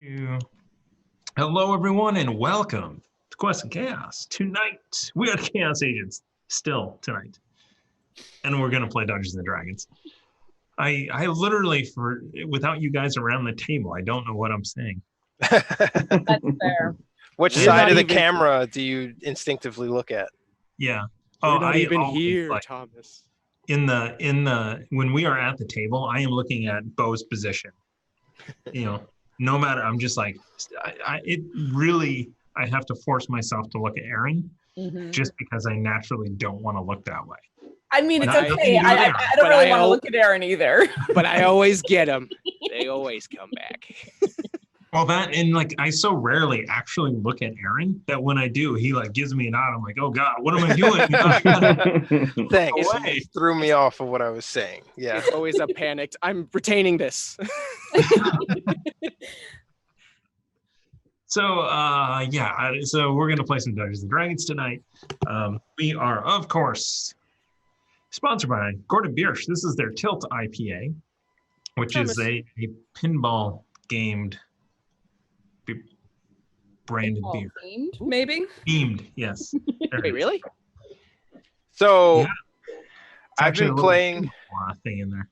You. Hello, everyone, and welcome to Quest of Chaos. Tonight, we are Chaos Agents, still tonight. And we're going to play Dungeons and Dragons. I literally, without you guys around the table, I don't know what I'm saying. That's fair. Which side of the camera do you instinctively look at? Yeah. We're not even here, Thomas. In the when we are at the table, I am looking at Bo's position. No matter, I'm just like, I have to force myself to look at Aaron just because I naturally don't want to look that way. I mean, it's okay. I don't really want to look at Aaron either. But I always get them. They always come back. Well, I so rarely actually look at Aaron that when I do, he gives me a nod. I'm like, oh God, what am I doing? Thanks. You threw me off of what I was saying. Yeah. It's always a panicked. I'm retaining this. So we're going to play some Dungeons and Dragons tonight. We are, of course, sponsored by Gordon Biersch. This is their Tilt IPA, which is a pinball gamed branded beer. Themed, maybe? Themed, yes. Wait, really? So yeah. I've been playing. Thing in there.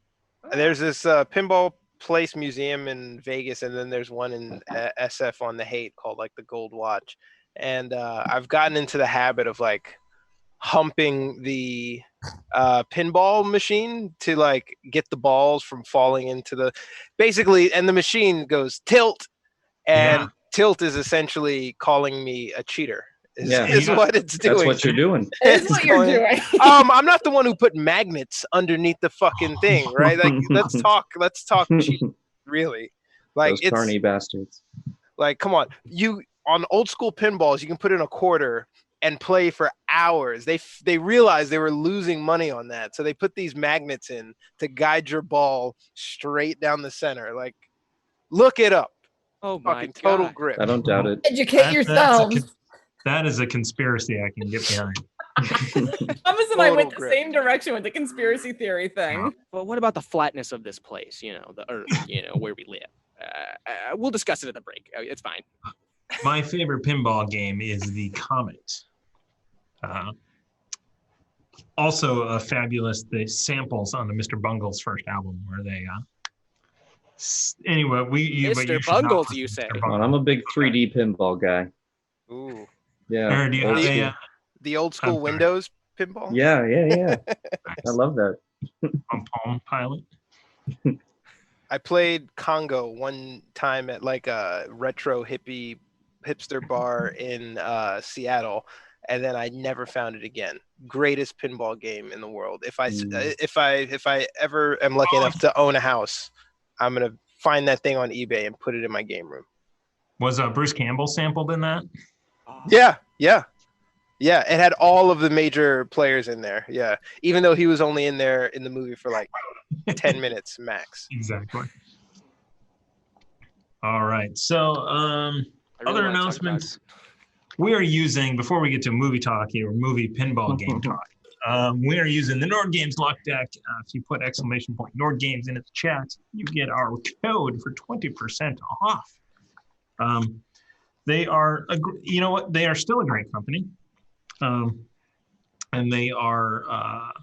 There's this pinball place museum in Vegas, and then there's one in SF on the Haight called the Gold Watch. And I've gotten into the habit of humping the pinball machine to get the balls from falling into and the machine goes tilt, and tilt is essentially calling me a cheater. Is what it's doing. That's what you're doing. It's what you're doing. I'm not the one who put magnets underneath the fucking thing, right? Let's talk cheat, really. Those carny bastards. Come on. On old school pinballs, you can put in a quarter and play for hours. They realized they were losing money on that, so they put these magnets in to guide your ball straight down the center. Look it up. Oh my fucking total God. grip. I don't doubt it. Educate yourselves. That is a conspiracy I can get behind. Thomas and I went the same direction with the conspiracy theory thing. Well, what about the flatness of this place? The Earth, where we live. We'll discuss it at the break. It's fine. My favorite pinball game is the Comet. Also, fabulous the samples on the Mr. Bungle's first album, where they. Anyway, Mr. Bungles, you say? I'm a big 3D pinball guy. Ooh. Yeah. Aaron, do you have the old school Windows pinball? Yeah. I love that. On Palm Pilot. I played Congo one time at a retro hipster bar in Seattle, and then I never found it again. Greatest pinball game in the world. If I ever am lucky enough to own a house, I'm gonna find that thing on eBay and put it in my game room. Was Bruce Campbell sampled in that? Yeah. It had all of the major players in there. Yeah, even though he was only in there in the movie for 10 minutes max. Exactly. All right. So, other announcements. We are using, before we get to movie talk here, movie pinball game talk, we are using the Nord Games lock deck. If you put ! Nord Games in the chat, you get our code for 20% off. They are, they are still a great company. And they are,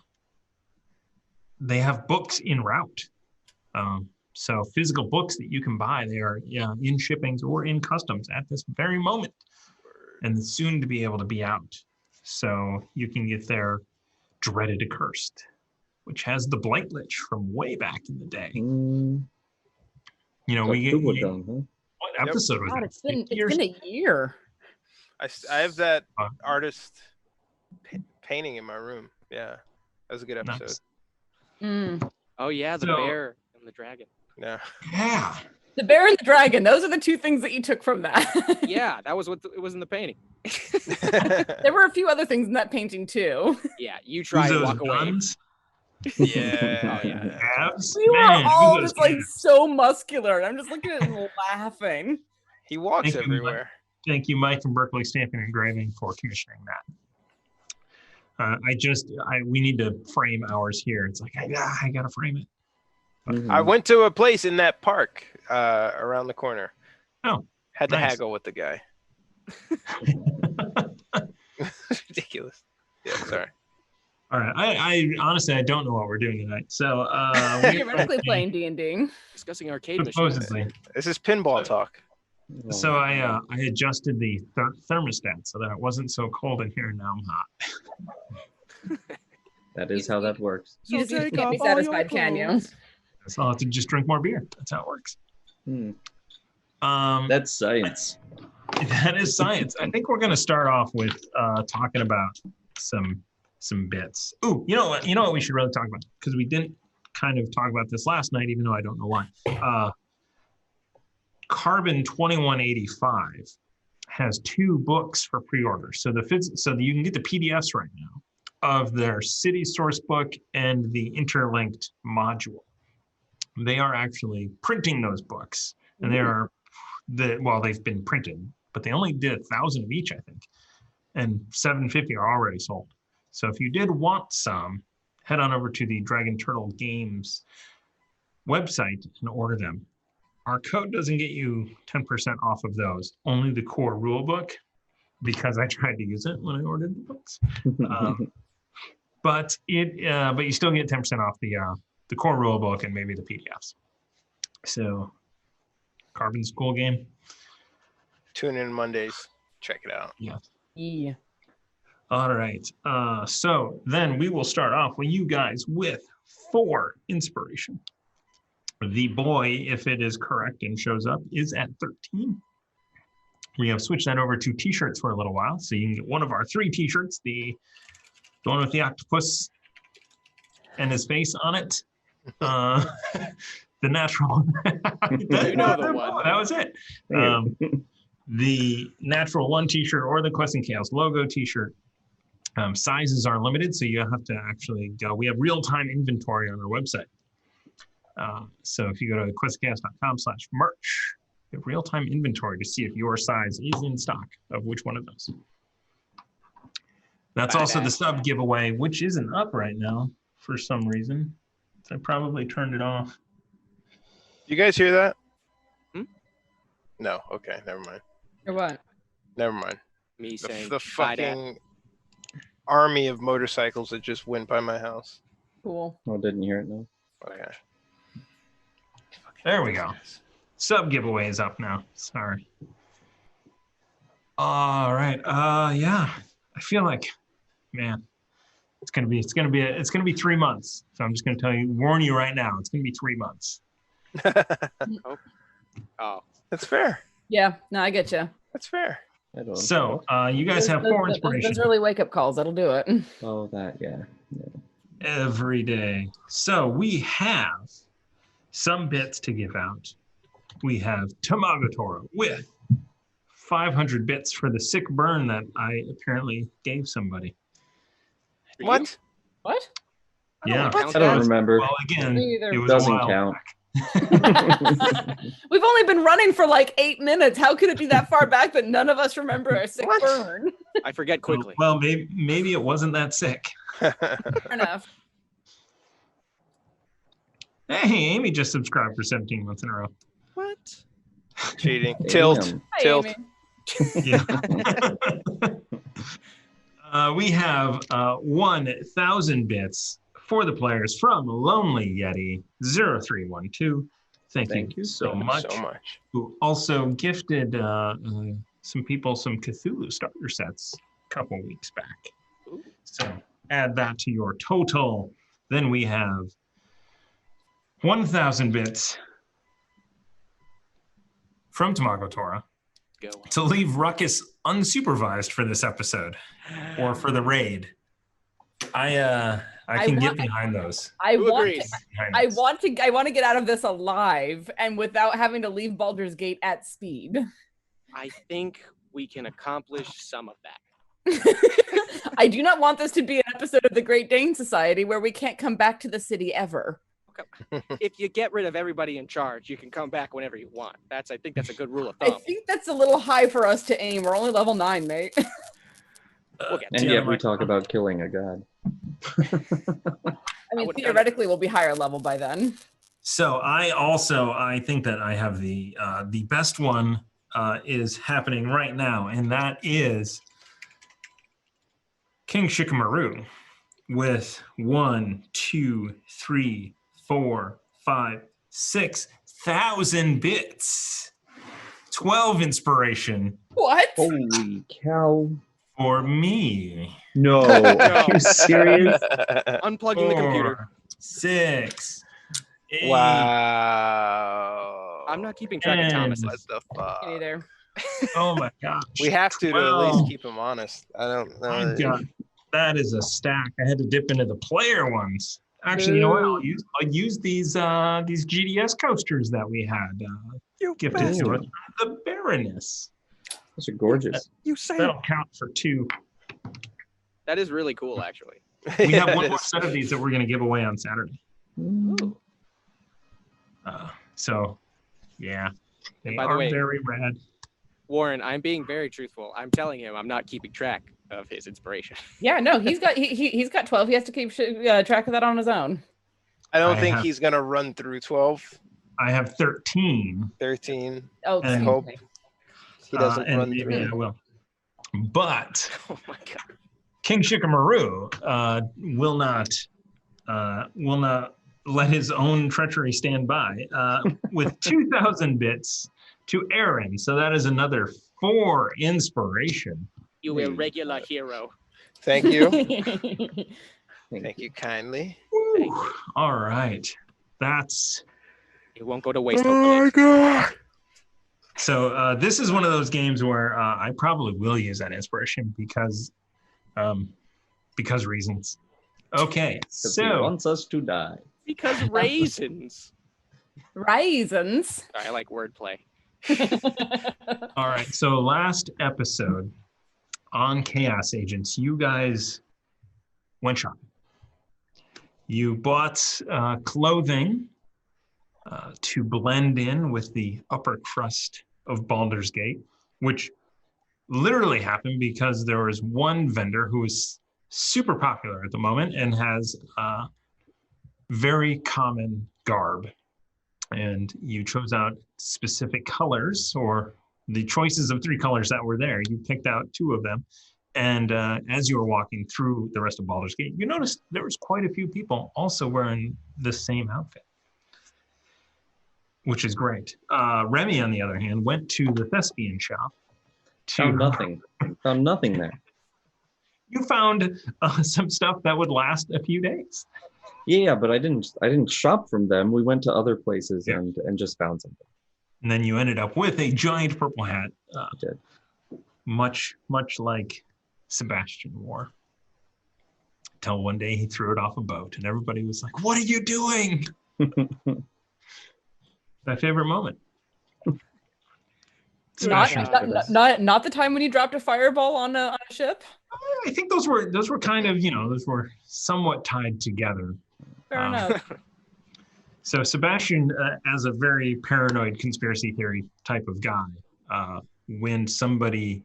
they have books en route. So physical books that you can buy, they are in shippings or in customs at this very moment, and soon to be able to be out. So you can get their Dreaded Accursed, which has the Blight Lich from way back in the day. What episode was that? It's been a year. I have that artist painting in my room. Yeah, that was a good episode. Nice. Oh yeah, the bear and the dragon. Yeah. The bear and the dragon. Those are the two things that you took from that. Yeah, that was what it was in the painting. There were a few other things in that painting too. Yeah, you try to walk away. Yeah. Oh, yeah. Abs? We were all just so muscular, and I'm just looking at him laughing. He walks everywhere. Thank you, Mike from Berkeley Stamping and Engraving, for commissioning that. We need to frame ours here. It's I gotta frame it. I went to a place in that park around the corner. Oh, Had to nice. haggle with the guy. Ridiculous. Yeah, sorry. All right. I honestly I don't know what we're doing tonight. So Theoretically playing D&D. Discussing arcade machines. supposedly. This is pinball talk. So I adjusted the thermostat so that it wasn't so cold in here. Now I'm hot. That is how that works. You just take can't be off all your satisfied, can you? clothes. So I'll have to just drink more beer. That's how it works. That's science. That is science. I think we're going to start off with talking about some bits. Ooh, you know what we should really talk about, because we didn't kind of talk about this last night, even though I don't know why. Carbon 2185 has 2 books for pre-order. So you can get the PDFs right now of their city source book and the interlinked module. They are actually printing those books, and they've been printed, but they only did 1,000 of each, I think, and 750 are already sold. So if you did want some, head on over to the Dragon Turtle Games website and order them. Our code doesn't get you 10% off of those, only the core rule book, because I tried to use it when I ordered the books. But you still get 10% off the core rule book and maybe the PDFs. So, Carbon's cool game. Tune in Mondays. Check it out. Yeah. All right. So then we will start off with you guys with 4 inspiration. The boy, if it is correct and shows up, is at 13. We have switched that over to t-shirts for a little while. So you can get one of our 3 t-shirts, the one with the octopus and his face on it. The natural. That was it. The natural 1 t-shirt or the Quest and Chaos logo t-shirt. Sizes are limited, so you have to actually go. We have real-time inventory on our website. So if you go to questchaos.com/merch, you have real-time inventory to see if your size is in stock of which one of those. That's also the sub giveaway, which isn't up right now for some reason. So I probably turned it off. You guys hear that? No. Okay. Never mind. Or what? Never mind. Me saying The fucking army of motorcycles that just went by my house. Cool. Oh, didn't hear it, no. Okay. There we go. Sub giveaway is up now. Sorry. All right. Yeah. I feel like, man, it's gonna be 3 months. So I'm just gonna warn you right now. It's gonna be 3 months. Oh, That's fair. Yeah. No, I get you. That's fair. I don't So you guys have 4 inspiration Those early wake-up calls. That'll do it. Oh, that, yeah. every day. So we have some bits to give out. We have Tamagotora with 500 bits for the sick burn that I apparently gave somebody. What? What? Yeah. I don't remember. Well, again, Me either. it was Doesn't a while count. back. We've only been running for like 8 minutes. How could it be that far back that none of us remember a sick burn? I forget quickly. Well, maybe it wasn't that sick. Fair enough. Hey, Amy just subscribed for 17 months in a row. What? Cheating. Damn. Tilt. Hi, Tilt. Amy. Yeah. We have 1,000 bits for the players from Lonely Yeti 0312. Thank you so much. So much. Who also gifted some people some Cthulhu starter sets a couple weeks back. So add that to your total. Then we have 1,000 bits from Tamagotora Go. to leave Ruckus unsupervised for this episode or for the raid. I can get behind those. I Who want agrees? I want to get out of this alive and without having to leave Baldur's Gate at speed. I think we can accomplish some of that. I do not want this to be an episode of the Great Dane Society where we can't come back to the city ever. If you get rid of everybody in charge, you can come back whenever you want. I think that's a good rule of I thumb. think that's a little high for us to aim. We're only level 9, mate. We'll get And to it. yet we talk about killing a god. I mean, would've done theoretically, we'll be higher level by then. So I think that I have the best one is happening right now, and that is King Shikamaru with 1, 2, 3, 4, 5, 6,000 bits. 12 inspiration What? Holy cow. for me. No. Are you serious? Unplugging the computer. 4, 6, 8, Wow. I'm not keeping track of Thomas. What the fuck? Me neither. Oh my gosh. We have to at 12. least keep him honest. I don't know. I've got, that is a stack. I had to dip into the player ones. Actually, you know what? I'll use these GDS coasters that we had gifted to us. The Baroness. Those are gorgeous. You say That'll count for 2. that is really cool, actually. We have Yeah, one it more is. set of these that we're going to give away on Saturday. Ooh. So, yeah, they by the are way- very rad. Warren, I'm being very truthful. I'm telling him I'm not keeping track of his inspiration. Yeah, no, he's got 12. He has to keep track of that on his own. I don't I think have- he's gonna run through 12, I have 13. 13. Oh, And- excuse hope me. He doesn't and run maybe through. I will. But Oh my god. King Shikamaru will not let his own treachery stand by with 2,000 bits to Aaron. So that is another 4 inspiration. You a regular hero. Thank you. Thank Thank you kindly. Thank you. All right. That's It won't go to waste. Hopefully. God. so this is one of those games where I probably will use that inspiration because reasons. Okay. Because he So wants us to die. Because raisins. Raisins. I like wordplay. all right. So last episode on Chaos Agents, you guys went shopping. You bought clothing to blend in with the upper crust of Baldur's Gate, which literally happened because there was one vendor who is super popular at the moment and has very common garb. And you chose out specific colors, or the choices of 3 colors that were there. You picked out 2 of them. And as you were walking through the rest of Baldur's Gate, you noticed there was quite a few people also wearing the same outfit, which is great. Remy, on the other hand, went to the thespian shop. Found nothing. Found nothing there. You found some stuff that would last a few days. Yeah, but I didn't shop from them. We went to other places Yeah. and just found something. And then you ended up with a giant purple hat, did. much like Sebastian wore. Till one day he threw it off a boat, and everybody was like, "What are you doing?" My favorite moment. Not, Sebastian- not the time when you dropped a fireball on a ship. I think those were kind of, those were somewhat tied together. Fair Um, enough. So Sebastian, as a very paranoid conspiracy theory type of guy, when somebody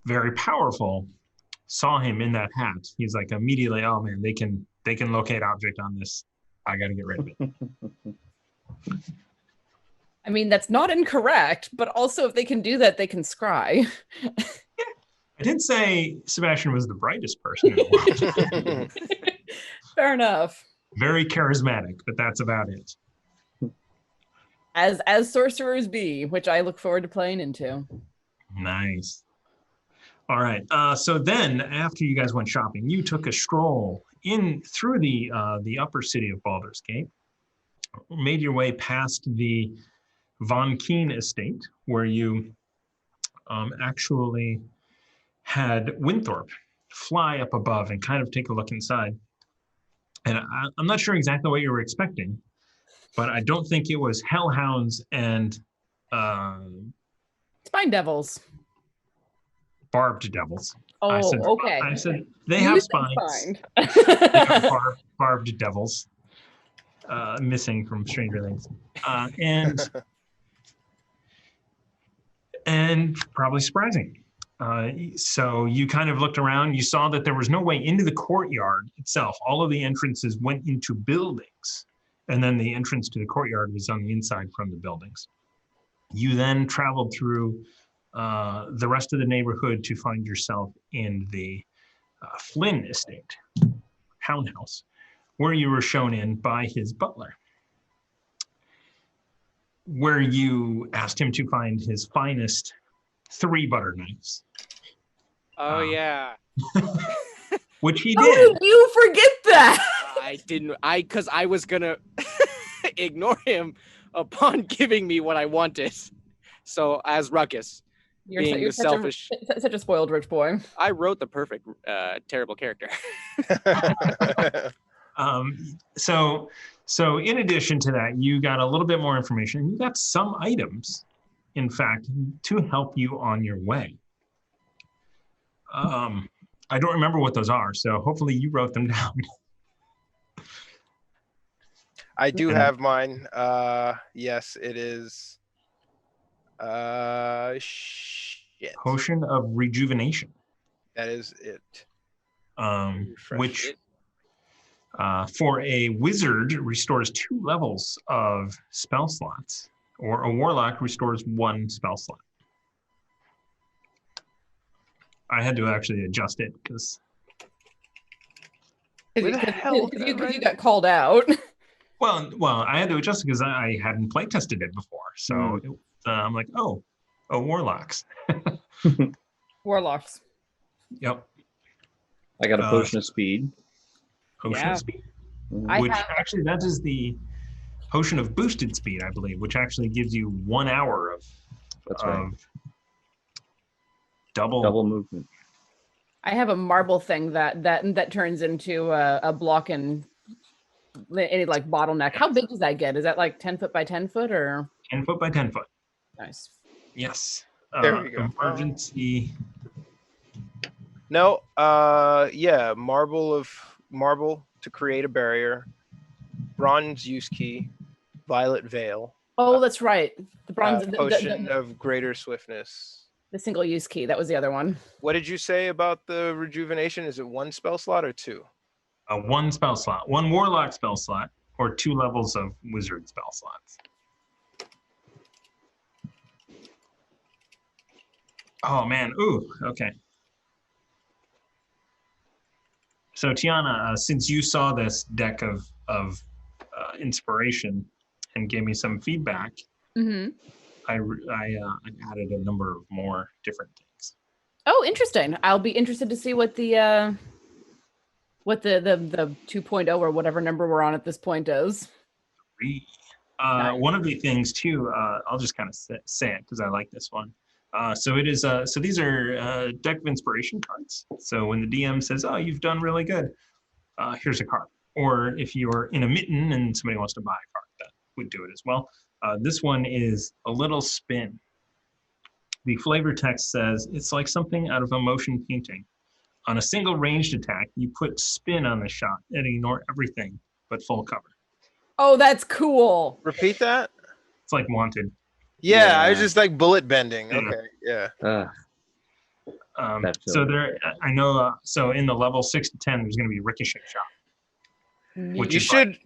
very powerful saw him in that hat, he's like immediately, "Oh man, they can locate object on this. I got to get rid of it." I mean, that's not incorrect, but also if they can do that, they can scry. I didn't say Sebastian was the brightest person in the world. Fair enough. Very charismatic, but that's about it. As sorcerers be, which I look forward to playing into. Nice. All right. So then, after you guys went shopping, you took a stroll in through the upper city of Baldur's Gate, made your way past the Von Keen estate, where you actually had Winthorpe fly up above and kind of take a look inside. And I'm not sure exactly what you were expecting, but I don't think it was hellhounds and Spine devils. barbed devils. Oh, okay. I said they You have said spines. spine. They have barbed devils, missing from Stranger Things, and probably surprising. So you kind of looked around. You saw that there was no way into the courtyard itself. All of the entrances went into buildings, and then the entrance to the courtyard was on the inside from the buildings. You then traveled through the rest of the neighborhood to find yourself in the Flynn estate, townhouse, where you were shown in by his butler, where you asked him to find his finest 3 butter knives. Oh yeah. Which he How did. did you forget that? I didn't. Because I was gonna ignore him upon giving me what I wanted. So as Ruckus, being the selfish, such a spoiled rich boy. I wrote the perfect terrible character. So in addition to that, you got a little bit more information. You got some items, in fact, to help you on your way. I don't remember what those are, so hopefully you wrote them down. I do have mine. Yes, it is. Shit. Potion of Rejuvenation. That is it. Which for a wizard restores 2 levels of spell slots, or a warlock restores 1 spell slot. I had to actually adjust it because Where the hell did I because write you got called out. well, I had to adjust it because I hadn't play tested it before. So I'm like, oh, warlocks. Warlocks. Yep. I got a potion of speed. Potion Yeah. of speed. I Which have- actually, that is the potion of boosted speed, I believe, which actually gives you 1 hour of, That's right. double movement. I have a marble thing that turns into a block and any like bottleneck. How big does that get? Is that like 10 foot by 10 foot or? 10 foot by 10 foot. Nice. Yes. There we go. Emergency. No. Yeah. Marble to create a barrier. Bronze use key. Violet veil. Oh, that's right. The bronze, Potion of greater swiftness. the single use key. That was the other one. What did you say about the rejuvenation? Is it 1 spell slot or 2? 1 spell slot, 1 warlock spell slot, or 2 levels of wizard spell slots. Oh man, ooh, okay. So Tiana, since you saw this deck of inspiration and gave me some feedback, Mm-hmm. I added a number of more different things. Oh, interesting. I'll be interested to see what the 2.0 or whatever number we're on at this point is. Nice. One of the things too, I'll just kind of say it because I like this one. So it is. So these are deck of inspiration cards. So when the DM says, "Oh, you've done really good," here's a card. Or if you're in a mitten and somebody wants to buy a card, that would do it as well. This one is a little spin. The flavor text says it's like something out of a motion painting. On a single ranged attack, you put spin on the shot and ignore everything but full cover. Oh, that's cool. Repeat that. It's like Wanted. Yeah, I Yeah. was just like bullet bending. Yeah. Okay, yeah. That So feels there, I know. So in the level 6 to 10, there's going to be ricochet shot. Which You is should.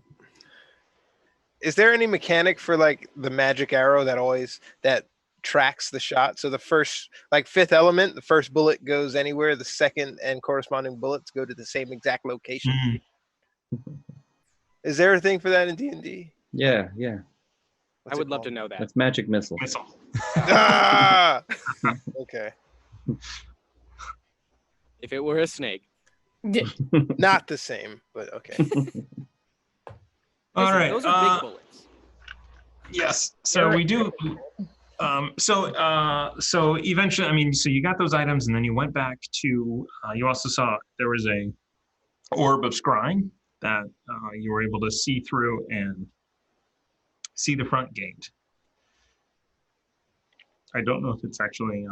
Is there any mechanic for like the magic arrow that tracks the shot? So the first, like 5th element, the first bullet goes anywhere. The second and corresponding bullets go to the same exact location. Mhm. Is there a thing for that in D&D? yeah. I would love to know that. That's magic missile. Whistle. Ah! Okay, If it were a snake. not the same, but okay. All Listen, right. Those are big bullets. Yes. So we do. So eventually, I mean, so you got those items, and then you went back to. You also saw there was a orb of scrying that you were able to see through and see the front gate. I don't know if it's actually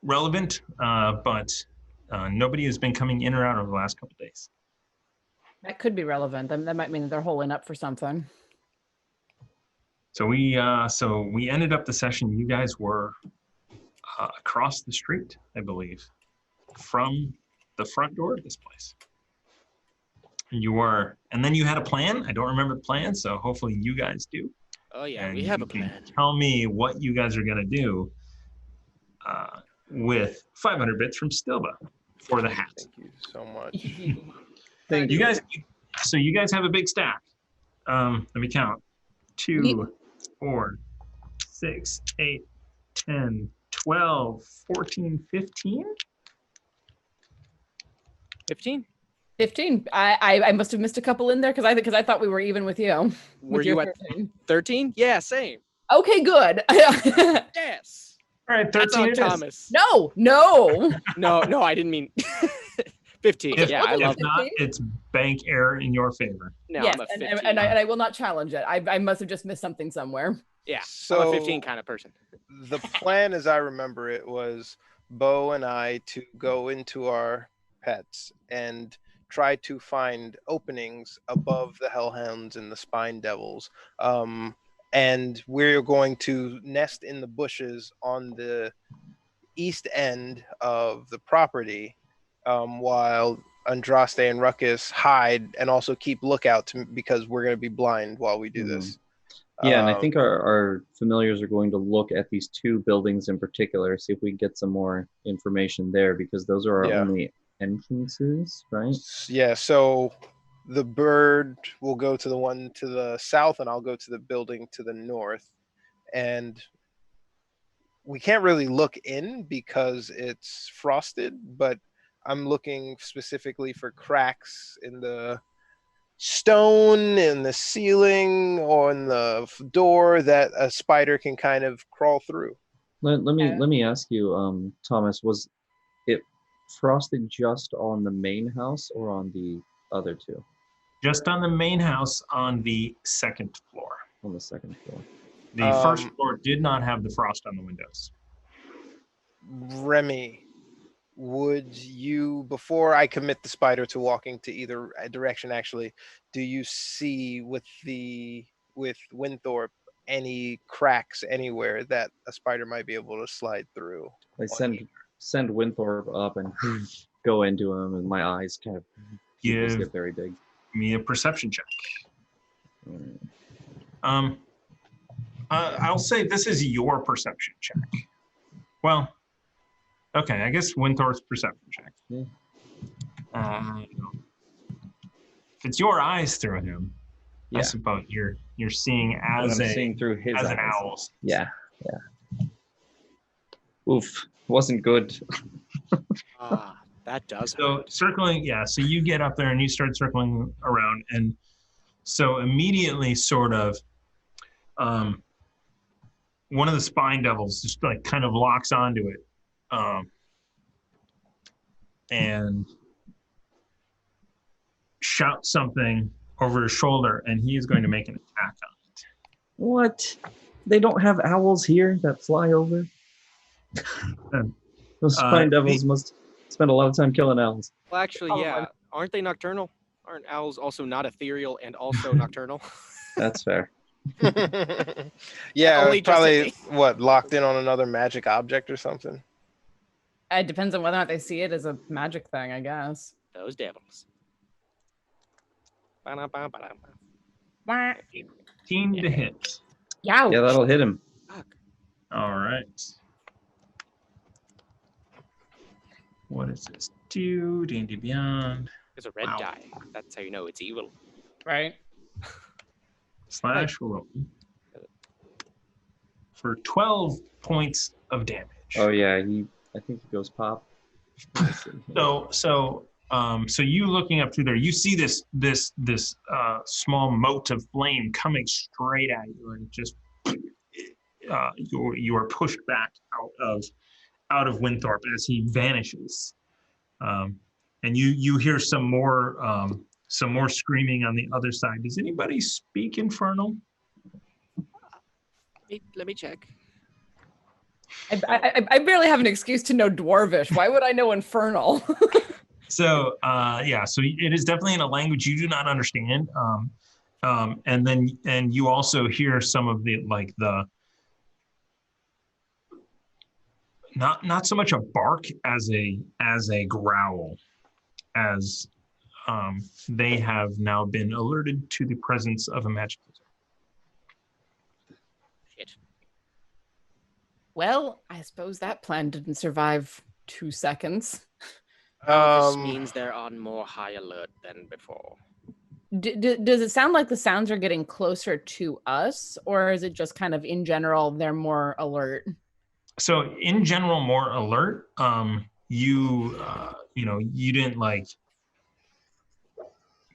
relevant, but nobody has been coming in or out over the last couple of days. That could be relevant. That might mean they're holding up for something. So we ended up the session. You guys were across the street, I believe, from the front door of this place. You were, and then you had a plan. I don't remember the plan, so hopefully you guys do. Oh yeah, And we have you a can plan. tell me what you guys are gonna do with 500 bits from Stilba for the hat. Thank you so much. Thank You you. guys, so you guys have a big stack. Let me count. 2, 4, 6, 8, 10, 12, 14, 15. 15. 15. I must have missed a couple in there because I thought we were even with you. Were with you your at 13. 13? Yeah, same. Okay, good. Yes. All right, That's 13 on it is. Thomas. No. No, I didn't mean 15. If, Yeah, I love if it. not, it's bank error in your favor. No, Yes, I'm a 15. and I will not challenge it. I must have just missed something somewhere. Yeah, I'm So a 15 kind of person. the plan, as I remember it, was Bo and I to go into our pets and try to find openings above the Hellhounds and the Spine Devils. And we're going to nest in the bushes on the east end of the property, while Andraste and Ruckus hide and also keep lookout because we're going to be blind while we do this. Yeah, and I think our familiars are going to look at these two buildings in particular, see if we can get some more information there, because those are our Yeah. only entrances, right? Yeah, so the bird will go to the one to the south, and I'll go to the building to the north. And we can't really look in because it's frosted, but I'm looking specifically for cracks in the stone, in the ceiling, or in the door that a spider can kind of crawl through. Let me ask you, Thomas, was it frosted just on the main house or on the other two? Just on the main house on the second floor. On the second floor. The first floor did not have the frost on the windows. Remy, would you, before I commit the spider to walking to either direction, actually, do you see with Winthorpe any cracks anywhere that a spider might be able to slide through? I send Winthorpe up and go into him, and my eyes kind of pupils Give get very big. me a perception check. Mm. I'll say this is your perception check. Well, okay, I guess Winthorpe's perception check. Yeah. If it's your eyes through him, I Yeah. suppose you're seeing But as I'm seeing through his as eyes. an owl. Yeah. Oof, wasn't good. That does. So circling, yeah. So you get up there and you start circling around, and so immediately, sort of, one of the spine devils just like kind of locks onto it, and shouts something over his shoulder, and he is going to make an attack on it. What? They don't have owls here that fly over? Those spine devils must spend a lot of time killing owls. Well, actually, yeah. Aren't they nocturnal? Aren't owls also not ethereal and also nocturnal? That's fair. Yeah, Only probably just what, locked in on another magic object or something. It depends on whether or not they see it as a magic thing, I guess. Those devils. 18 to hit. Yeah. Yeah, that'll hit him. Fuck. All right. What does this do? D&D Beyond. There's a red Wow. die. That's how you know it's evil. Right. Slash roll for 12 points of damage. Oh yeah, I think he goes pop. So you looking up through there, you see this small mote of flame coming straight at you, and just you are pushed back out of Winthorpe as he vanishes, and you hear some more screaming on the other side. Does anybody speak Infernal? Let me check. I barely have an excuse to know Dwarvish. Why would I know Infernal? So so it is definitely in a language you do not understand, and you also hear some of the not so much a bark as a growl, as they have now been alerted to the presence of a magic user. Well, I suppose that plan didn't survive 2 seconds. This means they're on more high alert than before. Does it sound like the sounds are getting closer to us, or is it just kind of in general they're more alert? So in general, more alert. You didn't like,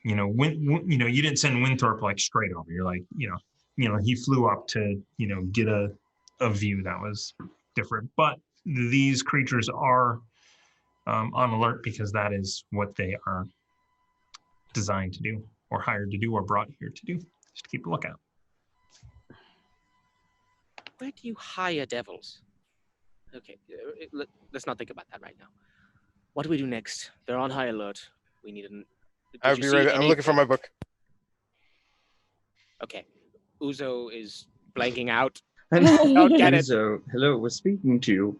you didn't send Winthorpe like straight over. You're like, he flew up to, get a view that was different. But these creatures are on alert because that is what they are designed to do, or hired to do, or brought here to do, just to keep a lookout. Where do you hire devils? Okay, let's not think about that right now. What do we do next? They're on high alert. We need an. I'll be right. I'm looking for my book. Okay, Uzo is blanking out. Don't get it. Uzo, hello, we're speaking to you.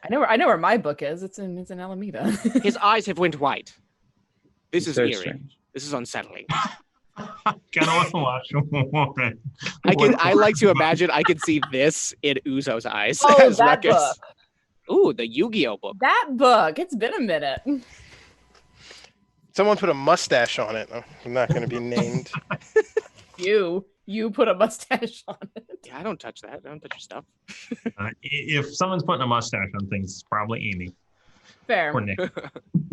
I know where my book is. It's in Alameda. His eyes have went white. This is Very eerie. strange. This is unsettling. Kind of want to watch one. I like to imagine I can see this in Uzo's eyes. Oh, as that Ruckus. book. Ooh, the Yu-Gi-Oh book. That book. It's been a minute. Someone put a mustache on it. I'm not going to be named. You put a mustache on it. Yeah, I don't touch that. I don't touch your stuff. If someone's putting a mustache on things, it's probably Amy Fair. or Nick.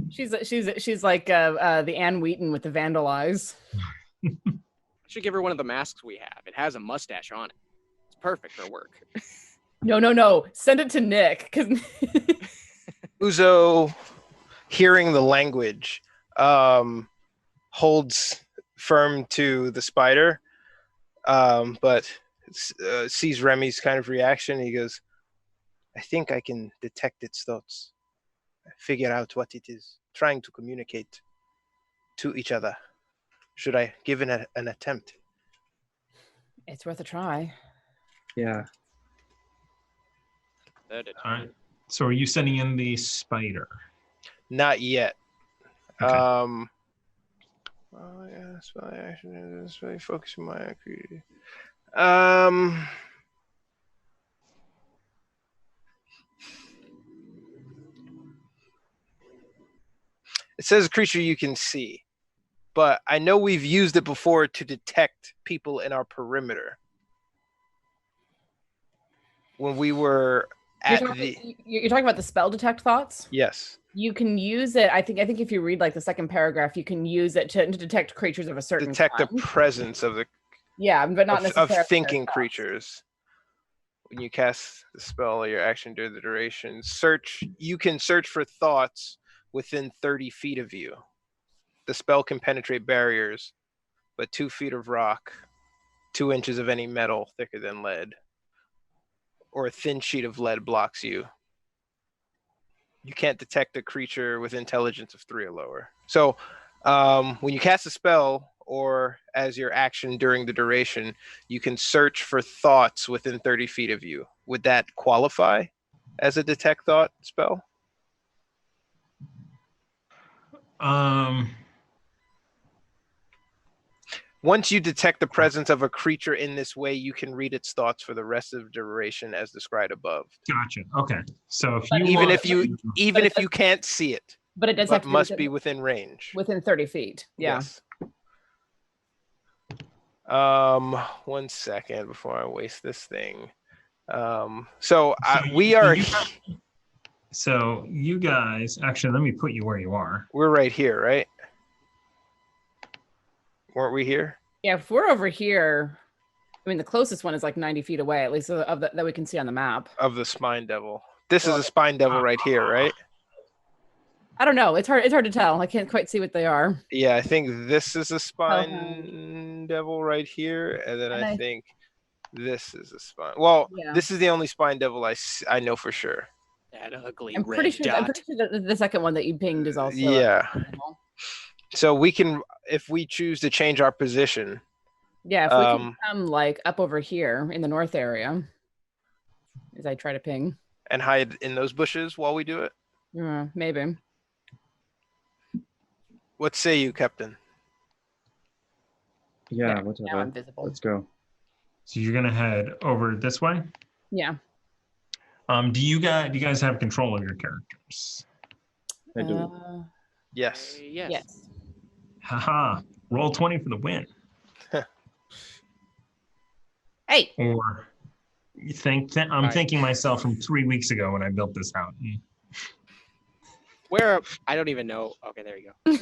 She's like the Anne Wheaton with the vandal eyes. I should give her one of the masks we have. It has a mustache on it. It's perfect for work. No. Send it to Nick. Uzo, hearing the language, holds firm to the spider, but sees Remy's kind of reaction. He goes, I think I can detect its thoughts, figure out what it is trying to communicate to each other. Should I give it an attempt? It's worth a try. Yeah. All right. So are you sending in the spider? Not yet. Okay. That's my action. That's really focusing my activity. It says a creature you can see, but I know we've used it before to detect people in our perimeter. When we were at you're talking about the spell detect thoughts? Yes. You can use it. I think if you read like the second paragraph, you can use it to detect creatures of a certain detect kind. the presence of the but not necessarily of thinking creatures. When you cast the spell or your action during the duration, you can search for thoughts within 30 feet of you. The spell can penetrate barriers, but 2 feet of rock, 2 inches of any metal thicker than lead, or a thin sheet of lead blocks you. You can't detect a creature with intelligence of 3 or lower. So when you cast a spell or as your action during the duration, you can search for thoughts within 30 feet of you. Would that qualify as a detect thought spell? Once you detect the presence of a creature in this way, you can read its thoughts for the rest of the duration as described above. Gotcha. Okay. So even if you can't see it, but it does but have to must be within range. Within 30 feet. Yeah. Yes. 1 second before I waste this thing. So you guys, actually, let me put you where you are. We're right here, right? Weren't we here? Yeah, if we're over here, I mean, the closest one is like 90 feet away, at least that we can see on the map. Of the Spine Devil. This is a Spine Devil right here, right? I don't know. It's hard to tell. I can't quite see what they are. Yeah, I think this is a Spine Devil right here, and then I think this is a spine. Well, this is the only Spine Devil I know for sure. That ugly I'm pretty sure that the second one that you pinged is also So we can, if we choose to change our position. Yeah, if we can come like up over here in the north area, as I try to ping. And hide in those bushes while we do it? Yeah, maybe. What say you, Captain? Yeah, whatever. Now I'm visible. Let's go. So you're going to head over this way? Yeah. Do you guys have control of your characters? I do. Yes. Yes. Yes. Haha. Roll 20 for the win. Hey. Or you think I'm Right. thinking myself from 3 weeks ago when I built this out. Where I don't even know. Okay, there you go.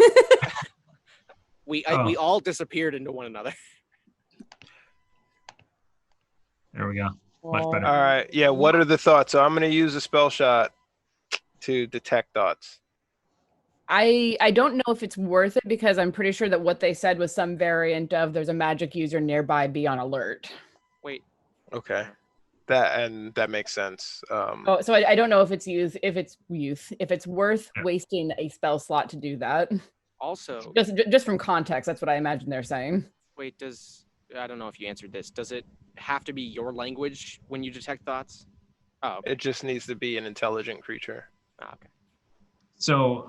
We all disappeared into one another. There we go. Much better. All right. Yeah. What are the thoughts? So I'm going to use a spell shot to detect thoughts. I don't know if it's worth it because I'm pretty sure that what they said was some variant of there's a magic user nearby, be on alert. Wait. Okay. That makes sense. Oh, so I don't know if it's if it's worth wasting a spell slot to do that. Also, Just from context, that's what I imagine they're saying. wait, I don't know if you answered this. Does it have to be your language when you detect thoughts? Oh, okay. It just needs to be an intelligent creature. Oh, okay. So,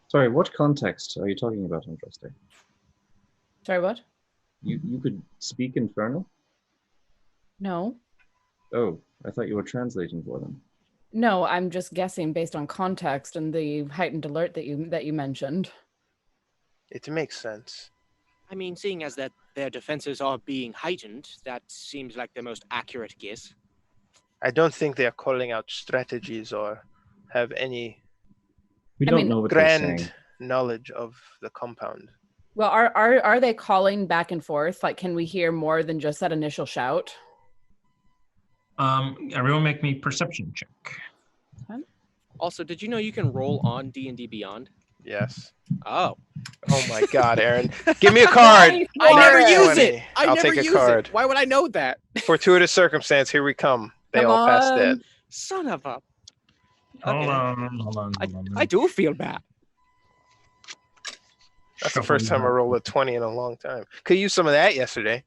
Sorry, what context are you talking about, Andraste? Sorry, what? You could speak Infernal? No. Oh, I thought you were translating for them. No, I'm just guessing based on context and the heightened alert that you mentioned. It makes sense. I mean, seeing as that their defenses are being heightened, that seems like the most accurate guess. I don't think they are calling out strategies or have any We I don't mean, know what they're saying. grand knowledge of the compound. Well, are they calling back and forth? Like, can we hear more than just that initial shout? everyone make me perception check. Also, did you know you can roll on D&D Beyond? Yes. Oh. Oh my God, Aaron. Give me a card. I never Nat use 20. it. I'll never take a use card. it. Why would I know that? Fortuitous circumstance. Here we come. They Come all passed on. dead. Son of a. Hold Okay. on. I do feel bad. That's the first time I rolled a 20 in a long time. Could use some of that yesterday.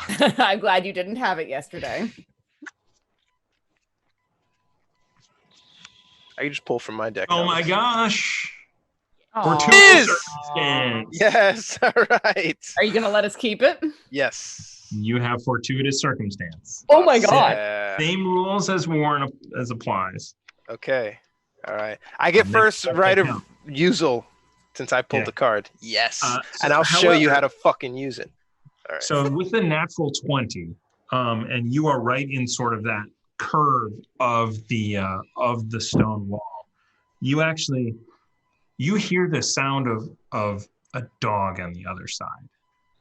I'm glad you didn't have it yesterday. I can just pull from my deck. Oh now. my gosh. Aw. Fortuitous Aw. circumstance. Yes. All right. Are you gonna let us keep it? Yes. You have fortuitous circumstance. Oh my god. Yeah. Same rules as Warren as applies. Okay. All right. I get Next first up, right of account. usal since I pulled Yeah. the card. Yes. So and I'll show you however- how to fucking use it. All right. So with the natural 20, and you are right in sort of that curve of the stone wall, you hear the sound of a dog on the other side.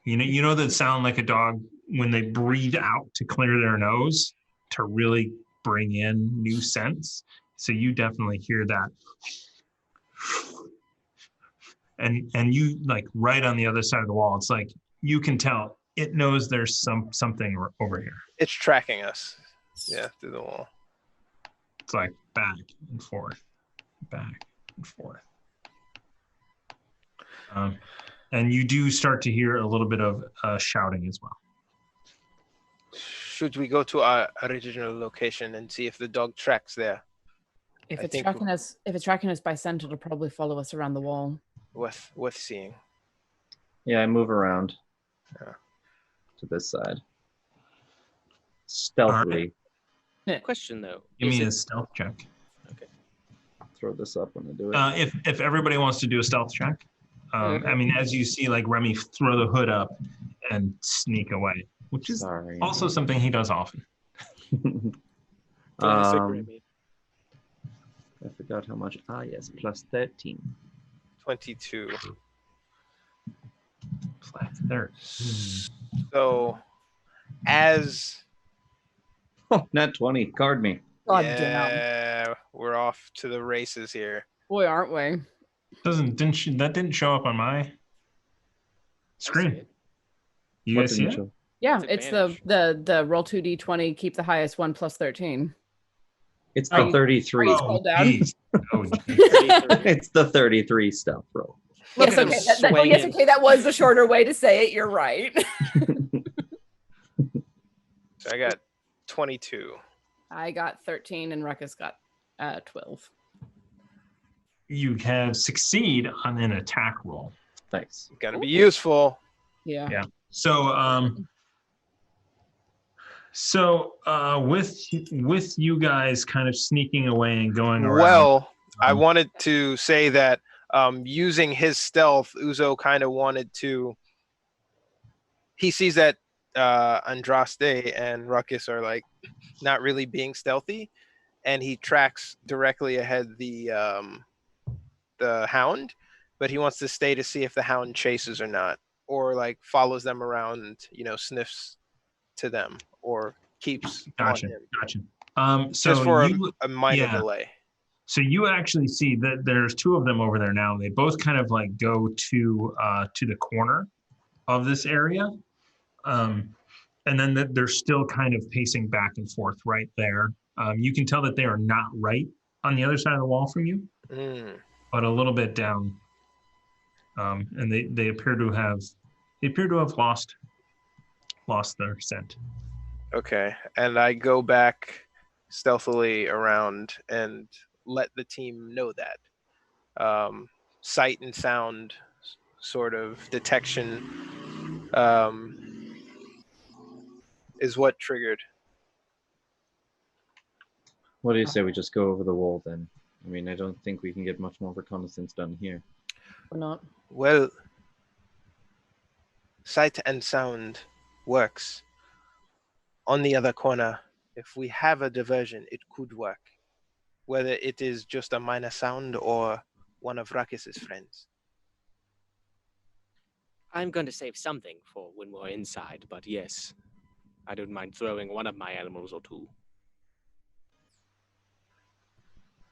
You know that sound like a dog when they breathe out to clear their nose to really bring in new scents. So you definitely hear that. And you like right on the other side of the wall. It's like you can tell it knows there's something over here. It's tracking us. Yeah, through the wall. It's like back and forth, back and forth. And you do start to hear a little bit of shouting as well. Should we go to our original location and see if the dog tracks there? If I it's think tracking us by scent, it'll probably follow us around the wall. Worth seeing. Yeah, I move around Yeah. to this side. Stealthily. Question though. Give is me it- a stealth check. Throw this up when I do it. If everybody wants to do a stealth check, I mean, as you see, like Remy throw the hood up and sneak away, which is Sorry. also something he does often. Classic Um, Remy. I forgot how much. Ah, yes, plus 13. 22. Flat there. So, as Oh, nat 20. Card me. God damn. yeah, we're off to the races here. Boy, aren't we? That didn't show up on my I see screen. it. You What guys see didn't it? show? Yeah, It's it's the roll 2d20, keep the highest one plus 13. It's Oh. the 33. Oh. Scroll down. geez. Oh, geez. It's the 33 stealth roll. Look Yes, at him okay. Well, yes, swinging. okay. That was the shorter way to say it. You're right. So I got 22. I got 13 and Ruckus got 12. You have succeed on an attack roll. Nice. Got to be useful. Yeah. Yeah. So So with you guys kind of sneaking away and going around. Well, I wanted to say that using his stealth, Uzo kind of wanted to. He sees that Andraste and Ruckus are like not really being stealthy, and he tracks directly ahead the hound, but he wants to stay to see if the hound chases or not, or like follows them around, sniffs to them, or keeps Gotcha. on him. Gotcha. So Just for you, a minor yeah. delay. So you actually see that there's two of them over there now. They both kind of like go to the corner of this area. And then they're still kind of pacing back and forth right there. You can tell that they are not right on the other side of the wall from you, but a little bit down. And they appear to have lost their scent. Okay, and I go back stealthily around and let the team know that. Sight and sound sort of detection is what triggered. What do you say we just go over the wall then? I mean, I don't think we can get much more reconnaissance done here. Or not. Well, sight and sound works. On the other corner, if we have a diversion, it could work. Whether it is just a minor sound or one of Ruckus's friends. I'm going to save something for when we're inside, but yes, I don't mind throwing one of my animals or two.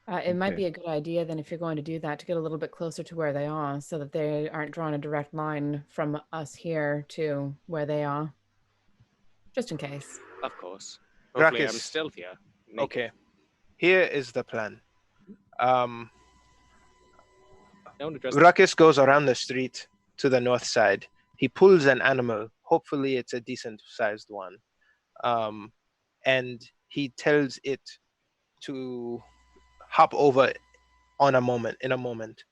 It might be a good idea then, if you're going to do that, to get a little bit closer to where they are, so that they aren't drawing a direct line from us here to where they are. Just in case. Of course. Hopefully Ruckus. I'm still here. Okay. Here is the plan. Ruckus goes around the street to the north side. He pulls an animal. Hopefully it's a decent sized one. And he tells it to hop over in a moment.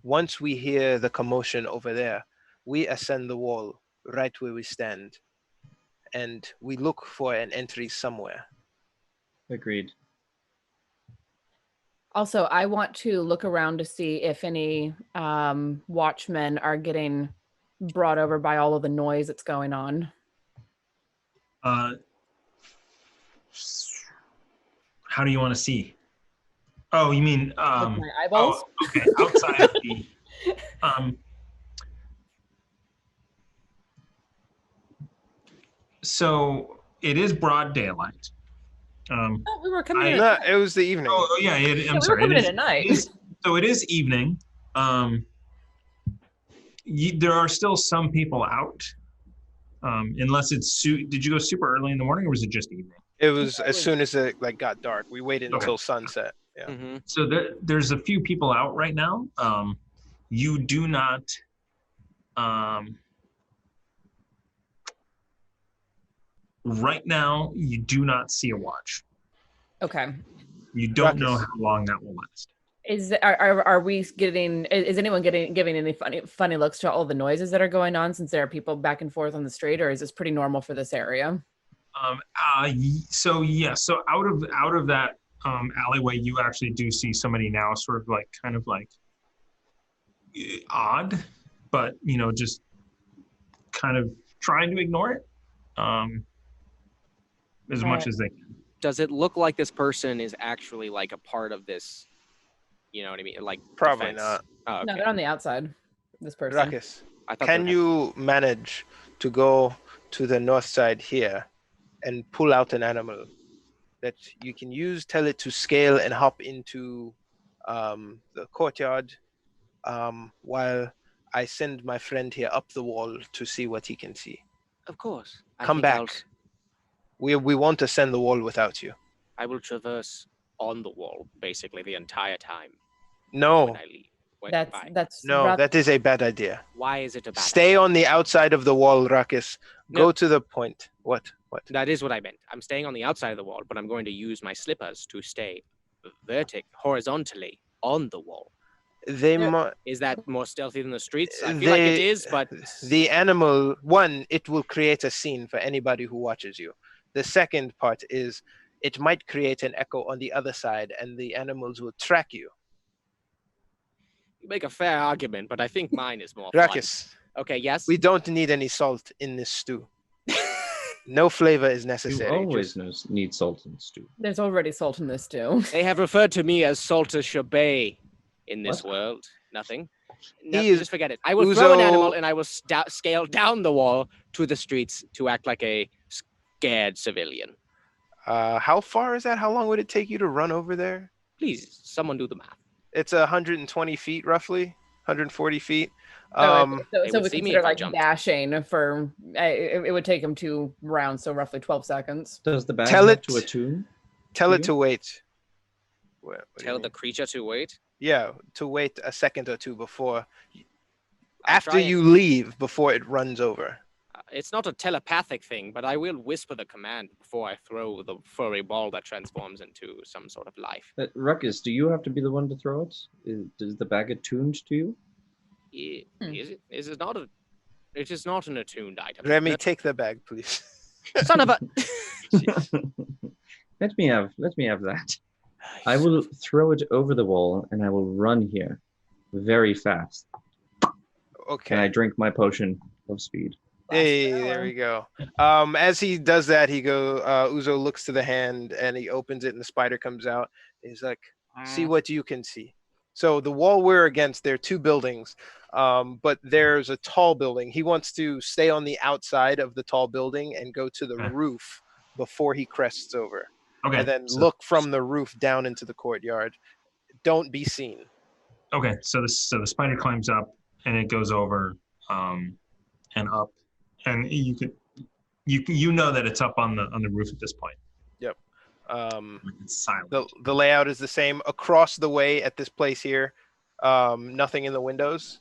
Once we hear the commotion over there, we ascend the wall right where we stand. And we look for an entry somewhere. Agreed. Also, I want to look around to see if any watchmen are getting brought over by all of the noise that's going on. How do you want to see? Oh, you mean With my eyeballs? Oh, okay, outside the so it is broad daylight. Oh, we were coming in. No, it was the evening. Oh yeah, I'm we sorry. were coming in at night. So it is evening. There are still some people out, unless it's. Did you go super early in the morning, or was it just evening? It was as soon as it got dark. We waited Okay. until sunset. Yeah. Mm-hmm. So there's a few people out right now. You do not. Right now, you do not see a watch. Okay. You don't know Ruckus. how long that will last. Are we getting? Is anyone giving any funny looks to all the noises that are going on, since there are people back and forth on the street, or is this pretty normal for this area? So out of that alleyway, you actually do see somebody now, sort of like kind of like odd, but just kind of trying to ignore it as much as they can. Does it look like this person is actually like a part of this? You know what I mean? Like Probably defense? not. Oh, okay. No, they're on the outside. This person. Ruckus, I thought can you manage to go to the north side here and pull out an animal that you can use, tell it to scale and hop into the courtyard while I send my friend here up the wall to see what he can see? Of course. Come back. We won't ascend the wall without you. I will traverse on the wall basically the entire time No, when I leave. Wait, why? That's no, rough. that is a bad idea. Why is it a bad Stay idea? on the outside of the wall, Ruckus. No. Go to the point. What? That is what I meant. I'm staying on the outside of the wall, but I'm going to use my slippers to stay horizontally on the wall. Is that more stealthy than the streets? I feel like it is, but the animal, one, it will create a scene for anybody who watches you. The second part is it might create an echo on the other side, and the animals will track you. You make a fair argument, but I think mine is more fun. Rakis, Okay, yes. we don't need any salt in this stew. No flavor is You necessary. always need salt in stew. There's already salt in this stew. They have referred to me as Salter Shabay in this What? world. Nothing. He is Just forget it. I will throw an Zuzo- animal and I will scale down the wall to the streets to act like a scared civilian. How far is that? How long would it take you to run over there? Please, someone do the math. It's 120 feet, roughly 140 feet. So would we see me consider if I like jumped. dashing for it would take him 2 rounds, so roughly 12 seconds. Does the bag Tell have it- to attune? Tell it you? to wait. What do you Tell mean? the creature to wait. Yeah, to wait a second or two before, I'll after try you leave, before it runs over. It's not a telepathic thing, but I will whisper the command before I throw the furry ball that transforms into some sort of life. Ruckus, do you have to be the one to throw it? Does the bag attuned to you? Is it? Is it not a? It is not an attuned item. Remy, take the bag, please. Son of a. Let me have that. I will throw it over the wall and I will run here very fast. Okay. And I drink my potion of speed. Hey, there we go. As he does that, Uzo looks to the hand and he opens it and the spider comes out. He's like, see what you can see. So the wall we're against, there are 2 buildings, but there's a tall building. He wants to stay on the outside of the tall building and go to the roof before he crests over. Okay. And then so- look from the roof down into the courtyard. Don't be seen. Okay, so the spider climbs up and it goes over and up, and you know that it's up on the roof at this point. Yep. It's silent. The layout is the same across the way at this place here. Nothing in the windows.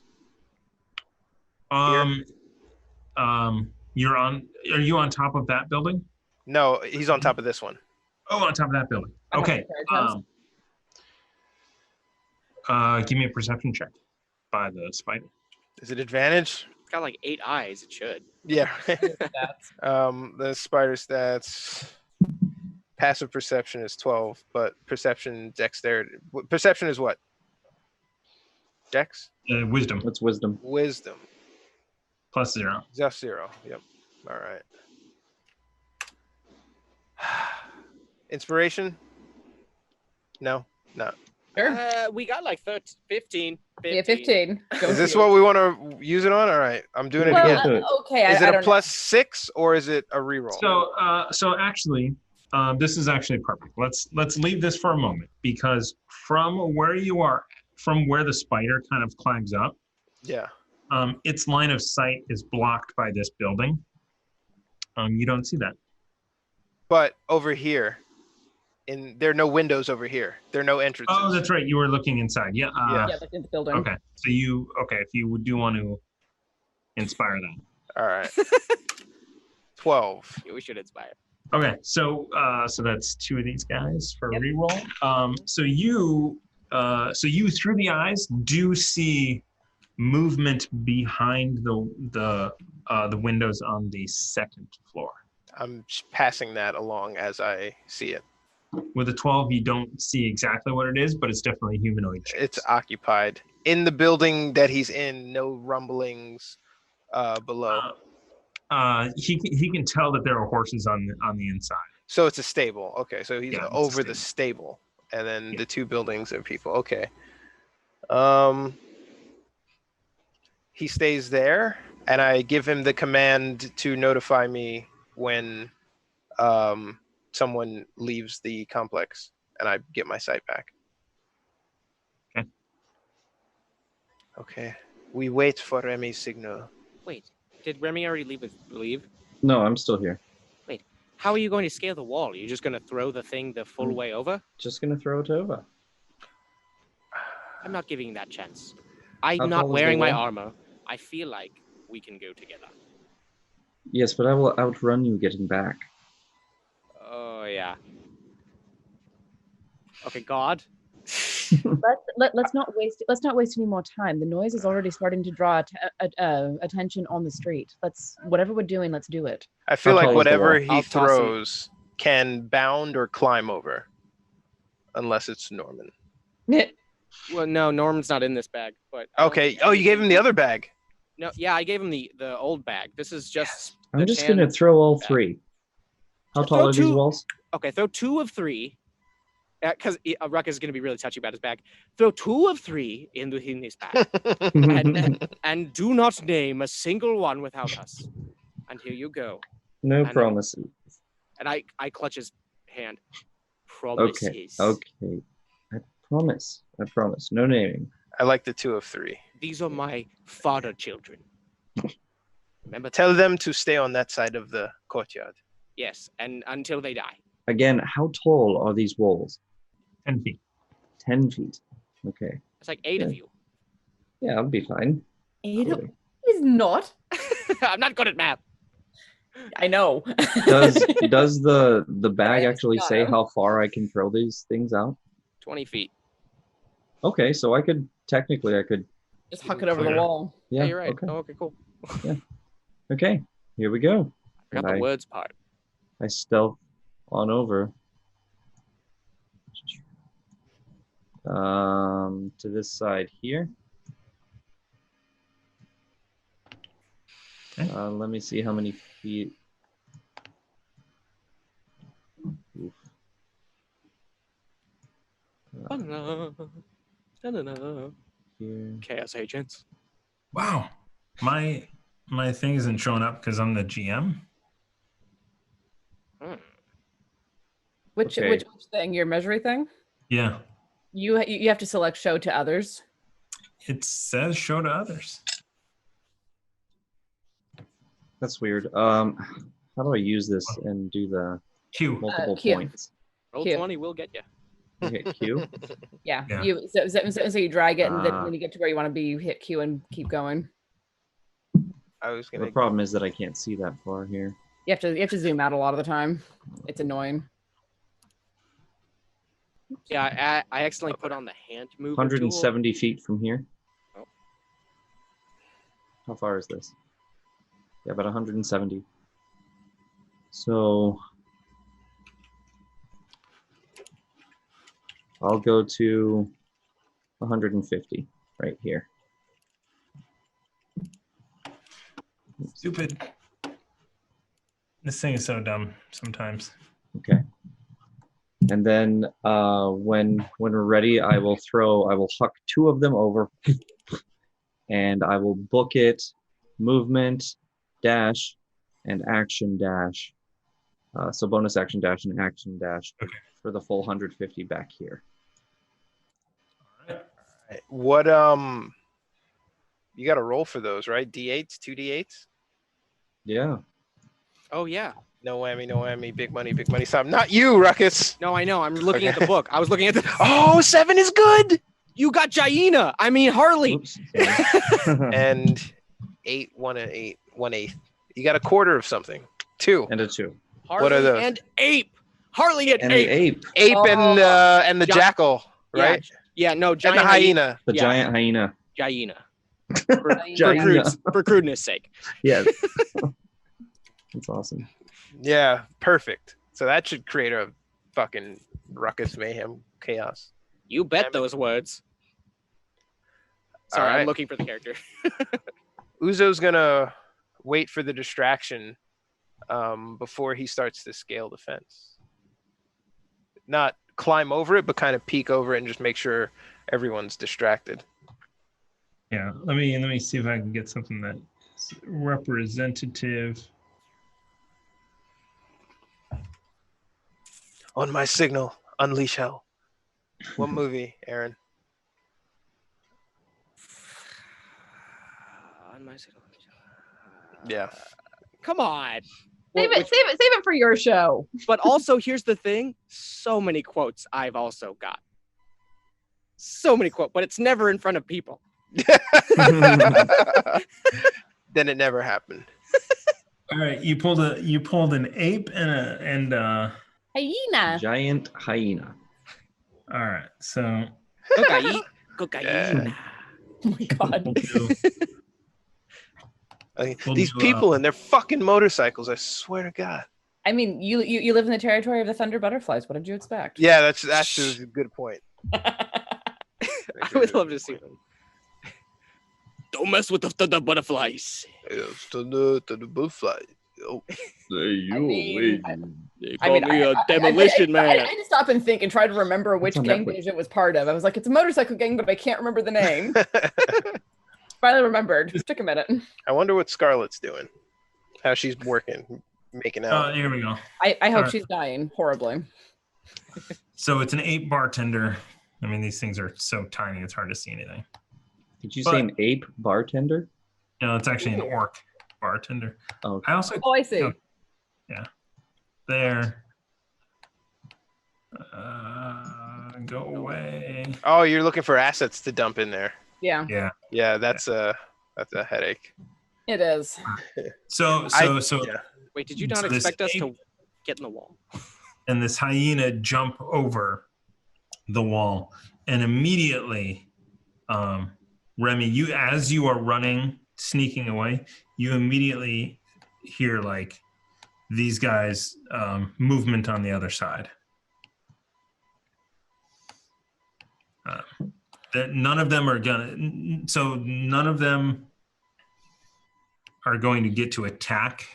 Are you on top of that building? No, he's on top of this one. Oh, on top of that building. I have Okay. the Give me a perception check by the spider. Is it advantage? It's got like 8 eyes. It should. Yeah. That's The spider stats. Passive perception is 12, but perception dexterity. Perception is what? Dex? Wisdom What's wisdom? Wisdom. plus 0. Just 0. Yep. All right. Inspiration? No. sure. We got like 15. Yeah, 15. Go Is this for it. what we want to use it on? All right. I'm doing it Well, again. okay. Is I it a don't plus 6 or is it a reroll? So actually, this is actually perfect. Let's leave this for a moment, because from where you are, from where the spider kind of climbs up, Yeah. its line of sight is blocked by this building. You don't see that. But over here, there are no windows over here. There are no entrances. Oh, that's right. You were looking inside. Yeah. Yeah. Yeah, like in the building. Okay. So if you do want to inspire that. All right. 12. We should inspire. Okay. So that's 2 of these guys for Yep. reroll. So you through the eyes do see movement behind the windows on the 2nd floor. I'm just passing that along as I see it. With a 12, you don't see exactly what it is, but it's definitely humanoid shapes. It's occupied. In the building that he's in, no rumblings below. He can tell that there are horses on the inside. So it's a stable. Okay, so he's Yeah, it's a over the stable. And then Yeah. the 2 buildings are people. Okay. He stays there, and I give him the command to notify me when someone leaves the complex, and I get my sight back. Okay. Okay. We wait for Remy's signal. Wait, did Remy already leave? No, I'm still here. How are you going to scale the wall? Are you just going to throw the thing the full way over? Just gonna throw it over. I'm not giving that chance. I'm How not tall is the wearing my wall? armor. I feel like we can go together. Yes, but I will outrun you getting back. Oh, yeah. Okay, God. Let's not waste any more time. The noise is already starting to draw attention on the street. Whatever we're doing, let's do it. I feel How like tall is the whatever wall? he I'll toss him. throws can bound or climb over, unless it's Norman. Well, no, Norman's not in this bag. But Okay. Oh, you gave him the other bag. No, yeah, I gave him the old bag. This is just. I'm just going to throw all bag. 3. How Just tall throw are these 2. walls? Okay, throw 2 of 3. Because Ruckus is going to be really touchy about his bag. Throw 2 of 3 in his bag, and do not name a single one without us. And here you go. No And- promises. And I clutch his hand. Promises. Okay. I promise. No naming. I like the 2 of 3. These are my father children. Remember? Tell them to stay on that side of the courtyard. Yes, and until they die. Again, how tall are these walls? 10 feet. 10 feet. Okay. It's like 8 of you. Yeah, I'll be fine. 8 Totally. is not. I'm not good at math. I know. Does the bag Yes, actually got say it. how far I can throw these things out? 20 feet. Okay, so I could Just huck it over the Clear. wall. Yeah, yeah. you're right. Okay. Oh, okay, cool. Okay. Here we go. I forgot And the words part. I stealth on over to this side here. Okay. Let me see how many feet. Oof. Here. Chaos agents. Wow. My thing isn't showing up because I'm the GM. Which Okay. which thing? Your measuring thing? Yeah. You have to select show to others. It says show to others. That's weird. How do I use this and do the Q. multiple Q. points? Roll Cute. 20 will get you. Okay, Q. Yeah. Yeah. So you drag it, and then Ah. when you get to where you want to be, you hit Q and keep going. I was The gonna. problem is that I can't see that far here. You have to zoom out a lot of the time. It's annoying. Yeah, I accidentally put on the hand mover 170 feet from here. Oh. How far is this? Yeah, about 170. So I'll go to 150 right here. Stupid. This thing is so dumb sometimes. Okay. And then when we're ready, I will huck 2 of them over, and I will book it, movement, dash, and action dash. So bonus action dash and action dash Okay. for the full 150 back here. What you got to roll for those, right? D8s, 2 D8s. Yeah. Oh, yeah. No whammy, no whammy. Big money, big money. Stop. Not you, Ruckus. No, I know. I'm looking at Okay. the book. I was looking at the. Oh, 7 is good. You got Jaina. I mean, Harley. Oops. Sorry. And 8, 1 and 8, 1/8. You got a quarter of something. 2. And a 2. Harley What are those? and ape. Harley and And the ape. ape, Ape and the Ja- jackal, right? Yeah, no, And giant the hyena. the Yeah. giant hyena. Jaina. Jaina. For crudeness sake. Yes. That's awesome. Yeah, perfect. So that should create a fucking ruckus, mayhem, chaos. You bet Damn it. those words. Sorry, All right. I'm looking for the character. Uzo's gonna wait for the distraction before he starts to scale the fence. Not climb over it, but kind of peek over it and just make sure everyone's distracted. Yeah. Let me see if I can get something that's representative. On my signal, unleash hell. What movie, Aaron? Yeah. Come on. Save it for your show. But also, here's the thing. So many quotes I've also got. So many quotes, but it's never in front of people. Then it never happened. All right. You pulled an ape and Hyena. Giant hyena. all right. So Cocaine. Cocaine. Oh my god. These people and their fucking motorcycles, I swear to God. I mean, you live in the territory of the Thunder Butterflies. What did you expect? Yeah, that's a good point. I would love to see them. Don't mess with the butterflies. The butterfly. Oh. They call me a demolition man. I had to stop and think and try to remember which gang Netflix. it was part of. I was like, it's a motorcycle gang, but I can't remember the name. Finally remembered. Took a minute. I wonder what Scarlett's doing. How she's working, making out. Here we go. I hope she's dying horribly. So it's an 8 bartender. I mean, these things are so tiny, it's hard to see anything. Did you say an ape bartender? No, it's actually an orc bartender. Oh, I also Oh, I see. there. Go away. Oh, you're looking for assets to dump in there. Yeah, Yeah, that's a headache. it is. So Yeah. Wait, did you not So this expect us ape- to get in the wall? and this hyena jump over the wall, and immediately, Remy, as you are running, sneaking away, you immediately hear like these guys movement on the other side. None of them are going to get to attack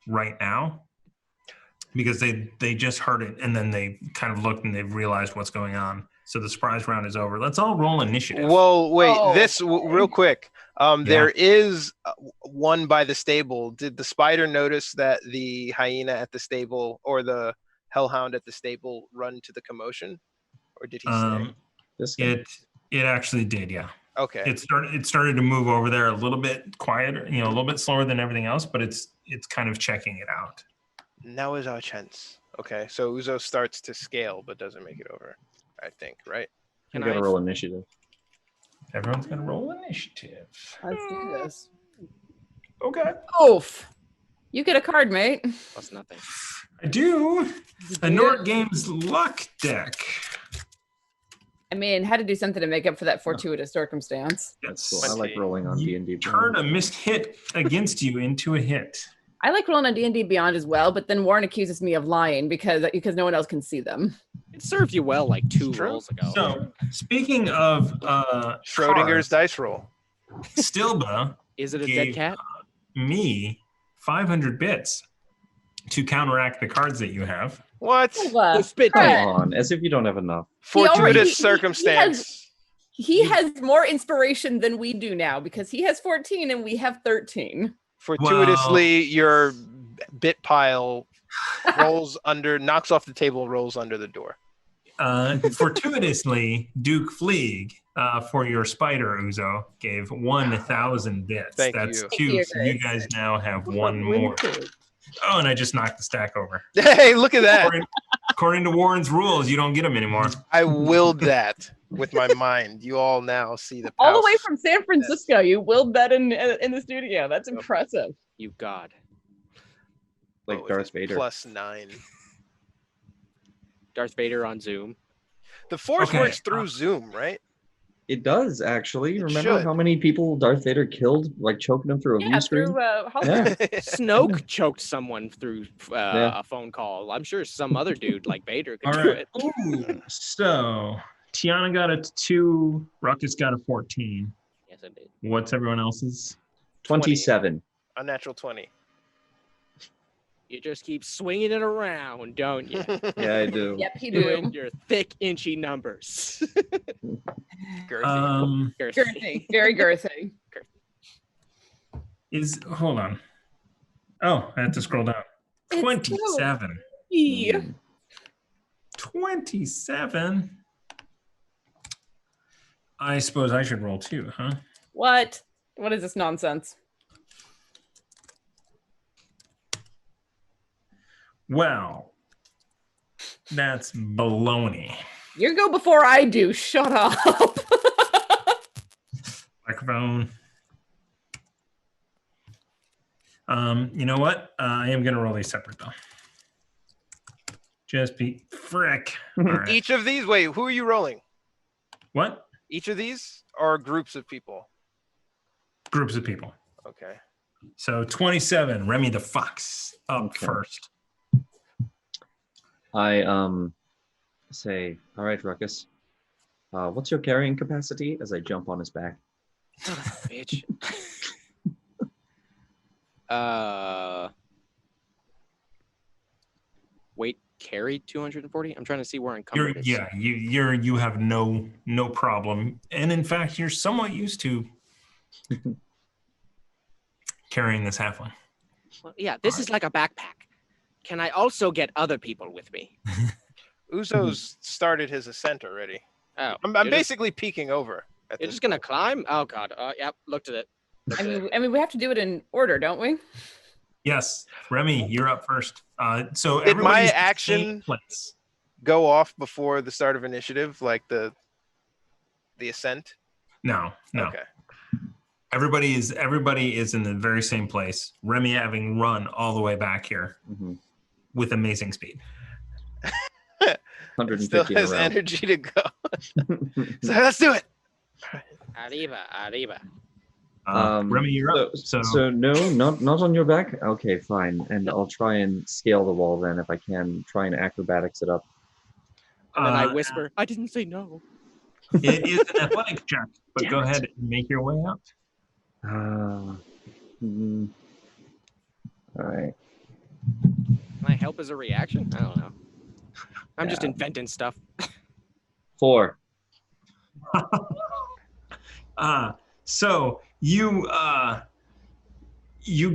right now because they just heard it and then they kind of looked and they've realized what's going on. So the surprise round is over. Let's all roll initiative. Well, wait, Oh. real quick. There is one by the stable. Did the spider notice that the hyena at the stable or the hellhound at the stable run to the commotion, or did he stay? this guy. It actually did, yeah. Okay. It started to move over there a little bit quieter, a little bit slower than everything else, but it's kind of checking it out. Now is our chance. Okay, so Uzo starts to scale but doesn't make it over, I think, right? You Can gotta I? roll initiative. Everyone's gonna roll initiative. Let's do this. Okay. Oof. You get a card, mate. Plus nothing. I do. A Nord Games luck deck. I mean, had to do something to make up for that fortuitous circumstance. That's Yes. cool. I like rolling on You D&D. turn a missed hit against you into a hit. I like rolling on D&D Beyond as well, but then Warren accuses me of lying because no one else can see them. It served you well like 2 True. rolls ago. So, speaking of Schrodinger's dice roll. Stilba Is it a dead gave cat? me 500 bits to counteract the cards that you have. What? The spit Crap. dice. Come on, as if you don't have enough. Fortuitous he circumstance. He has more inspiration than we do now because he has 14 and we have 13. Fortuitously, your bit pile knocks off the table, rolls under the door. Fortuitously, Duke Fleeg, for your spider, Uzo, gave 1,000 bits. Thank That's you. 2. Thank you, So you guys. guys now have 1 more. Oh, and I just knocked the stack over. Hey, look at that. According to Warren's rules, you don't get them anymore. I willed that with my mind. You all now see the All the power. way from San Francisco, you willed that in the studio. That's impressive. You god. Like What was Darth it? Vader. +9. Darth Vader on Zoom. The Force Okay, works through Zoom, right? It does actually. It Remember should. how many people Darth Vader killed, like choking them through a Yeah, view screen? through hologram. Yeah. Snoke choked someone through Yeah. a phone call. I'm sure some other dude like Vader could All do right. it. Ooh, so Tiana got a 2. Ruckus got a 14. Yes, I did. What's everyone else's? 27. Unnatural 20. You just keep swinging it around, don't you? Yeah, I do. Yep, he Doing do. your thick, inchy numbers. Girthy. Girthy, very girthy. Hold on. Oh, I have to scroll down. It's 27. Yeah. 27. I suppose I should roll 2, huh? What? What is this nonsense? Well, that's baloney. You go before I do. Shut up. Microphone. You know what? I am gonna roll these separate though. Just be frick. All right. Each of these, wait, who are you rolling? What? Each of these are groups of people. Groups of people. Okay. So 27, Remy the Fox up first. I say, all right, Ruckus. What's your carrying capacity? As I jump on his back. Son of a bitch. Weight carry 240. I'm trying to see where encumbered is. Yeah, you have no problem, and in fact, you're somewhat used to carrying this halfling. Well, yeah, this is like a backpack. Can I also get other people with me? Uzo's started his ascent already. Oh, I'm basically peeking over. You're just gonna climb? Oh god. Yep. Looked at it. I mean, we have to do it in order, don't we? Yes, Remy, you're up first. So did my everybody's action place. go off before the start of initiative, like the ascent? No. Okay. Everybody is in the very same place. Remy having run all the way back here with amazing speed. 150 Still has around. energy to go. So let's do it. Arriba. Remy, you're up. So no, not on your back. Okay, fine. And I'll try and scale the wall then if I can. Try and acrobatics it up. And then I whisper, I didn't say no. It is an athletics check, but Damn go it. ahead and make your way up. All right. Can I help as a reaction? I don't know. I'm just inventing stuff. 4. So you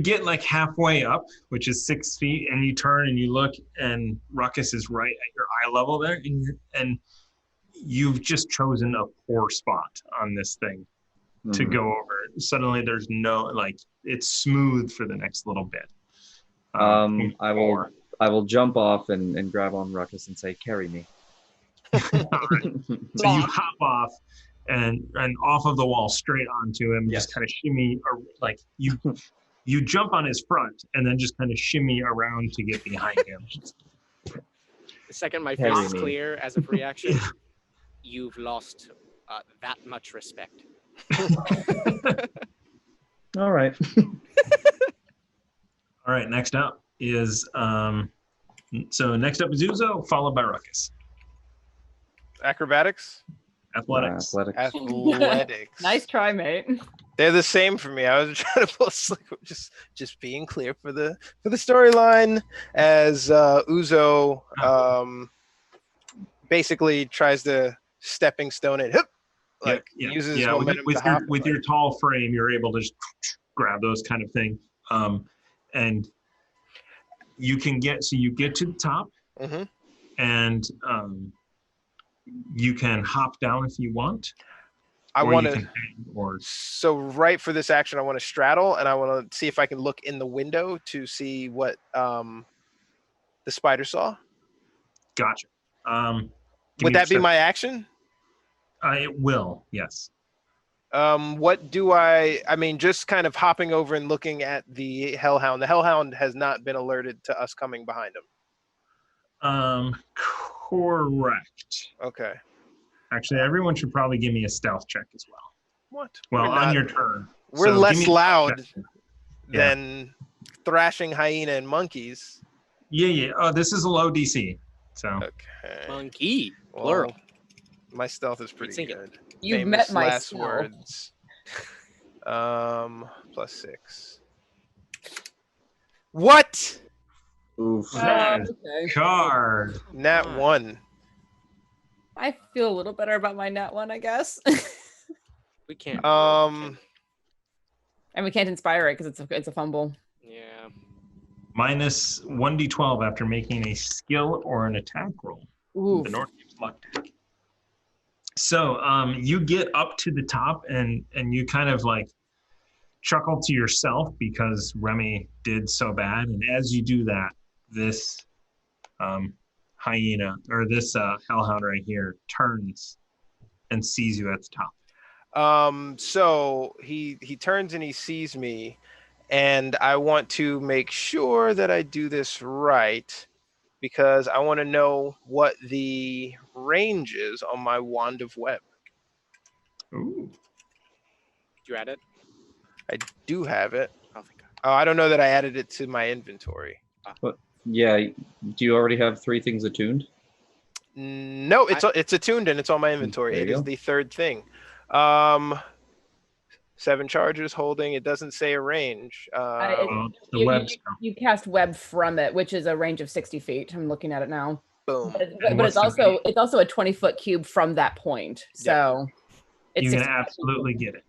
get like halfway up, which is 6 feet, and you turn and you look, and Ruckus is right at your eye level there, and you've just chosen a poor spot on this thing to go over. Suddenly, there's no it's smooth for the next little bit. I will jump off and grab on Ruckus and say, "Carry me." All right. So you hop off and off of the wall straight onto him, just kind of shimmy, or like you jump on his front and then just kind of shimmy around to get behind him. The second my Carry face is me. clear as a reaction, you've lost that much respect. All right. All right, next up is Zuzo, followed by Ruckus. Acrobatics? Athletics. Athletics. Nice try, mate. They're the same for me. I was trying to pull just being clear for the storyline as Uzo basically tries to stepping stone it. Uses momentum with to hop. your tall frame, you're able to just grab those kind of thing, and you get to the top, and you can hop down if you want. So right for this action, I want to straddle, and I want to see if I can look in the window to see what the spider saw. Gotcha. Would that be my action? It will, yes. What do I mean, just kind of hopping over and looking at the Hellhound. The Hellhound has not been alerted to us coming behind him. Correct. Okay. Actually, everyone should probably give me a stealth check as well. What? Well, on your turn. We're So less give me a loud stealth check. than thrashing hyena and monkeys. Yeah. Oh, this is a low DC. So. Okay. Monkey. Plural. Well, my stealth is pretty good. You've Famous met my last stealth. words. +6. What? Oof. Okay. Card. Nat 1. I feel a little better about my nat one, I guess. We can't. And we can't inspire it because it's a fumble. Yeah. Minus 1d12 after making a skill or an attack roll. Ooh. The Northeast luck deck. So you get up to the top and you kind of like chuckle to yourself because Remy did so bad. And as you do that, this hyena or this hellhound right here turns and sees you at the top. So he turns and he sees me, and I want to make sure that I do this right because I want to know what the range is on my wand of web. Ooh. Did you add it? I do have it. Oh, thank God. Oh, I don't know that I added it to my inventory. Yeah. Do you already have 3 things attuned? No, it's attuned and it's on my inventory. There It you is go. the 3rd thing. 7 charges holding. It doesn't say a range. The You, web you, spell. you cast web from it, which is a range of 60 feet. I'm looking at it now. Boom. But it's also a 20-foot cube from that point. So it's You can 60 feet. absolutely get it.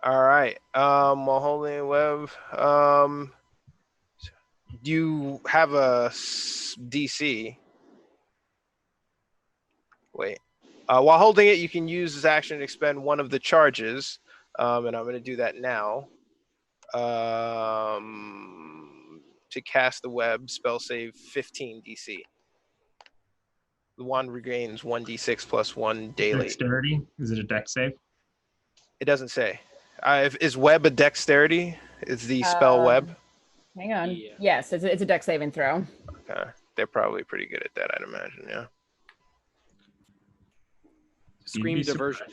All right. While holding web, do you have a DC? Wait. While holding it, you can use this action to expend one of the charges, and I'm going to do that now. To cast the web, spell save 15 DC. The wand regains 1d6 plus 1 daily. Dexterity? Is it a dex save? It doesn't say. Is web a dexterity? Is the spell web? Hang on. Yeah. Yes, it's a dex saving throw. Okay. They're probably pretty good at that, I'd imagine, yeah. Scream be diversion.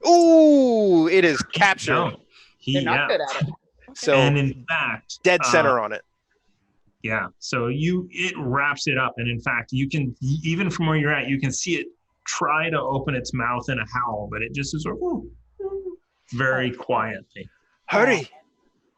Ooh, it is captured. No. They're not good at it. So And in fact, dead center on it. yeah. So it wraps it up, and in fact, you can even from where you're at, you can see it try to open its mouth in a howl, but it just is very quietly. Hurry!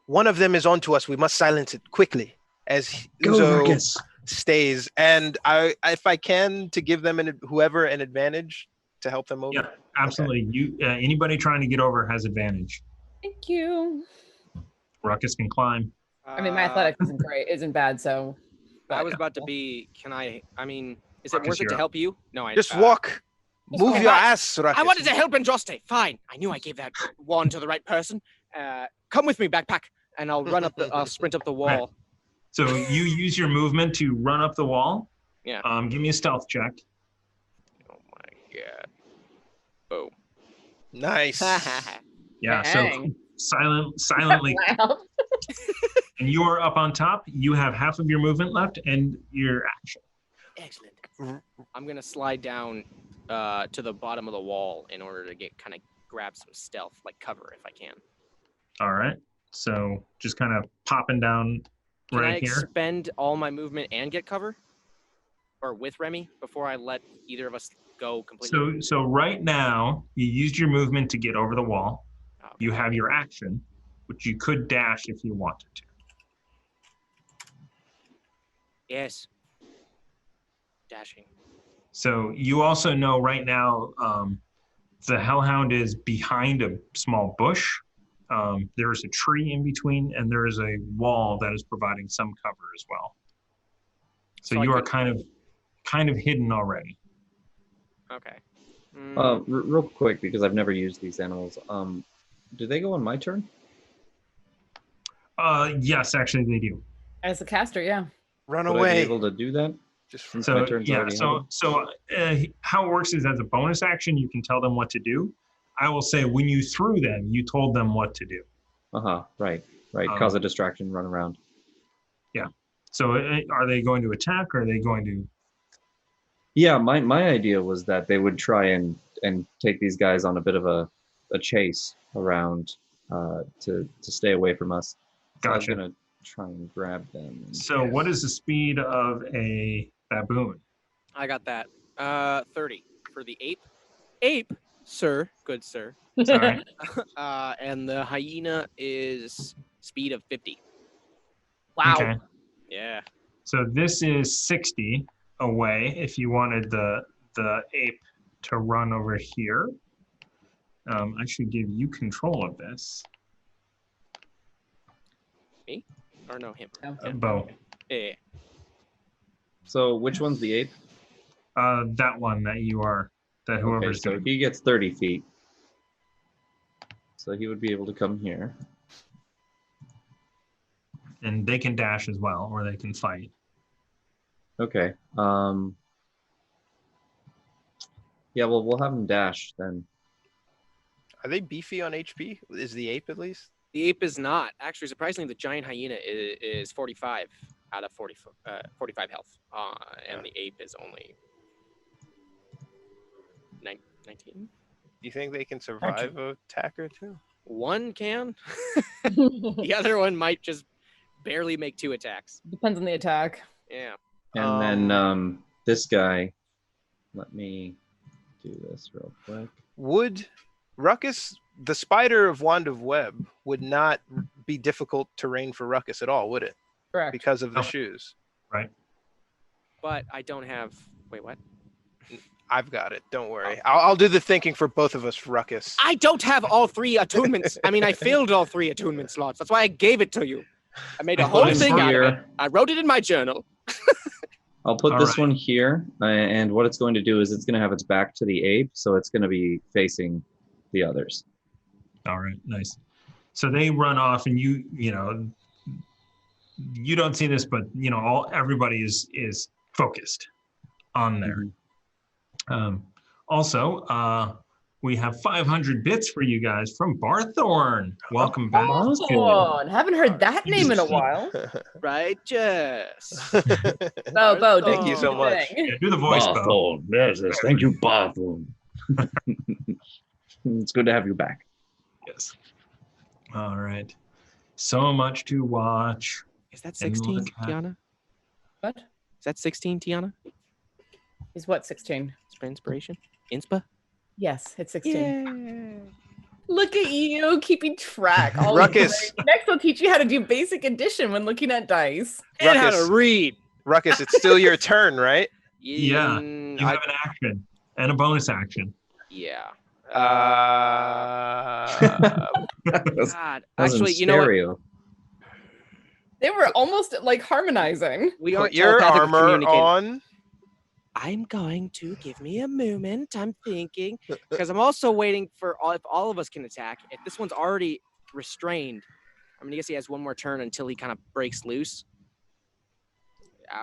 One of them is onto us. We must silence it quickly. As Go, Zuzo Ruckus. stays, and if I can, to give them whoever an advantage to help them over. Yeah, absolutely. You anybody trying to get over has advantage. Thank you. Ruckus can climb. I mean, my athletics isn't bad, so. I was about to be. I mean, is it Ruckus, worth it you're to up. help you? No, I Just walk. Move okay, your fine. ass, Ruckus. I wanted to help Andraste. Fine. I knew I gave that wand to the right person. Come with me, backpack, and I'll run up I'll sprint up the wall. So you use your movement to run up the wall. Yeah. Give me a stealth check. Oh my God. Boom. Nice. Yeah. Dang. So silently, Wow. and you are up on top. You have half of your movement left and your action. Excellent. I'm gonna slide down to the bottom of the wall in order to grab some stealth, like cover, if I can. All right. So just kind of popping down Can I right here. expend all my movement and get cover, or with Remy before I let either of us go completely? So right now you used your movement to get over the wall. Okay. You have your action, which you could dash if you wanted to. Yes. Dashing. So you also know right now the Hellhound is behind a small bush. There's a tree in between, and there is a wall that is providing some cover as well. So you are kind of hidden already. Okay. Real quick, because I've never used these animals. Do they go on my turn? Yes, actually they do. As a caster, yeah. Run Would I away. be able to do that? Just Since So my turn's yeah, already ended? how it works is as a bonus action, you can tell them what to do. I will say when you threw them, you told them what to do. Right. Cause a distraction, run around. Yeah. So are they going to attack, or are they going to? Yeah, my idea was that they would try and take these guys on a bit of a chase around to stay away from us. So I was Gotcha. gonna try and grab them. So what is the speed of a baboon? I got that. 30 for the ape. Ape, sir, good sir. All right. And the hyena is speed of 50. Wow. Okay. Yeah. So this is 60 away. If you wanted the ape to run over here, I should give you control of this. Me? Or no, him. Bo. Yeah. So which one's the ape? That one that you are, that Okay, whoever's so doing. he gets 30 feet. So he would be able to come here. And they can dash as well, or they can fight. Okay. Yeah, well, we'll have him dash then. Are they beefy on HP? Is the ape at least? The ape is not. Actually, surprisingly, the giant hyena is 45 out of 45 health. And the ape is only 19? You think they can survive a attack or two? One can. The other one might just barely make 2 attacks. Depends on the attack. Yeah. And then this guy, let me do this real quick. Would Ruckus, the spider of Wand of Web, would not be difficult terrain for Ruckus at all, would it? Correct. Because of the shoes. Right. But I don't have. Wait, what? I've got it. Don't worry. I'll do the thinking for both of us, Ruckus. I don't have all 3 attunements. I mean, I filled all 3 attunement slots. That's why I gave it to you. I made a whole thing out of it. I wrote it in my journal. I'll put this one here, and what it's going to do is it's going to have its back to the ape, so it's going to be facing the others. All right, nice. So they run off, and you don't see this, but everybody is focused on there. Also, we have 500 bits for you guys from Barthorn. Welcome back. Barthorn. Haven't heard that name in a while. Righteous. Bo, Thank you so much. Yeah, do the voice, Bo. Barthorn. Yes, thank you, Barthorn. It's good to have you back. Yes. All right. So much to watch. Is that 16, Tiana? What? Is that 16, Tiana? Is what 16? Inspiration? Inspa? Yes, it's 16. Look at you keeping track. Ruckus. Next, I'll teach you how to do basic addition when looking at dice. And how to read. Ruckus, it's still your turn, right? Yeah. You have an action and a bonus action. Yeah. God. Actually, you know what? They were almost like harmonizing. We are Put your armor on. I'm going to give me a moment. I'm thinking because I'm also waiting for if all of us can attack. If this one's already restrained, I mean, I guess he has one more turn until he kind of breaks loose.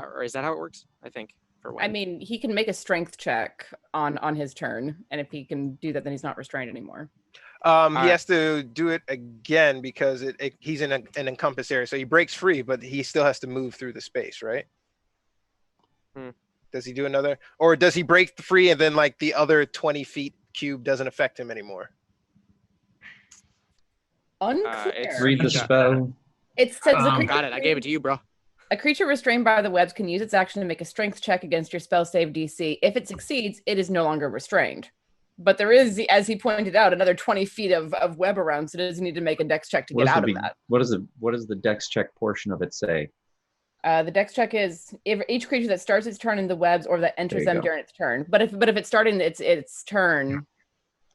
Or is that how it works? I think. For when. I mean, he can make a strength check on his turn, and if he can do that, then he's not restrained anymore. He has to do it again because he's in an encompassed area, so he breaks free, but he still has to move through the space, right? Does he do another, or does he break free and then like the other 20 feet cube doesn't affect him anymore? Unclear. Read the spell. It says got it. I gave it to you, bro. A creature restrained by the webs can use its action to make a strength check against your spell save DC. If it succeeds, it is no longer restrained. But there is, as he pointed out, another 20 feet of web around, so it does need to make a dex check to get out of that. What does the dex check portion of it say? The dex check is if each creature that starts its turn in the webs or that enters them during its turn. But if it's starting its turn,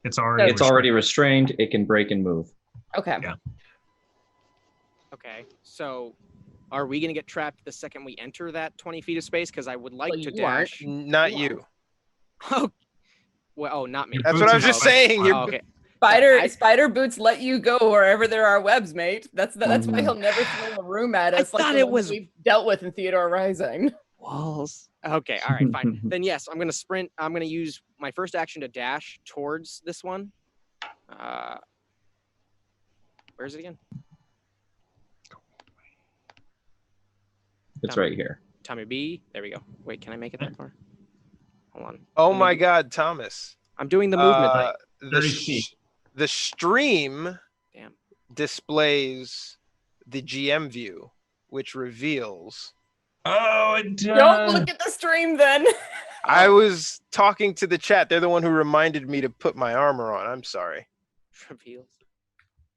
it's already restrained. It can break and move. Okay. Yeah. Okay. So, are we gonna get trapped the second we enter that 20 feet of space? Because I would like to dash. Not you. Oh. Well, not me. That's what I was just saying. Okay. Spider boots let you go wherever there are webs, mate. That's why he'll never throw a room at us. I thought it was we've dealt with in Theodore Rising. Walls. Okay, all right, fine. Then yes, I'm gonna sprint. I'm gonna use my first action to dash towards this one. Where is it again? It's right here. Tommy B. There we go. Wait, can I make it that far? Hold on. Oh my God, Thomas. I'm doing the movement. The stream displays the GM view, which reveals. Oh, it does. Don't look at the stream then. I was talking to the chat. They're the one who reminded me to put my armor on. I'm sorry. Reveals.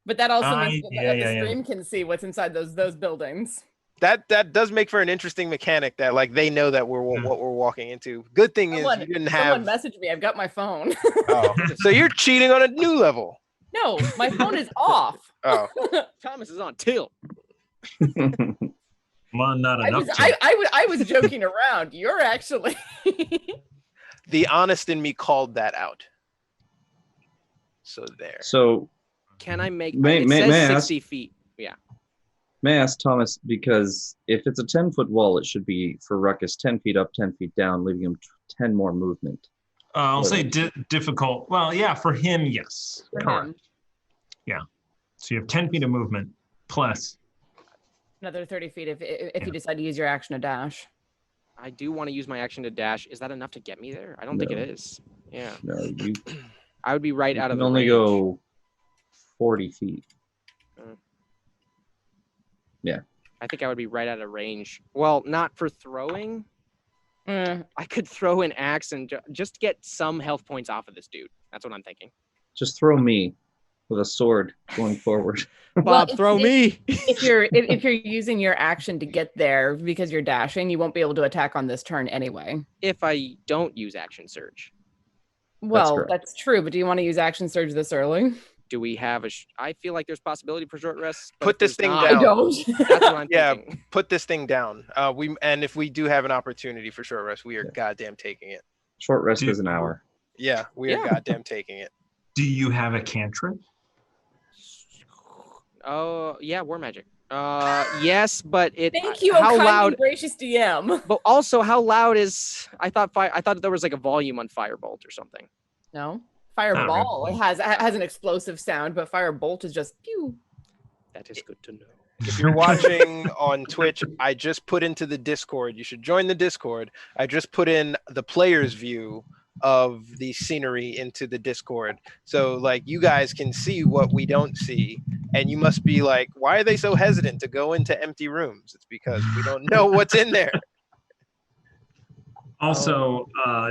But that also means that the stream can see what's inside those buildings. That does make for an interesting mechanic that like they know that we're what we're walking into. Good thing is you didn't have. Someone messaged me. I've got my phone. Oh, so you're cheating on a new level. No, my phone is off. Oh, Thomas is on tilt. Come on, not enough. I was joking around. You're actually. The honest in me called that out. So there. So can I make? It says 60 feet. Yeah. May I ask Thomas, because if it's a 10-foot wall, it should be for Ruckus 10 feet up, 10 feet down, leaving him 10 more movement. I'll say difficult. Well, yeah, for him, yes. Correct. Yeah. So you have 10 feet of movement plus another 30 feet if you decide to use your action to dash. I do want to use my action to dash. Is that enough to get me there? I don't think it is. Yeah. No, I would be right out of can the only range. go 40 feet. Yeah. I think I would be right out of range. Well, not for throwing. I could throw an axe and just get some health points off of this dude. That's what I'm thinking. Just throw me with a sword going forward. Bob, throw me. If you're using your action to get there because you're dashing, you won't be able to attack on this turn anyway. If I don't use action surge. Well, correct. that's true, but do you want to use action surge this early? Do we have I feel like there's possibility for short rests. but Put if there's this thing not, I down. don't. That's what I'm Yeah. thinking. Put this thing down. And if we do have an opportunity for short rest, we are goddamn taking it. Short rest Dude. is an hour. Yeah, we are Yeah. goddamn taking it. Do you have a cantrip? Oh, yeah, war magic. Yes, but Thank you, how kind loud and gracious DM. but also how loud is I thought there was like a volume on firebolt or something. No, fireball. It has an explosive sound, but firebolt is just pew. That is good to know. If you're watching on Twitch, I just put into the Discord. You should join the Discord. I just put in the player's view of the scenery into the Discord. So like you guys can see what we don't see. And you must be like, why are they so hesitant to go into empty rooms? It's because we don't know what's in there. Also,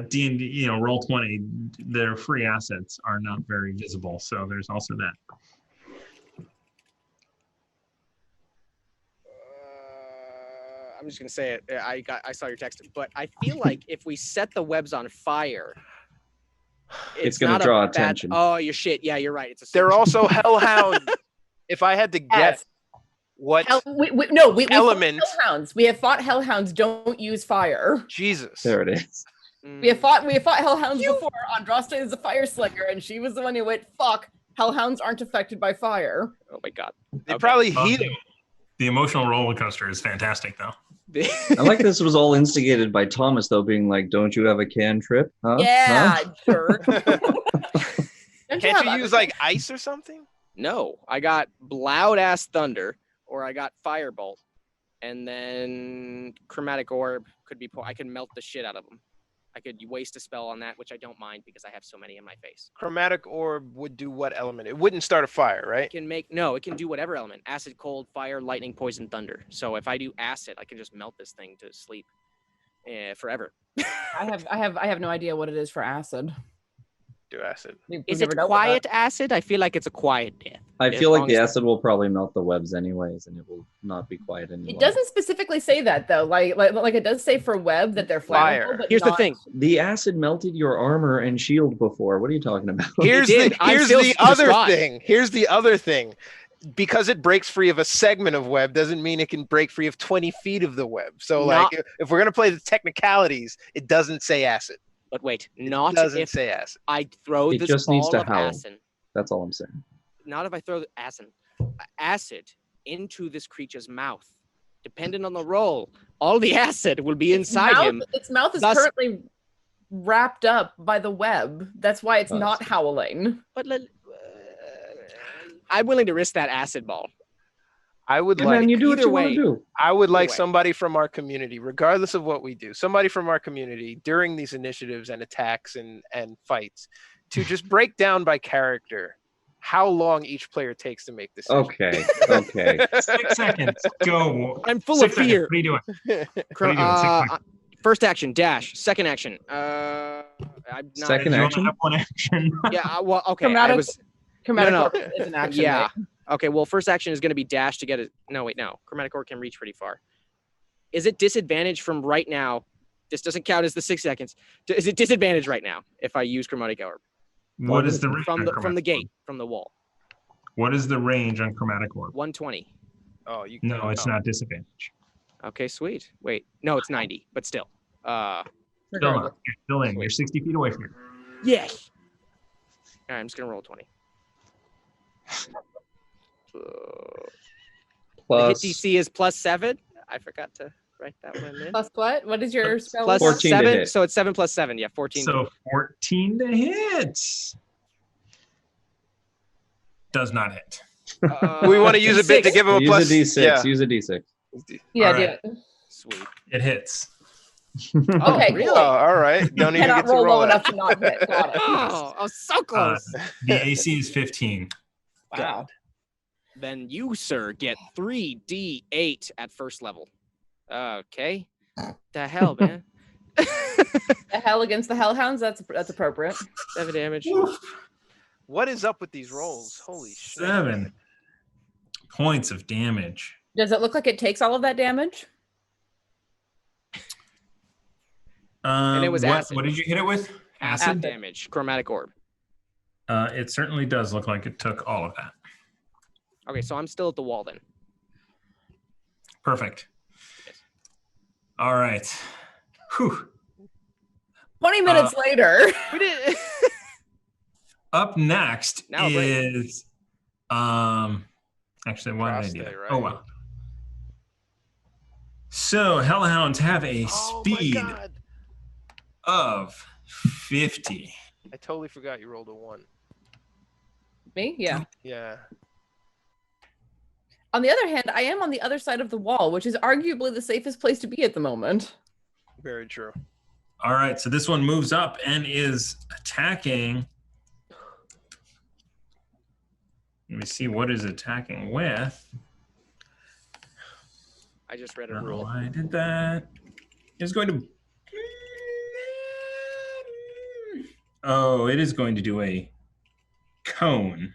D&D, Roll20, their free assets are not very visible, so there's also that. I'm just gonna say it. I saw your text, but I feel like if we set the webs on fire, It's gonna not a draw bad- attention. Oh, you're shit. Yeah, you're right. It's a They're also hellhounds. If I had to guess what we element, fought hellhounds. We have fought hellhounds. Don't use fire. Jesus. There it is. We have fought hellhounds before. Andraste is a fire slinger, and she was the one who went, "Fuck, hellhounds aren't affected by fire." Oh my god. They Okay. probably heat them. The emotional roller coaster is fantastic, though. I like this was all instigated by Thomas, though, being like, don't you have a cantrip? Huh? Yeah, Huh? jerk. Can't you use like ice or something? No, I got loud ass thunder, or I got firebolt, and then chromatic orb could be. I could melt the shit out of them. I could waste a spell on that, which I don't mind because I have so many in my face. Chromatic orb would do what element? It wouldn't start a fire, right? It can do whatever element: acid, cold, fire, lightning, poison, thunder. So if I do acid, I can just melt this thing to sleep forever. I have no idea what it is for acid. Do acid. We've Is never it dealt with quiet acid? I feel like it's a quiet death. I As feel like long the as- acid will probably melt the webs anyways, and it will not be quiet anymore. It doesn't specifically say that though. Like it does say for web that they're Fire. flammable. But Here's the not- thing. The acid melted your armor and shield before. What are you talking about? Here's did. the I'm here's still the other distraught. thing. Here's the other thing. Because it breaks free of a segment of web doesn't mean it can break free of 20 feet of the web. So like if we're gonna play the technicalities, it doesn't say acid. But wait, It not doesn't if say acid. I throw It this just needs ball to of howl. acid. That's all I'm saying. Not if I throw the acid into this creature's mouth. Depending on the roll, all the acid will be inside him. Its mouth is Thus- currently wrapped up by the web. That's why it's Thus. not howling. But I'm willing to risk that acid ball. I would Hey, like man, you do what either you want way. to do. I would like way. somebody from our community, regardless of what we do, somebody from our community during these initiatives and attacks and fights to just break down by character how long each player takes to make this. Okay. Okay. 6 seconds. Go. I'm full 6 of seconds. fear. What are you doing? What are you doing? 6 seconds. First action, dash. Second action. I'm not. Second You only action? have 1 action. Yeah. Well, okay. Chromatic- Chromatic No. orb is an action. Yeah. right? Okay. Well, first action is going to be dash to get it. No, wait. No. Chromatic orb can reach pretty far. Is it disadvantage from right now? This doesn't count as the 6 seconds. Is it disadvantage right now if I use chromatic orb What is the range from on the from the chromatic gate orb? from the wall? What is the range on chromatic orb? 120. Oh, you No, it's oh. not disadvantage. Okay. Sweet. Wait. No, it's 90, but still. Still not. Regardless. You're still in. You're 60 feet away from here. Yes. All right. I'm just gonna roll 20. The hit Plus DC is +7. I forgot to write that one in. Plus what? What is your spell? Plus 14 to 7, hit. so it's 7 plus 7. Yeah, 14. So 14 to hit. Does not hit. We want to use a bit to give him a use plus. a D6. Yeah. Use a D6. Yeah, All do right. it. Sweet. It hits. Okay, really? cool. all right. Don't even Cannot get to roll roll low it. enough to not hit. Got it. Oh, I was so close. The AC is 15. Wow. Then you, sir, get 3d8 at first level. Okay. The hell, man. The hell against the hellhounds. That's appropriate. 7 damage. What is up with these rolls? Holy shit. 7 points of damage. Does it look like it takes all of that damage? And it was acid. What did you hit it with? Acid damage. Chromatic orb. It certainly does look like it took all of that. Okay, so I'm still at the wall then. Perfect. All right. Whew. 20 minutes later. We did. Up next Now, Brady. is actually why did I do that? Right? Oh wow. So hellhounds have a Oh speed my God. of 50. I totally forgot you rolled a 1. Me? Yeah. Yeah. On the other hand, I am on the other side of the wall, which is arguably the safest place to be at the moment. Very true. All right, so this one moves up and is attacking. Let me see what is attacking with. I just read I a don't know rule. why I did that. It's going to. Oh, it is going to do a cone.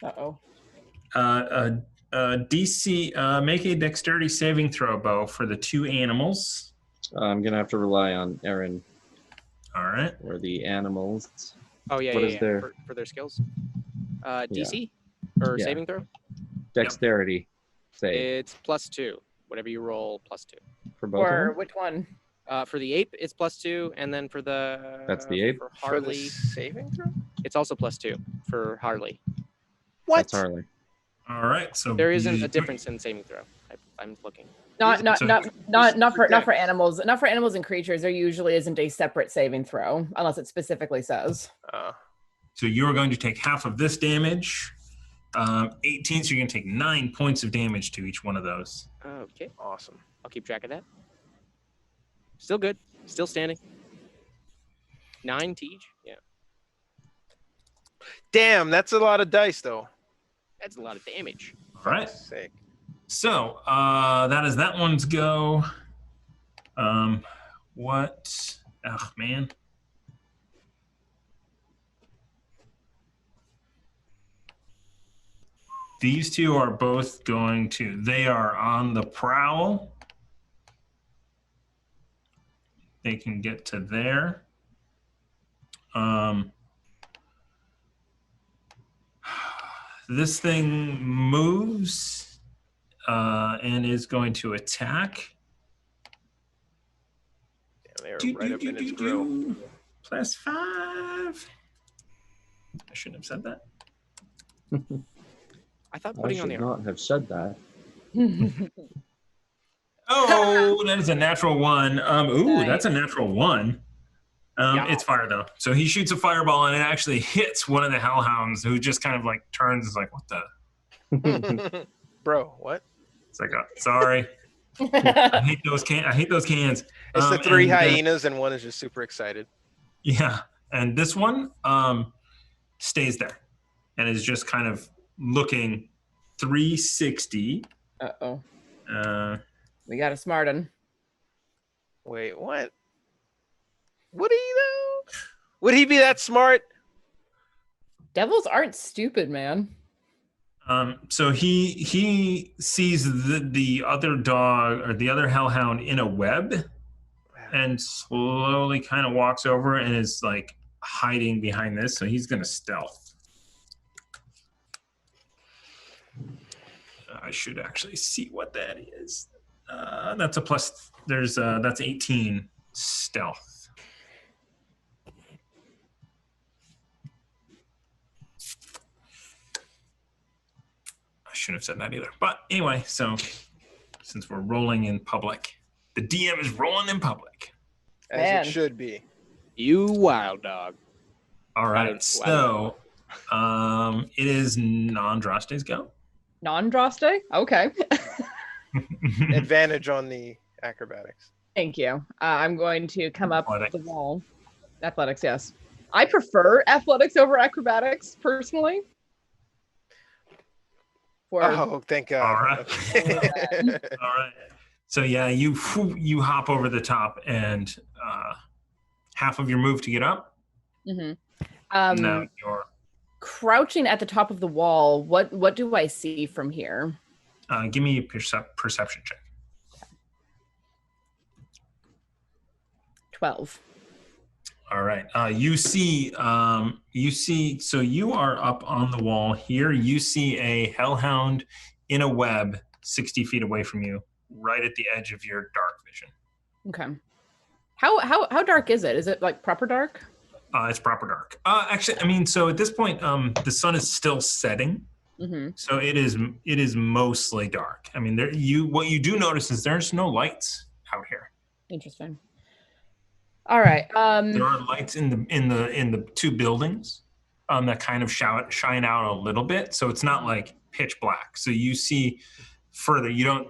Uh-oh. DC, make a dexterity saving throw, Bo, for the 2 animals. I'm gonna have to rely on Aaron All right. or the animals. Oh, yeah, What yeah, is yeah. their- For their skills. DC? Or Yeah. saving throw? Dexterity save It's +2. Whatever you roll, +2. for both of Or them. which one? For the ape, it's +2, and then for the That's the ape? For For the Harley, saving throw? it's also +2 for Harley. What? That's Harley. All right. So There isn't a difference in saving throw. I'm looking. Not So- for animals. Not for animals and creatures. There usually isn't a separate saving throw unless it specifically says. So you're going to take half of this damage. 18, so you're going to take 9 points of damage to each one of those. Okay, Awesome. I'll keep track of that. Still good. Still standing. 9 to each. Yeah, Damn, that's a lot of dice, though. that's a lot of damage. All right. Sick. So that is that one's go. What? Oh, man. These two are both going to, they are on the prowl. They can get to there. This thing moves and is going to attack. Damn, they are right up in its grill. +5. I shouldn't have said that. I thought I putting on should the not have said that. Oh, that is a natural 1. Ooh, Nice. that's a natural 1. It's fire though. So he shoots a fireball and it actually hits one of the hellhounds who just kind of like turns and is like, what the? Bro, what? It's like, sorry. I hate those cans. It's the 3 and, hyenas and one is just super excited. Yeah. And this one stays there and is just kind of looking 360. Uh-oh. We Uh, got a smart one. Wait, what? Would he though? Would he be that smart? Devils aren't stupid, man. So he sees the other dog or the other hellhound in a web and slowly kind of walks over and is like hiding behind this. So he's going to stealth. I should actually see what that is. That's a plus. That's 18 stealth. I shouldn't have said that either. But anyway, so since we're rolling in public, the DM is rolling in public. As Man. it should be. You wild dog. All right. Wow. So it is Nandraste's go. Non-Droste? Okay. Advantage on the acrobatics. Thank you. I'm going to come up Athletics. the wall. Athletics, yes. I prefer athletics over acrobatics, personally. Oh, thank God. All right. Okay. All right. So yeah, you hop over the top and half of your move to get up. Mm-hmm. Now you're crouching at the top of the wall. What do I see from here? give me a perception check. 12. All right. You see. So you are up on the wall here. You see a hellhound in a web 60 feet away from you, right at the edge of your dark vision. Okay. How dark is it? Is it like proper dark? It's proper dark. Actually, I mean, so at this point, the sun is still setting. Mm-hmm. So it is mostly dark. I mean, what you do notice is there's no lights out here. Interesting. All right. There are lights in the two buildings that kind of shine out a little bit. So it's not like pitch black. So you see further. You don't,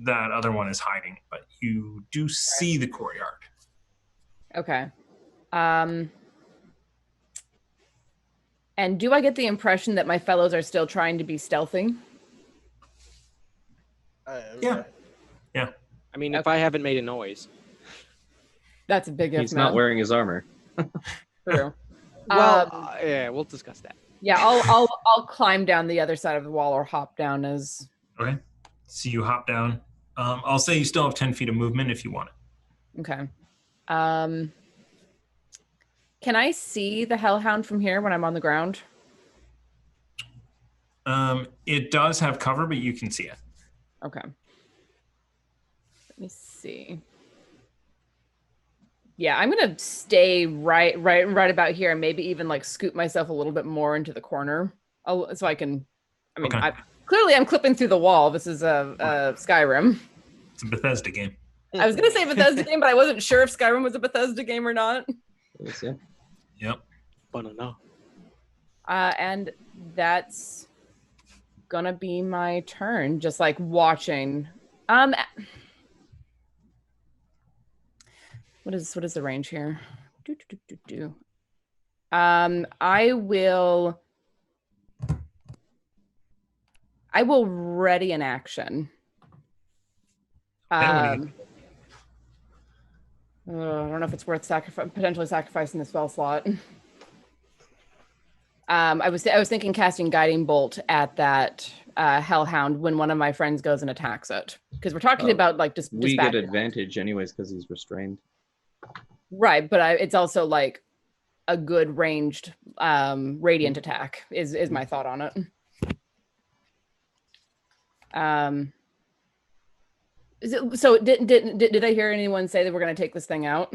that other one is hiding, but you do see the courtyard. Okay. And do I get the impression that my fellows are still trying to be stealthy? Yeah. I mean, if I haven't made a noise. That's a big if. He's not wearing his armor. True. Well, yeah, we'll discuss that. Yeah, I'll climb down the other side of the wall or hop down as. Okay. So you hop down. I'll say you still have 10 feet of movement if you want it. Okay. Can I see the hellhound from here when I'm on the ground? It does have cover, but you can see it. Okay. Let me see. Yeah, I'm gonna stay right about here, and maybe even like scoot myself a little bit more into the corner, so I can. I mean, Okay. I'm clipping through the wall. This is a Skyrim. It's a Bethesda game. I was gonna say Bethesda game, but I wasn't sure if Skyrim was a Bethesda game or not. Yep. Banana. And that's gonna be my turn. Just like watching. What is the range here? I will ready an action. I don't know if it's worth potentially sacrificing the spell slot. I was thinking casting Guiding Bolt at that hellhound when one of my friends goes and attacks it, because we're talking about like just we get advantage anyways because he's restrained. Right, but it's also like a good ranged radiant attack is my thought on it. So did I hear anyone say that we're going to take this thing out?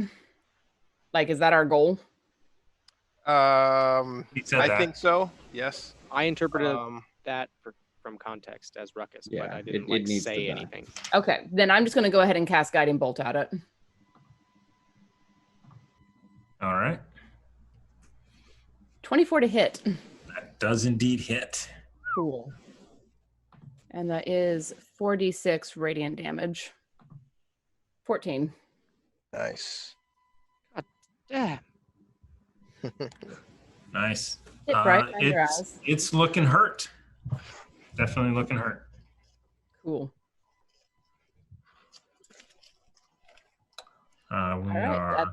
Like, is that our goal? I think so. Yes. I interpreted that from context as ruckus, but I didn't say anything. Okay, then I'm just going to go ahead and cast Guiding Bolt at it. All right. 24 to hit. That does indeed hit. Cool. And that is 4d6 radiant damage. 14. Nice. God damn. Nice. Hit right on your eyes. It's looking hurt. Definitely looking hurt. Cool. We right, are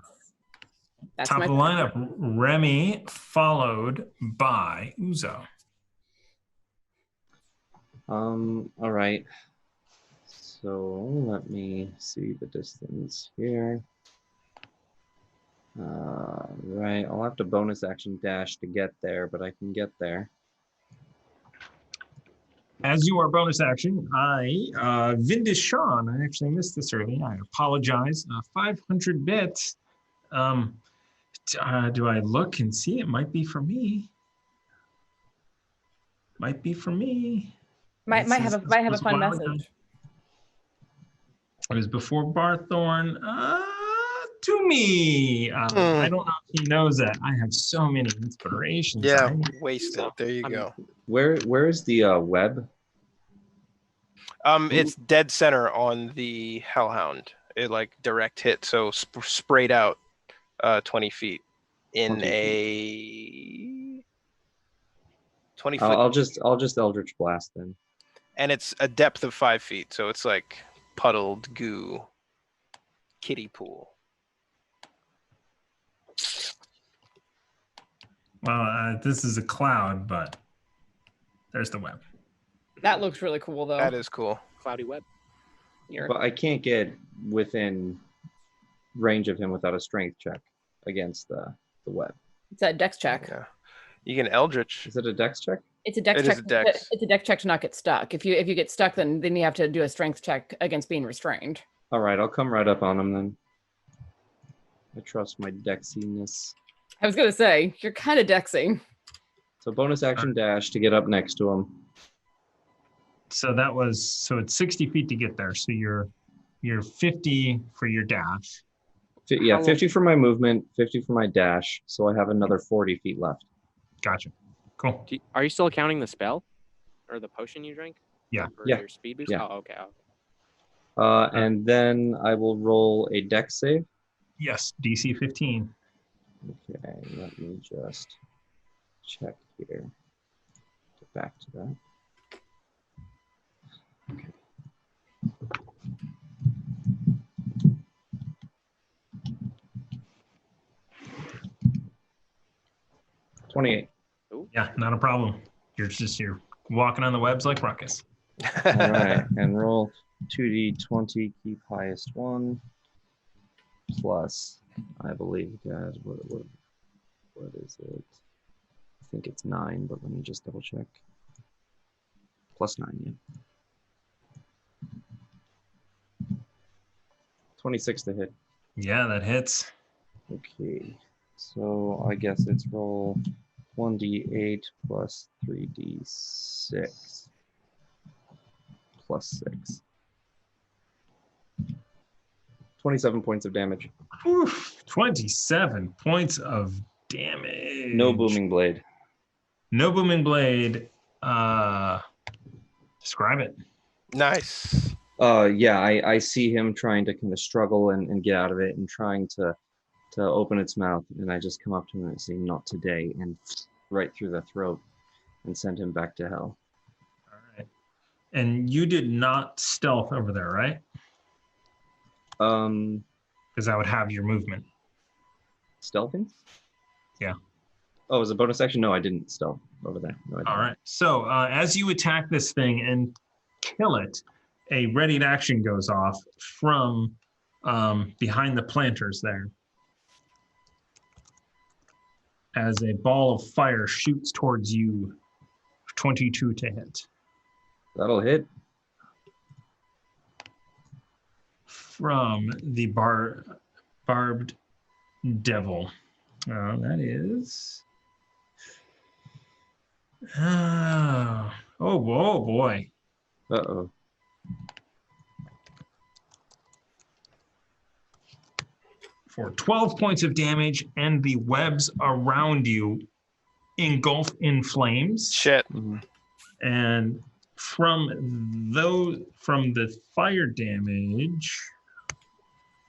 that's top of the lineup. Remy, followed by Uzo. All right. So let me see the distance here. Right, I'll have to bonus action dash to get there, but I can get there. As you are bonus action, Vindish Sean, I actually missed this early. I apologize. 500 bits. Do I look and see? It might be for me. Might be for me. Might have a fun message. It was before Barthorn. To me. I don't know if he knows that. I have so many inspirations. Yeah, wasted. There you go. Where is the web? It's dead center on the Hellhound. it like direct hit, so sprayed out 20 feet in 20 a 20 foot. I'll just Eldritch Blast then. And it's a depth of 5 feet, so it's like puddled goo kiddie pool. Well, this is a cloud, but there's the web. That looks really cool, though. That is cool. Cloudy web. But I can't get within range of him without a strength check against the web. It's a dex check. Yeah. You can Eldritch. Is it a dex check? It's a dex It check. is a dex. It's a dex check to not get stuck. If you get stuck, then you have to do a strength check against being restrained. All right, I'll come right up on him then. I trust my dexiness. I was gonna say you're kind of dexing. So bonus action dash to get up next to him. So it's 60 feet to get there. So you're 50 for your dash. Yeah, 50 for my movement, 50 for my dash. So I have another 40 feet left. Gotcha. Cool. Are you still counting the spell or the potion you drank? Yeah. For Yeah. your speed boost? Yeah. Oh, okay. And then I will roll a dex save. Yes, DC 15. Okay, let me just check here. Get back to that. Okay. $28. Yeah, not a problem. You're walking on the webs like Ruckus. All right, and roll 2d20, keep highest one, plus, I believe, God, what is it? I think it's 9, but let me just double check. Plus 9, yeah. 26 to hit. Yeah, that hits. Okay, so I guess it's roll 1d8 plus 3d6 plus 6. 27 points of damage. Oof, 27 points of damage. No booming blade. No booming blade. Describe it. Nice. Yeah, I see him trying to kind of struggle and get out of it and trying to open its mouth, and I just come up to him and say, "Not today," and right through the throat and send him back to hell. All right. And you did not stealth over there, right? Because that would have your movement. Stealthing? Yeah. Oh, as a bonus action? No, I didn't stealth over there. No, I didn't. All right. So as you attack this thing and kill it, a readied action goes off from behind the planters there, as a ball of fire shoots towards you. 22 to hit. That'll hit. From the barbed devil. That is. Oh boy. Uh-oh. For 12 points of damage, and the webs around you engulf in flames. Shit. Mhm. And from the fire damage,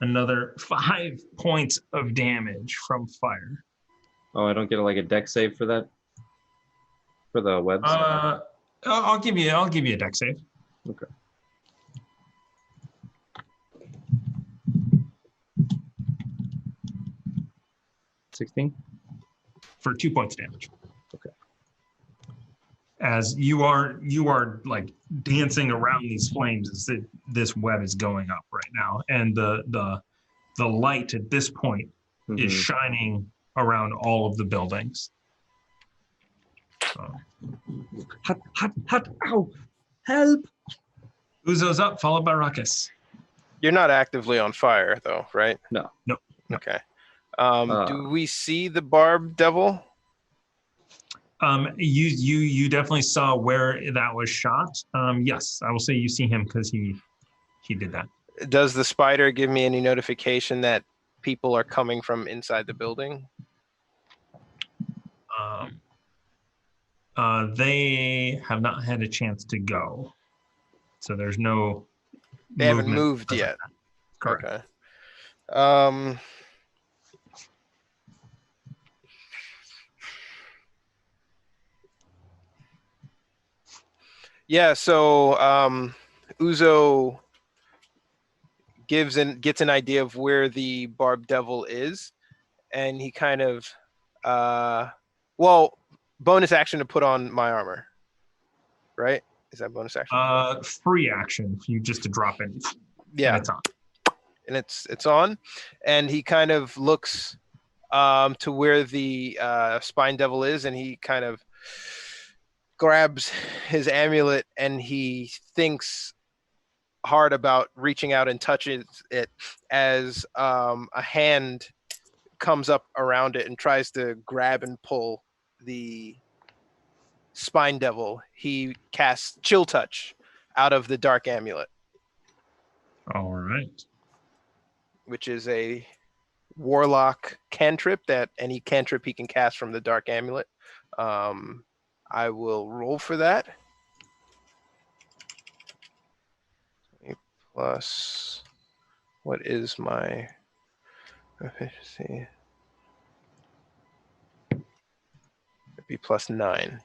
another 5 points of damage from fire. Oh, I don't get like a dex save for that? For the webs? I'll give you a dex save. Okay. $16? For 2 points of damage. Okay. As you are like dancing around these flames as this web is going up right now, and the light at this point is shining around all of the buildings. So. Hot, ow, help! Uzo's up, followed by Ruckus. You're not actively on fire, though, right? No. Okay. Do we see the barb devil? You definitely saw where that was shot. Yes, I will say you see him because he did that. Does the spider give me any notification that people are coming from inside the building? They have not had a chance to go, so there's no. They haven't movement. moved yet. Correct. Okay. Yeah, so Uzo gets an idea of where the Barb Devil is, and he kind of bonus action to put on my armor. Right? Is that bonus action? Free action for you just to drop it. Yeah. And it's on. And it's on. And he kind of looks to where the Spine Devil is, and he kind of grabs his amulet, and he thinks hard about reaching out and touches it as a hand comes up around it and tries to grab and pull the Spine Devil. He casts Chill Touch out of the Dark Amulet, All right. which is a warlock cantrip that any cantrip he can cast from the Dark Amulet. I will roll for that. Plus, what is my efficiency? It'd be plus 9.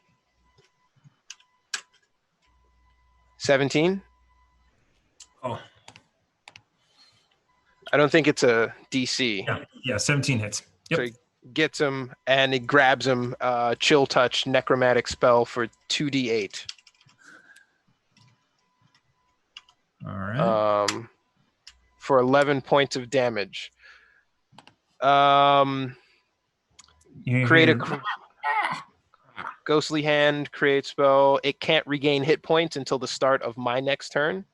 17? Oh, I don't think it's a DC. yeah, 17 hits. Yep. So he gets him and he grabs him. Chill Touch, necromantic spell for 2d8. All right. For 11 points of damage. You Create hear- a ghostly hand, create spell. It can't regain hit points until the start of my next turn.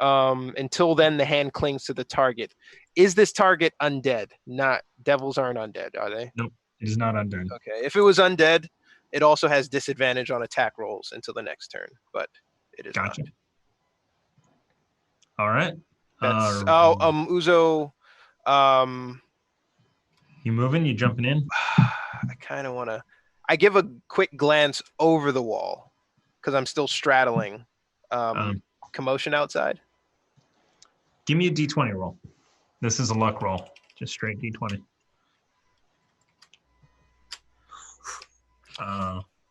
Until then, the hand clings to the target. Is this target undead? Not devils aren't undead, are they? Nope, it is not undead. Okay. If it was undead, it also has disadvantage on attack rolls until the next turn, but it is Gotcha. not. All right. That's Uzo. You moving? You jumping in? I kind of want to. I give a quick glance over the wall because I'm still straddling commotion outside. Give me a d20 roll. This is a luck roll. Just straight d20.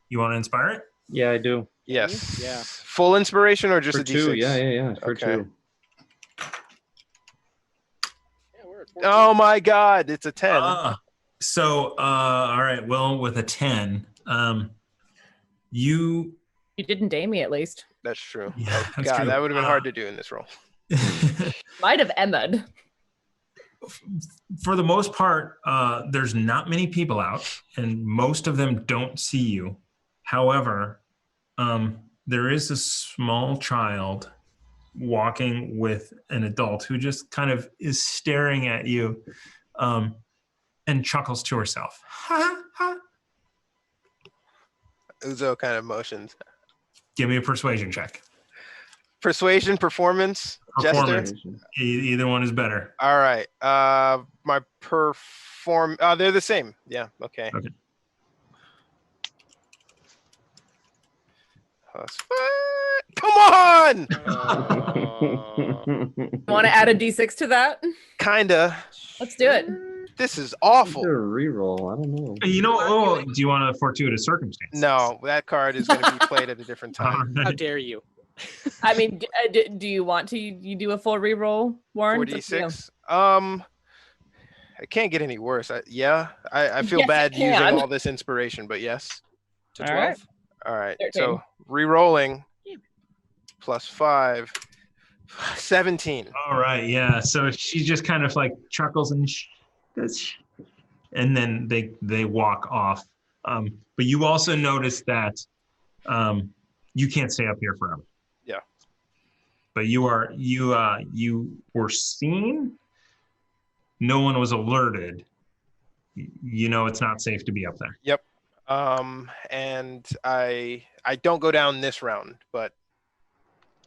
You want to inspire it? Yeah, I do. Yes. Yeah. Full inspiration or just For a two. D6? Yeah. For Okay. 2. Yeah, we're at 14. Oh my God! It's a 10. All right. Well, with a 10, you. You didn't dame me at least. That's true. Yeah, Oh, that's God, true. that would have been hard to do in this roll. Might have Emma'd. For the most part, there's not many people out, and most of them don't see you. However, there is a small child walking with an adult who just kind of is staring at you and chuckles to herself. Ha, ha. Uzo kind of motions. Give me a persuasion check. Persuasion, performance, Jester. Performance. Either one is better. All right. My they're the same. Yeah. Okay. Okay. Come on. Want to add a d6 to that? Kinda. Let's do it. This is Do awful. a reroll. I don't know. You know, do you want a fortuitous circumstance? No, that card is going to be played at a different All time. How right. dare you? I mean, do you want to you do a full reroll, Warren? It's up to you. 4d6. It can't get any worse. I feel Yes, bad it can. using all this inspiration, but yes. To All 12. right. All right. 13. So re-rolling plus 5, 17. All right. Yeah. So she just kind of like chuckles and then they walk off. But you also notice that you can't stay up here forever. Yeah. But you were seen. No one was alerted. You know it's not safe to be up there. Yep. And I don't go down this round, but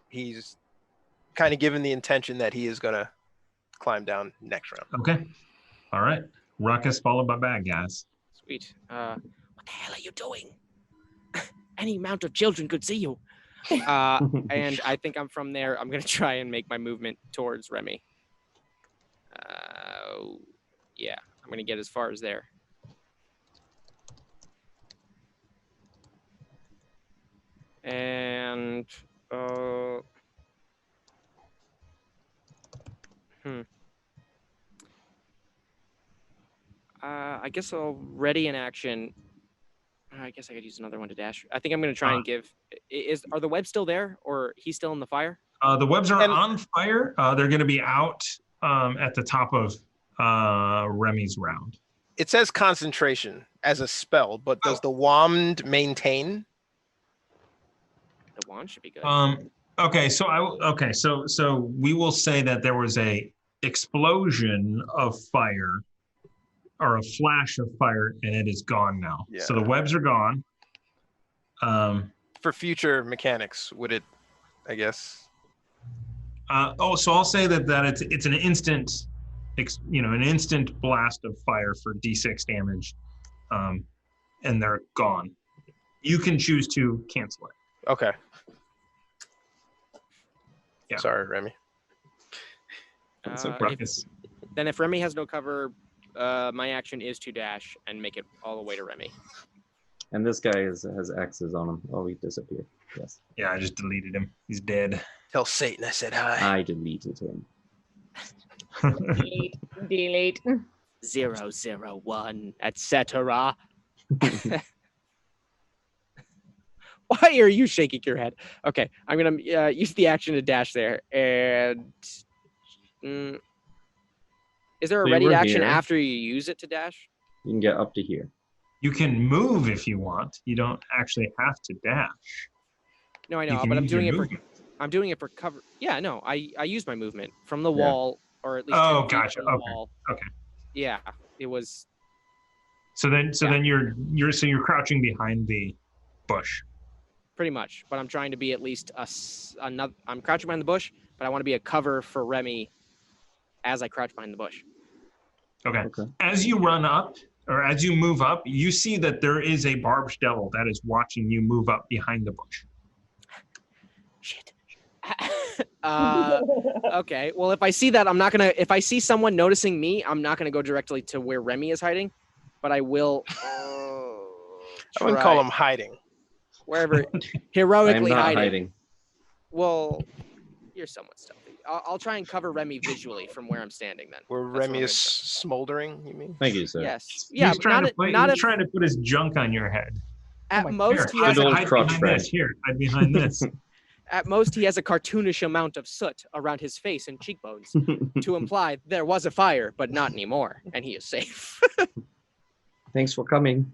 he's kind of given the intention that he is gonna climb down next round. Okay. All right. Ruckus followed by bad guys. Sweet. What the hell are you doing? Any amount of children could see you. And I think I'm from there. I'm gonna try and make my movement towards Remy. So, yeah, I'm going to get as far as there. And, I guess I'll ready an action. I guess I could use another one to dash. I think I'm going to try and give. Are the webs still there, or he's still in the fire? The webs are on fire. They're going to be out at the top of Remy's round. It says concentration as a spell, but does the wand maintain? The wand should be good. Okay, so we will say that there was a explosion of fire or a flash of fire, and it is gone now. Yeah. So the webs are gone. For future mechanics, would it? I guess. So I'll say that it's an instant, an instant blast of fire for D6 damage, and they're gone. You can choose to cancel it. Okay. Yeah. Sorry, Remy. Then if Remy has no cover, my action is to dash and make it all the way to Remy. And this guy has X's on him. Oh, he disappeared. Yes. Yeah, I just deleted him. He's dead. Tell Satan I said hi. I deleted him. Delete. 001, etc. Why are you shaking your head? Okay, I'm gonna use the action to dash there. And is there a ready action after you use it to dash? You can get up to here. You can move if you want. You don't actually have to dash. No, I know, but I'm doing it for cover. Yeah, no, I use my movement from the wall, or at least. Oh, gotcha. Okay. Wall. Okay. Yeah, it was. So then you're crouching behind the bush. Pretty much, but I'm trying to be at least another. I'm crouching behind the bush, but I want to be a cover for Remy as I crouch behind the bush. Okay. As you run up, or as you move up, you see that there is a barbed devil that is watching you move up behind the bush. Shit. Okay. Well, if I see that, if I see someone noticing me, I'm not gonna go directly to where Remy is hiding, but I will. I wouldn't call him hiding. Wherever, heroically I'm not hiding. hiding. Well, you're somewhat stealthy. I'll try and cover Remy visually from where I'm standing. Then where Remy is smoldering, you mean? Thank you, sir. Yes. Yeah. He's trying to put his junk on your head. At most, he has hide behind this. Here, hide behind this. At most, he has a cartoonish amount of soot around his face and cheekbones to imply there was a fire, but not anymore, and he is safe. Thanks for coming.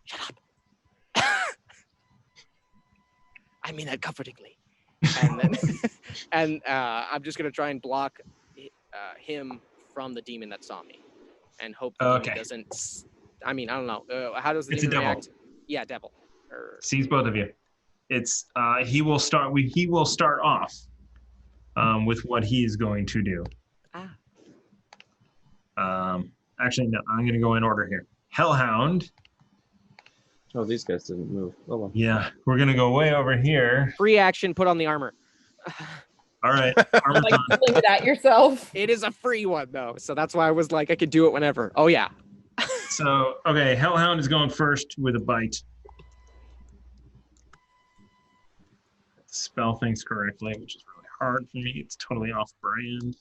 Shut up. I mean that comfortingly. And then, I'm just gonna try and block him from the demon that saw me, and hope the demon doesn't. I mean, I don't know. How does the demon react? Yeah, devil. Sees both of you. It's he will start off with what he is going to do. Actually, no. I'm going to go in order here. Hellhound. Oh, these guys didn't move. Oh, well. Yeah, we're going to go way over here. Free action. Put on the armor. All right. Like pulling it at yourself. It is a free one though, so that's why I was like, I could do it whenever. Oh yeah. So okay, Hellhound is going first with a bite. Spell things correctly, which is really hard for me. It's totally off brand.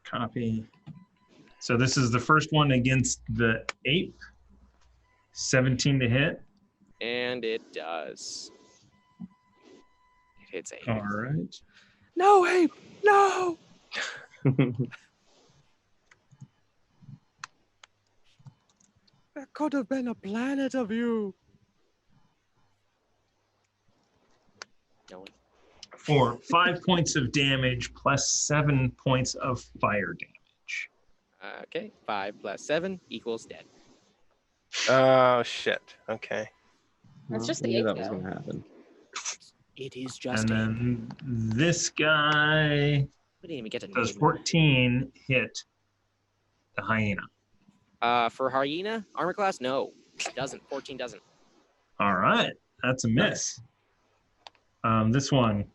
Copy. So this is the first one against the ape. 17 to hit. And it does. It hits ape. All right. No, ape! No! There could have been a planet of you. No one. For 5 points of damage plus 7 points of fire damage. Okay, 5 plus 7 equals dead. Oh shit. Okay. That's just I the knew ape, that was though. going to happen. It is just And then this guy we didn't even get to does name 14 hit the hyena. for hyena armor class, no, it doesn't. 14 doesn't. All right, that's a miss. This one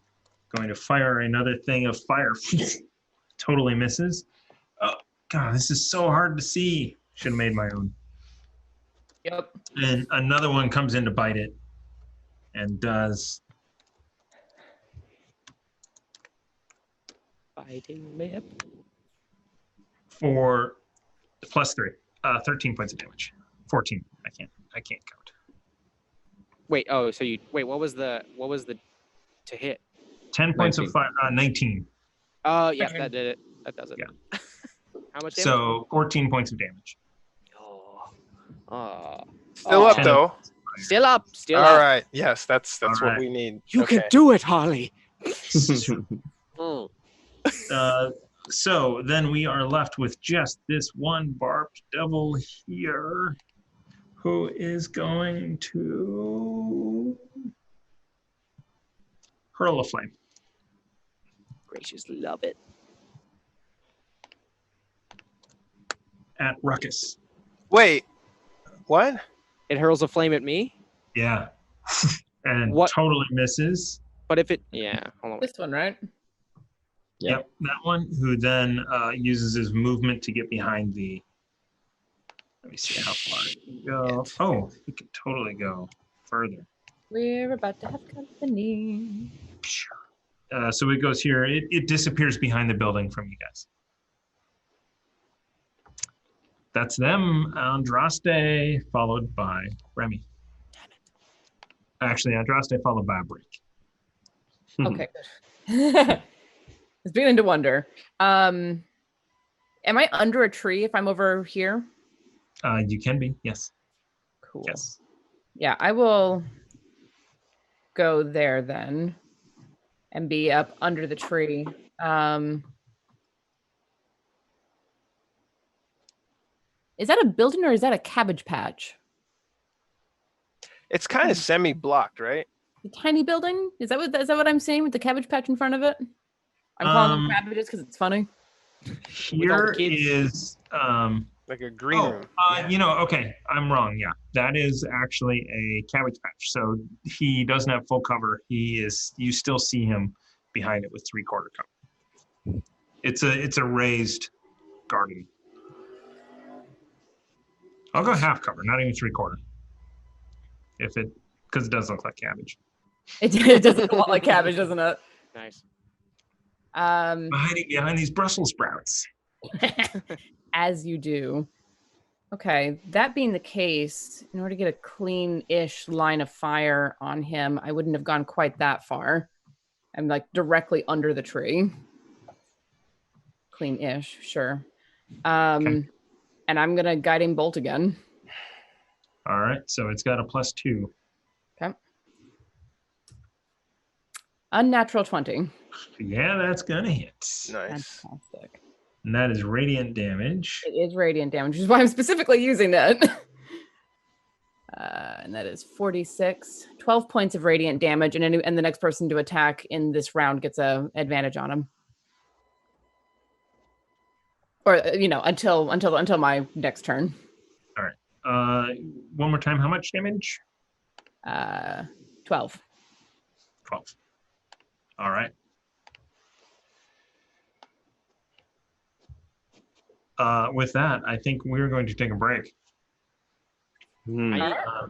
going to fire another thing of fire totally misses. Oh, God, this is so hard to see. Should have made my own. Yep. And another one comes in to bite it and does Fighting lip. for +3, 13 points of damage. 14. I can't count. Wait. Oh, so you wait. What was the to hit? 10 points 19. of fire. 19. Oh, yeah, that did it. That does it. Yeah. How much damage? So 14 points of damage. Still up 10. though. Still up. Still All up. right. Yes, that's All what right. we need. You Okay. can do it, Harley. Hmm. So then we are left with just this one barbed devil here, who is going to hurl a flame Gracious, love it. at Ruckus. Wait. What? It hurls a flame at me. Yeah. And What? totally misses. But if it, yeah, hold on. This one, right? Yeah. Yep, that one, who then uses his movement to get behind the. Let me see how far he can go. Oh, he can totally go further. We're about to have company. So it goes here. It disappears behind the building from you guys. That's them. Andraste, followed by Remy. Actually, Andraste, followed by a break. Okay, good. I was beginning to wonder. Am I under a tree if I'm over here? You can be, yes. Cool. Yes. Yeah, I will go there then and be up under the tree. Is that a building or is that a cabbage patch? It's kind of semi-blocked, right? The tiny building? Is that what I'm saying with the cabbage patch in front of it? I'm calling them cabbages because it's funny. Here is Like a green room. okay, I'm wrong. Yeah, that is actually a cabbage patch. So he doesn't have full cover. You still see him behind it with 3/4 cover. It's a raised garden. I'll go half cover, not even 3/4. Because it does look like cabbage. It does look a lot like cabbage, doesn't it? Nice. Hiding behind these Brussels sprouts. As you do. Okay, that being the case, in order to get a clean-ish line of fire on him, I wouldn't have gone quite that far. I'm like directly under the tree. Clean-ish, sure. Okay. And I'm gonna guiding bolt again. All right, so it's got a +2. Okay. Unnatural 20. Yeah, that's gonna hit. Nice. Fantastic. And that is radiant damage. It is radiant damage, which is why I'm specifically using it. And that is 46. 12 points of radiant damage, and the next person to attack in this round gets a advantage on him. Or until my next turn. All right. One more time. How much damage? 12. 12. All right. With that, I think we're going to take a break.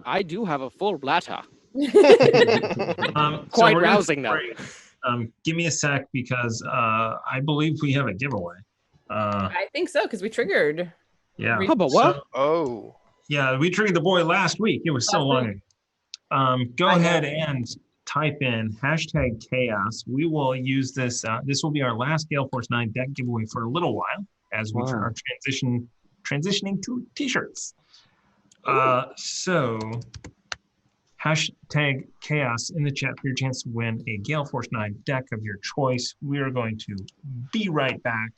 I do have a full bladder. we're Quite gonna rousing, take a break. Give me a sec because I believe we have a giveaway. I think so, because we triggered. Yeah. How about what? So, Oh. yeah, we triggered the boy last week. It was so long ago. Go ahead and type in #chaos. We will use this. This will be our last Gale Force 9 deck giveaway for a little while as we are transitioning to t-shirts. So #chaos in the chat for your chance to win a Gale Force 9 deck of your choice. We are going to be right back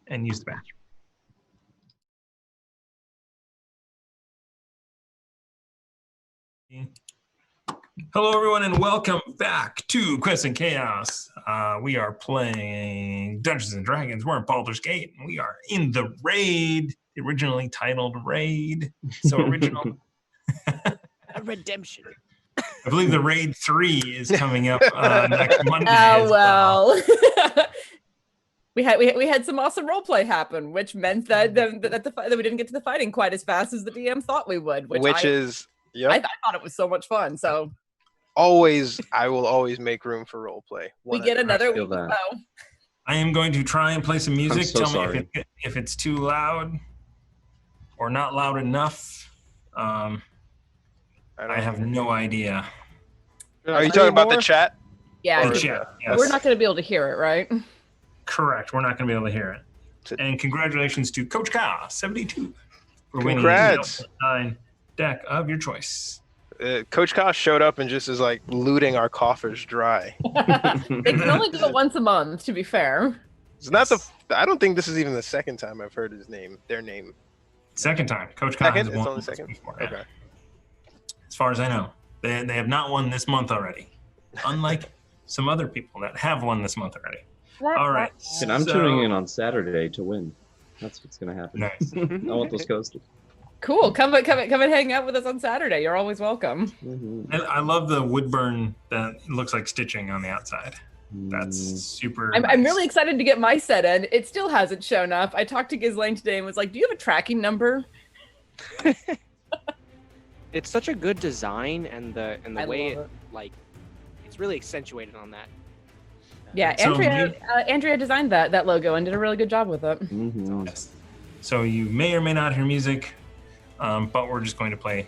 and use the bathroom. Hello, everyone, and welcome back to Quest and Chaos. We are playing Dungeons and Dragons. We're in Baldur's Gate, and we are in the raid, originally titled Raid. So original. A redemption. I believe the Raid 3 is coming up next Monday. Oh, well. we had some awesome role play happen, which meant that we didn't get to the fighting quite as fast as the DM thought we would. I thought it was so much fun. So I will always make room for role play. We get another week. I am going to try and play some music. I'm so Tell sorry. me if it's too loud or not loud enough. I have no idea. Are you talking about the chat? Yeah, The chat, yes. We're not going to be able to hear it, right? Correct. We're not going to be able to hear it. And congratulations to Coach Ka 72 for winning Congrats. the 9 deck of your choice. Coach Ka showed up and just is like looting our coffers dry. They can only do it once a month, to be fair. It's not I don't think this is even the second time I've heard their name. Second time. Coach Ka Second? has It's won only second? before. Okay. As far as I know. They have not won this month already. Unlike some other people that have won this month already. All right. And I'm tuning in on Saturday to win. That's what's going to happen. Nice. I want those coasters. Cool. Come and hang out with us on Saturday. You're always welcome. Mm-hmm. I love the wood burn that looks like stitching on the outside. That's super I'm nice. really excited to get my set in. It still hasn't shown up. I talked to Ghislaine today and was like, do you have a tracking number? It's such a good design, and the I way love it it's really accentuated on that. Yeah, So Andrea designed that logo and did a really good job with it. Mm-hmm. Yes. So you may or may not hear music, but we're just going to play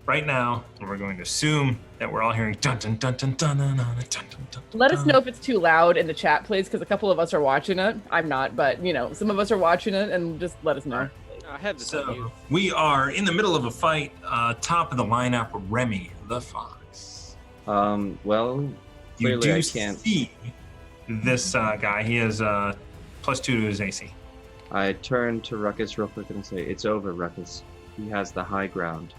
right now, and we're going to assume that we're all hearing dun dun dun dun dun dun dun dun dun dun. Let us know if it's too loud in the chat, please, because a couple of us are watching it. I'm not, but some of us are watching it, and just let us know. I have this on you. So we are in the middle of a fight. Top of the lineup, Remy the Fox. Well, You clearly do I can't. see this guy. He is +2 to his AC. I turn to Ruckus real quick and I say, "It's over, Ruckus. He has the high ground."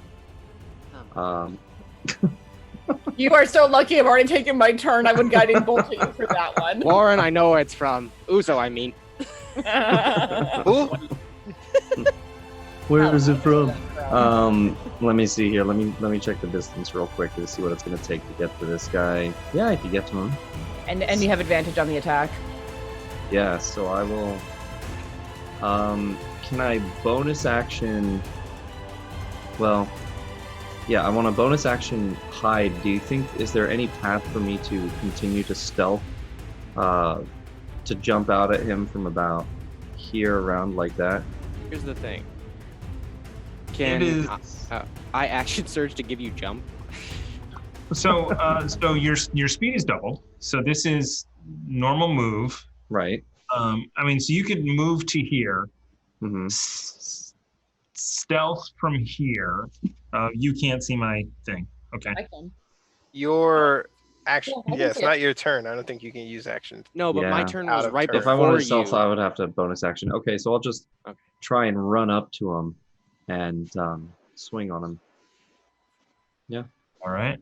You are so lucky. I've already taken my turn. I would guiding bolt at you for that one. Lauren, I know where it's from. Uzo, I mean. Who? Where is it from? Let me see here. Let me check the distance real quick to see what it's going to take to get to this guy. Yeah, I can get to him. And you have advantage on the attack. Yeah, so I will. Can I bonus action? Well, yeah, I want a bonus action hide. Do you think is there any path for me to continue to stealth, to jump out at him from about here around like that? Here's the thing. It Can is. I action surge to give you jump? So your speed is doubled. So this is normal move. Right. So you could move to here, Mm-hmm. stealth from here. You can't see my thing. Okay. I can. Your action. Yeah, I Yeah, can it's see not your turn. I don't think you can use action. No, but my Yeah. turn Out was of right turn. If I before wanted stealth, you. I would have to bonus action. Okay, so I'll just Okay. try and run up to him and swing on him. All right.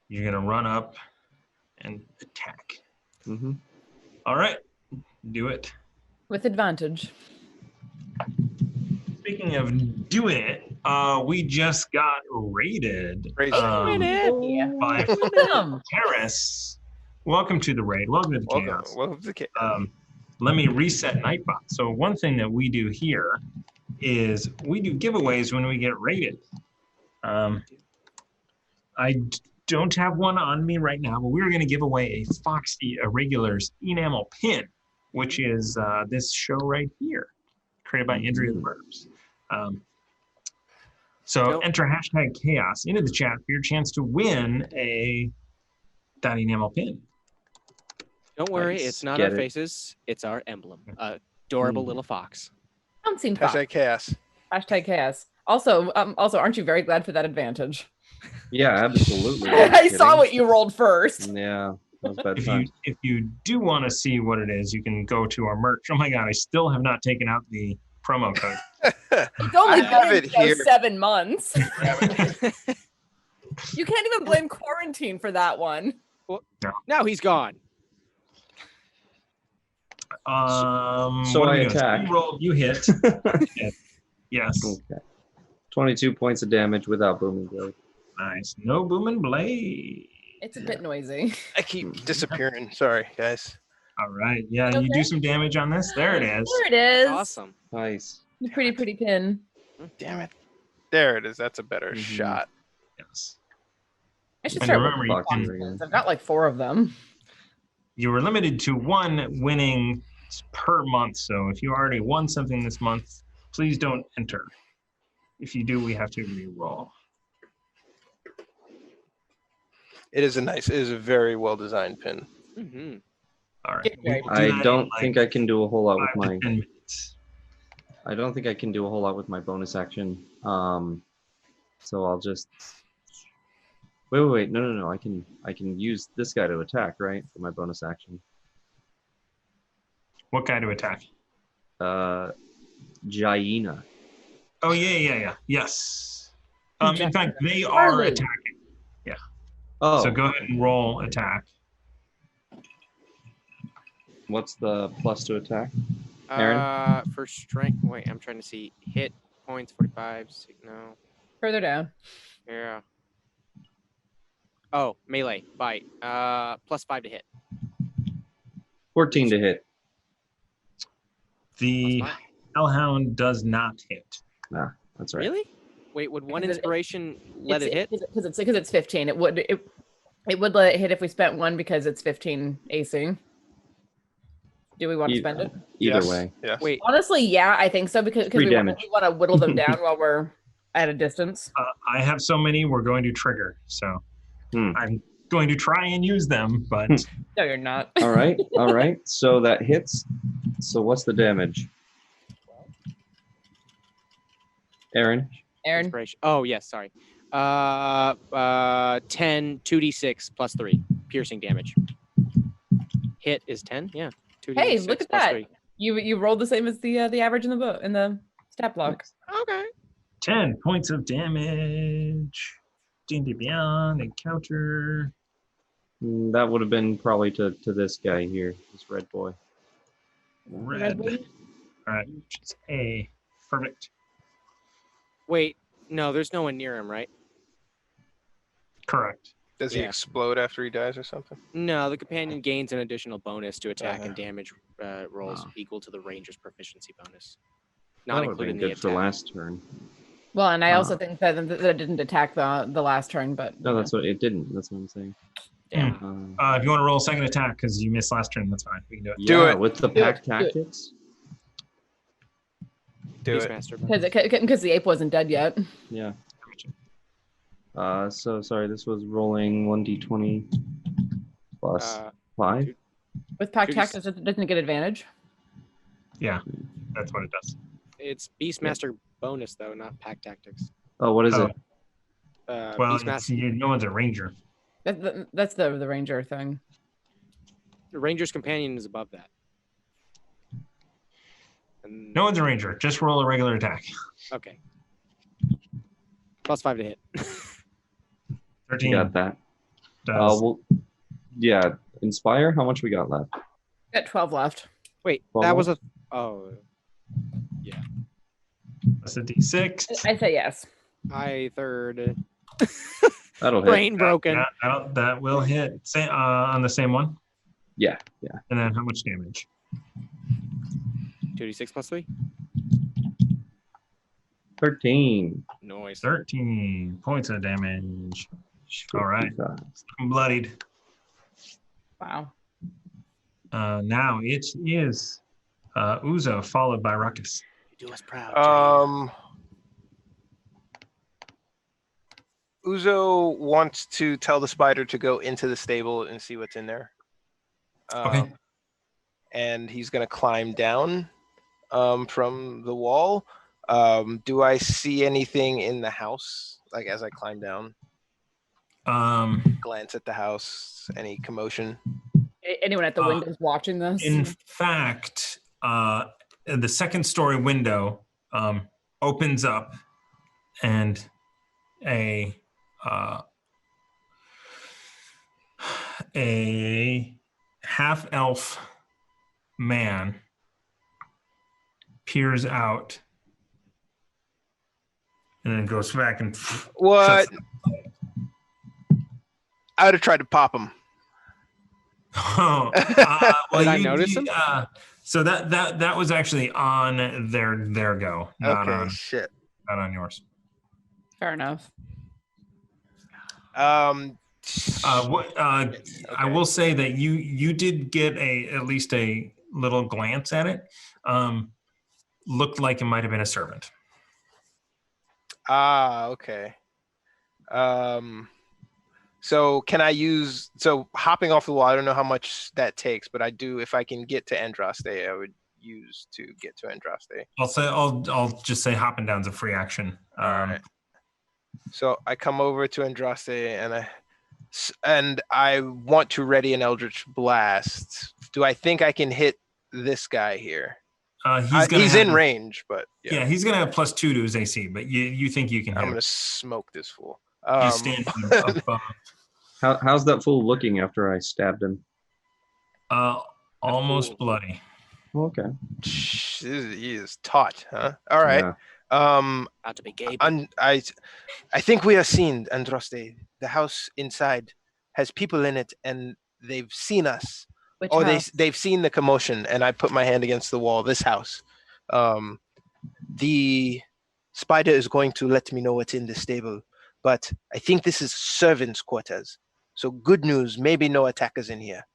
You're gonna run up and attack. Mm-hmm. All right. Do it. With advantage. Speaking of doing it, we just got raided Raided. by Welcome. Harris. Welcome to the raid. Welcome to the chaos. Welcome to the kid. Let me reset Nightbot. So one thing that we do here is we do giveaways when we get raided. I don't have one on me right now, but we're going to give away a Foxy Irregulars enamel pin, which is this show right here, created by Andrea the Burbs. So enter #chaos into the chat for your chance to win that enamel pin. Don't worry, Nice. it's not Get our it. faces, it's our emblem. Adorable little fox. Bouncing fox. Hashtag chaos. #chaos. Also, aren't you very glad for that advantage? Yeah, absolutely. I saw what you rolled first. Yeah, that was bad If times. you do want to see what it is, you can go to our merch. Oh my God, I still have not taken out the promo code. It's only I have been it here. 7 months. You can't even blame quarantine for that one. Now he's gone. So what are I we doing? attack. You rolled, you hit. Yes. Okay. 22 points of damage without booming blade. Nice. No booming blade. It's a bit noisy. I keep disappearing. Sorry, guys. All right. Yeah, Okay. you do some damage on this. There it is. There it is. Awesome. Nice. The pretty pin. Damn it. There it is. That's a better Mhm. shot. Yes. I should And start remember, with you Box can- here again. I've got like 4 of them. you were limited to 1 winning per month. So if you already won something this month, please don't enter. If you do, we have to re-roll. It is a very well designed pin. Mm-hmm. All right. Get We ready. will do I that in, don't like, think I can do a whole lot with 5 to my. 10 minutes. I don't think I can do a whole lot with my bonus action. So I'll just. Wait. No. I can use this guy to attack, right? For my bonus action. What guy to attack? Jaina. Oh, yeah. Yes. In Jack- fact, they are Harley. attacking. Oh, So go ahead and roll attack. what's the plus to attack? Aaron? For strength. Wait, I'm trying to see. Hit points 45. No. Further down. Yeah. Oh, melee. Bite. +5 to hit. 14 to hit. The +5. Hellhound does not hit. That's right. Really? Wait, would one Because it- inspiration let it hit? Because it's 15. It would let it hit if we spent 1 because it's 15 AC. Do we want to spend it? Either Yes. way. Yes. Wait, Honestly, yeah, I think so because 3 we damage. want to whittle them down while we're at a distance. I have so many we're going to trigger. So Hmm. I'm going to try and use them, but No, you're not. All right. So that hits. So what's the damage? Aaron? Aaron, inspiration. Oh, yes, sorry. 10, 2d6 +3. Piercing damage. Hit is 10, yeah. 2d6 Hey, look at plus that. 3. You rolled the same as the average in the stat block. Okay. 10 points of damage. D&D Beyond encounter. That would have been probably to this guy here, this red boy. Red. one? All right, which is A. Perfect. Wait, no, there's no one near him, right? Correct. Does he Yeah. explode after he dies or something? No, the companion gains an additional bonus to attack Uh-huh. and damage rolls Wow. equal to the ranger's proficiency bonus. That Not would have been including the good for attack. last turn. Well, and I also Ah. think that it didn't attack the last turn, but No, that's what it didn't. That's what I'm saying. Damn. If you want to roll a second attack because you missed last turn, that's fine. We can do it. Do yeah, it. with the Do it, pack do it. tactics. Do it. Beastmaster bonus. because the ape wasn't dead yet. Yeah. So sorry, this was rolling 1d20 plus Uh, 5. With pack Judy's- tactics, doesn't it get advantage? Yeah, that's what it does. it's Beastmaster bonus, though, not pack tactics. Oh, what is Oh. it? Well, Beastmaster. no one's a ranger. That's the ranger thing. The ranger's companion is above that. And, No one's a ranger. Just roll a regular attack. Okay. +5 to hit. 13 You got that. does. Well, yeah. Inspire. How much we got left? Got 12 left. Wait, Well, that was a. Oh, That's a D6. I say yes. I third. That'll hit. Brain broken. That will hit. On the same one. Yeah. And then how much damage? 2d6 +3. 13. Noise. 13 points of damage. All right. 55. Bloodied. Wow. Now it is Uzo followed by Ruckus. You do us proud. Uzo wants to tell the spider to go into the stable and see what's in there. Okay. And he's gonna climb down from the wall. Do I see anything in the house? Like as I climb down, glance at the house, any commotion? Anyone at the windows watching this? In fact, the second story window opens up and a half elf man peers out and then goes back and What? shuts- I would have tried to pop him. Oh, Did I notice him? So that was actually on their go, not Okay, on shit. not on yours. Fair enough. I will say that you did get at least a little glance at it. Looked like it might have been a servant. Okay. So can I hopping off the wall, I don't know how much that takes, but I do, if I can get to Andraste, I would use to get to Andraste. I'll just say hopping down's a free action. All right. So I come over to Andraste and I want to ready an Eldritch Blast. Do I think I can hit this guy here? He's in range, but yeah, he's gonna have +2 to his AC. But you think you can? I'm gonna smoke this fool. He's standing above. How's that fool looking after I stabbed him? Almost bloody. Okay. He is taut, huh? All right. Yeah. About to be gay. I think we are seen, Andraste. The house inside has people in it, and they've seen us. Which Oh, house? they've seen the commotion, and I put my hand against the wall. This house. The spider is going to let me know what's in the stable, but I think this is servants' quarters. So good news, maybe no attackers in here.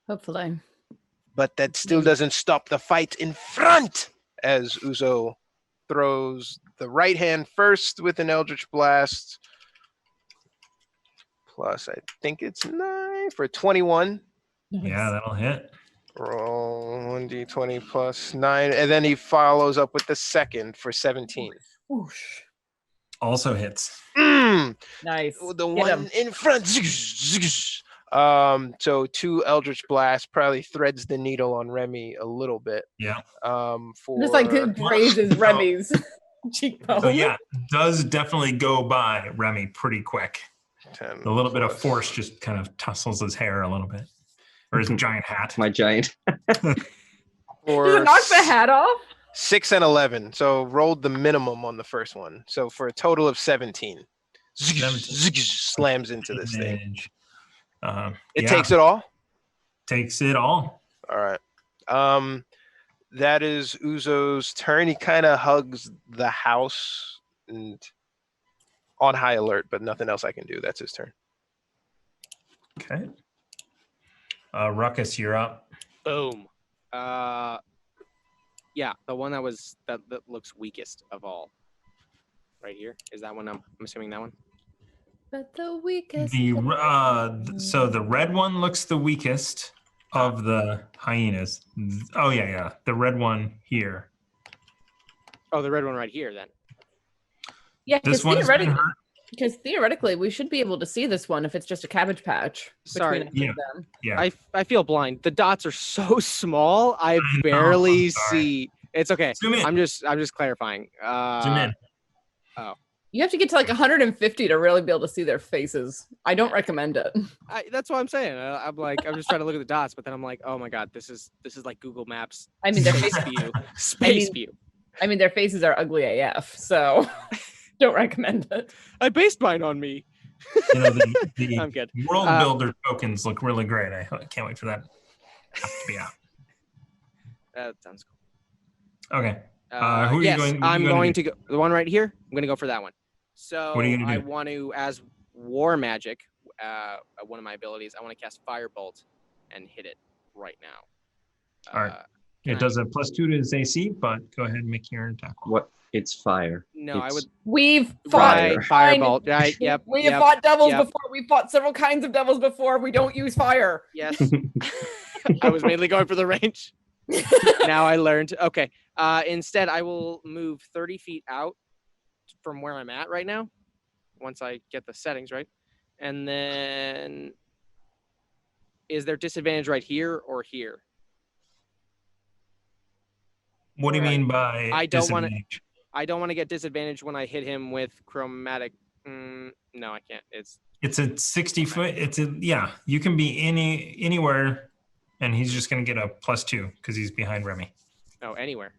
Hopefully. But that still doesn't stop the fight in front, as Zuzo throws the right hand first with an Eldritch Blast. Plus, I think it's 9 for 21. Yeah, that'll hit. Roll 1d20 plus 9. And then he follows up with the second for 17. Whoosh. Also hits. Nice. The one in front. So 2 Eldritch Blasts probably threads the needle on Remy a little bit. Yeah. Just like grazes Remy's cheekbone. So yeah, does definitely go by Remy pretty quick. 10 A little bit of plus- force just kind of tussles his hair a little bit, or his giant hat. My giant. Does it knock the hat off? 6 and 11. So rolled the minimum on the first one. So for a total of 17. 17. Slams into this thing. It Yeah, takes it all? Takes it all. All right. That is Uzo's turn. He kind of hugs the house and on high alert, but nothing else I can do. That's his turn. Okay. Ruckus, you're up. Boom. Yeah, the one that looks weakest of all. Right here. Is that one? I'm assuming that one. But the weakest. So the red one looks the weakest of the hyenas. Oh yeah. The red one here. Oh, the red one right here then. Yeah, This one's been hurt. because theoretically we should be able to see this one if it's just a cabbage patch. Sorry. Between them. Yeah. I feel blind. The dots are so small. I barely see. It's okay. Zoom in. I'm just clarifying. Zoom in. You have to get to like 150 to really be able to see their faces. I don't recommend it. That's what I'm saying. I'm just trying to look at the dots, but then I'm like, oh my god, this is like Google Maps. I mean, their Space faces. view. Space view. I mean, their faces are ugly AF. So don't recommend it. I based mine on me. The I'm good. world builder tokens look really great. I can't wait for that to be out. That sounds cool. Okay. Who are you yes, going? I'm going to go. The one right here. I'm going to go for that one. So What are you gonna do? I want to, as war magic, one of my abilities, I want to cast Firebolt and hit it right now. All right. It does a +2 to his AC, but go ahead and make your attack. What? It's fire. No, I would. We've fought Right, Firebolt. Right. Yep. We yep, have fought devils yep. before. We've fought several kinds of devils before. We don't use fire. Yes. I was mainly going for the range. Now I learned. Okay. Instead, I will move 30 feet out from where I'm at right now, once I get the settings right. And then, is there disadvantage right here or here? What do you mean by I don't want to. disadvantage? I don't want to get disadvantage when I hit him with chromatic. No, I can't. It's a 60 foot. You can be anywhere, and he's just going to get a +2 because he's behind Remy. No, anywhere.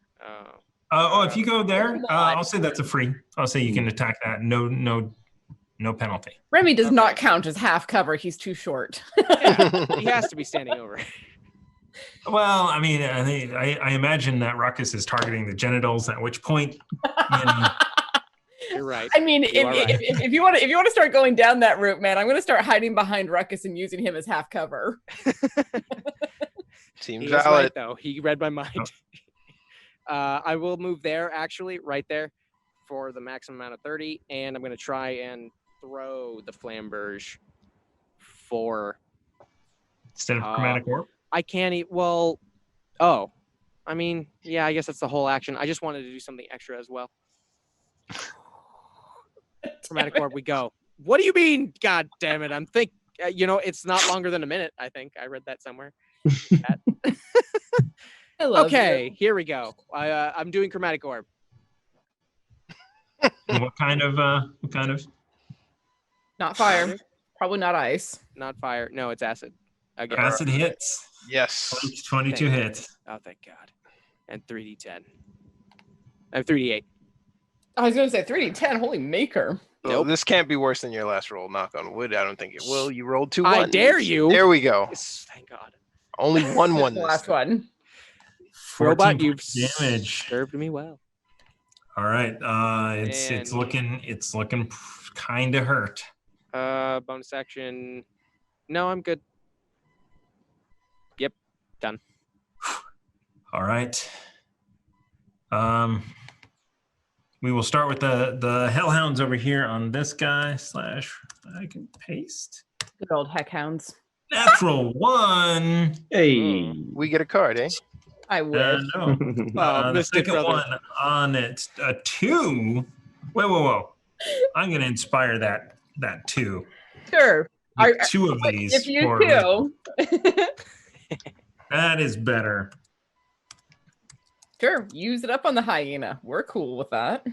If you go there, I'll say that's a free. I'll say you can attack that. No No penalty. Remy does Okay. not count as half cover. He's too short. Yeah, he has to be standing over. Well, I mean, I imagine that Ruckus is targeting the genitals, at which point, you know, You're right. I mean, You are right. if you want to start going down that route, man, I'm going to start hiding behind Ruckus and using him as half cover. Seems He is valid. right, though. He read my mind. I will move there, actually, right there, for the maximum amount of 30, and I'm going to try and throw the flamberge for... instead of chromatic orb. I can't eat... Well, oh. I mean, yeah, I guess that's the whole action. I just wanted to do something extra as well. Chromatic orb, we go. What do you mean? God damn it. I'm it's not longer than a minute, I think. I read that somewhere. I love Okay, you. here we go. I'm doing chromatic orb. What kind of? Not fire. Probably not ice. Not fire. No, it's acid. Again. Acid hits. Yes. 22 hits. Oh, thank God. And 3d10. I'm 3d8. I was going to say 3d10. Holy maker. Well, Nope. this can't be worse than your last roll. Knock on wood. I don't think it will. You rolled 2 I ones. dare you. There we go. Yes, thank God. Only 1 The this last time. one. 14 Robot, you've points damage. served me well. All right. It's And- looking kind of hurt. Bonus action. No, I'm good. Yep, done. All right. We will start with the hellhounds over here on this guy / I can paste. Good old heckhounds. Natural 1. Hey. We get a card, eh? I wish. No. Oh, The missed it, second brother. one on it, a 2. Whoa. I'm going to inspire that 2. Sure. With 2 of these. If you for- do. That is better. Sure. Use it up on the hyena. We're cool with that.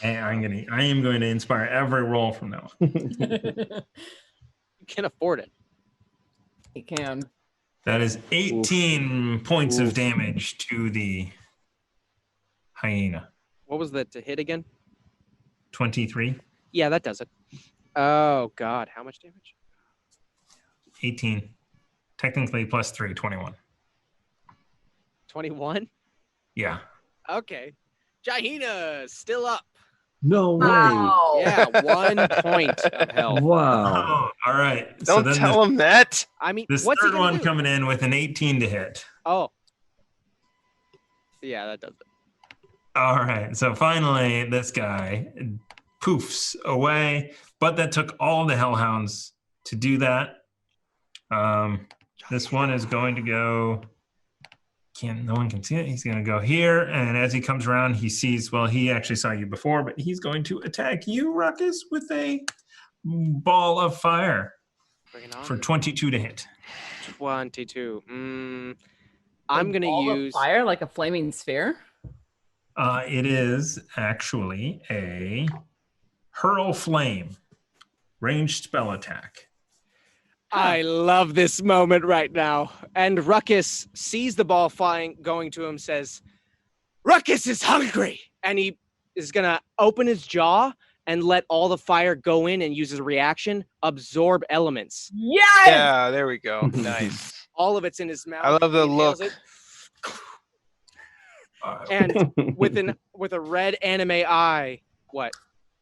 And I am going to inspire every roll from now on. You can afford it. He can. That is 18 points Oof. of damage to the hyena. What was the to hit again? 23, Yeah, that does it. Oh, God. How much damage? 18. Technically plus 3, 21. 21? Yeah. Okay. Jahina, still up. No way. Wow. Yeah, 1 point of health. Wow. Oh, all right. Don't then tell him that. I mean, this what's he third gonna one do? coming in with an 18 to hit. Oh. Yeah, that does it. All right. So finally, this guy poofs away, but that took all the hellhounds to do that. This one is going to go. No one can see it. He's going to go here, and as he comes around, he sees. Well, he actually saw you before, but he's going to attack you, Ruckus, with a ball of fire Bring it on. for 22 to hit. 22. I'm going Ball to of use... fire like a flaming sphere. It is actually a hurl flame, ranged spell attack. I love this moment right now. And Ruckus sees the ball flying, going to him, says, Ruckus is hungry. And he is going to open his jaw and let all the fire go in and use his reaction, absorb elements. Yes! Yeah, there we go. Nice. All of it's in his mouth. I love the He inhales look. it, and with a red anime eye. What?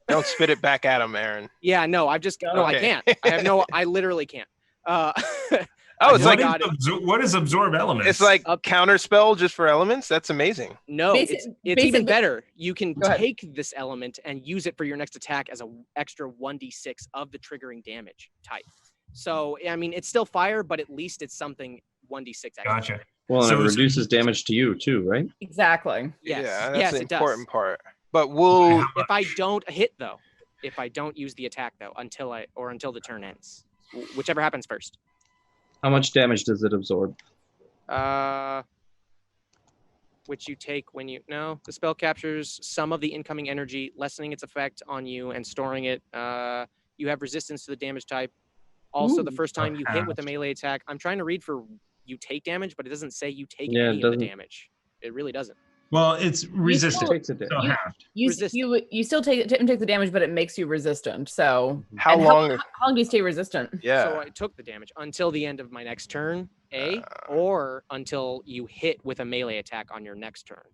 Don't spit it back at him, Aaron. Yeah, no, I Okay. can't. I literally can't. Oh, it's I like got it. What is absorb elements? it's like Up- counter spell just for elements. That's amazing. No, it's even basic- better. You can Go ahead. take this element and use it for your next attack as an extra 1d6 of the triggering damage type. So, I mean, it's still fire, but at least it's something 1d6 extra. Gotcha. Well, and So it it's- reduces damage to you too, right? Exactly. Yes, Yeah, that's yes, the it does. important part. But we'll If I don't hit, though, if I don't use the attack, though, until the turn ends, whichever happens first. How much damage does it absorb? Which you take when the spell captures some of the incoming energy, lessening its effect on you and storing it. You have resistance to the damage type. Also, the Ooh. first time you hit with a melee attack, I'm trying to read for you take damage, but it doesn't say you take Yeah, it any of the doesn't. damage. It really doesn't. Well, it's resistant. Takes a So damage. halved. You still take the damage, but it makes you resistant. So How and long? How long do you stay resistant? Yeah. So I took the damage until the end of my next turn, or until you hit with a melee attack on your next turn.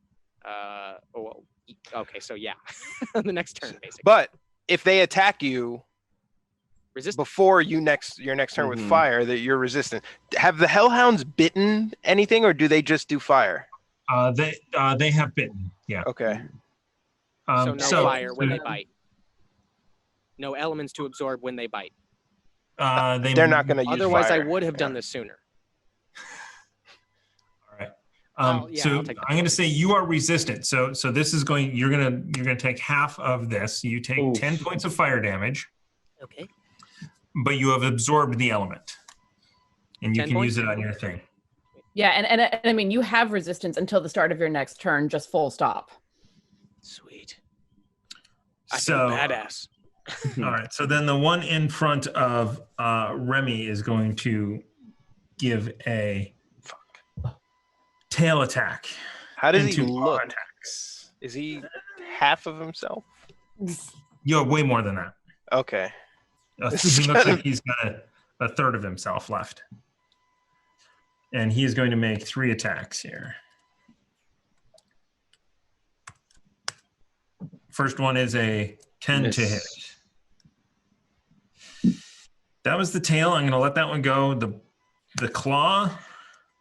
Okay, so yeah, the next turn basically. But if they attack you Resist. before your next turn with fire, that you're resistant. Have the hellhounds bitten anything, or do they just do fire? They have bitten. Yeah. Okay. So no fire when they bite. No elements to absorb when they bite. They're not going to use Otherwise, fire. I would have done this sooner. All right. So I'm going to say you are resistant. So this is going. You're gonna take half of this. You take 10 points of fire damage. Okay. But you have absorbed the element, and you 10 can points? use it on your thing. Yeah, and I mean you have resistance until the start of your next turn, just full stop. Sweet. I feel badass. All right. So then the one in front of Remy is going to give a tail attack. How does he into look? attacks. Is he half of himself? You have way more than that. Okay. He looks like he's got a third of himself left. And he is going to make 3 attacks here. First one is a 10 to hit. That was the tail. I'm going to let that one go. The claw,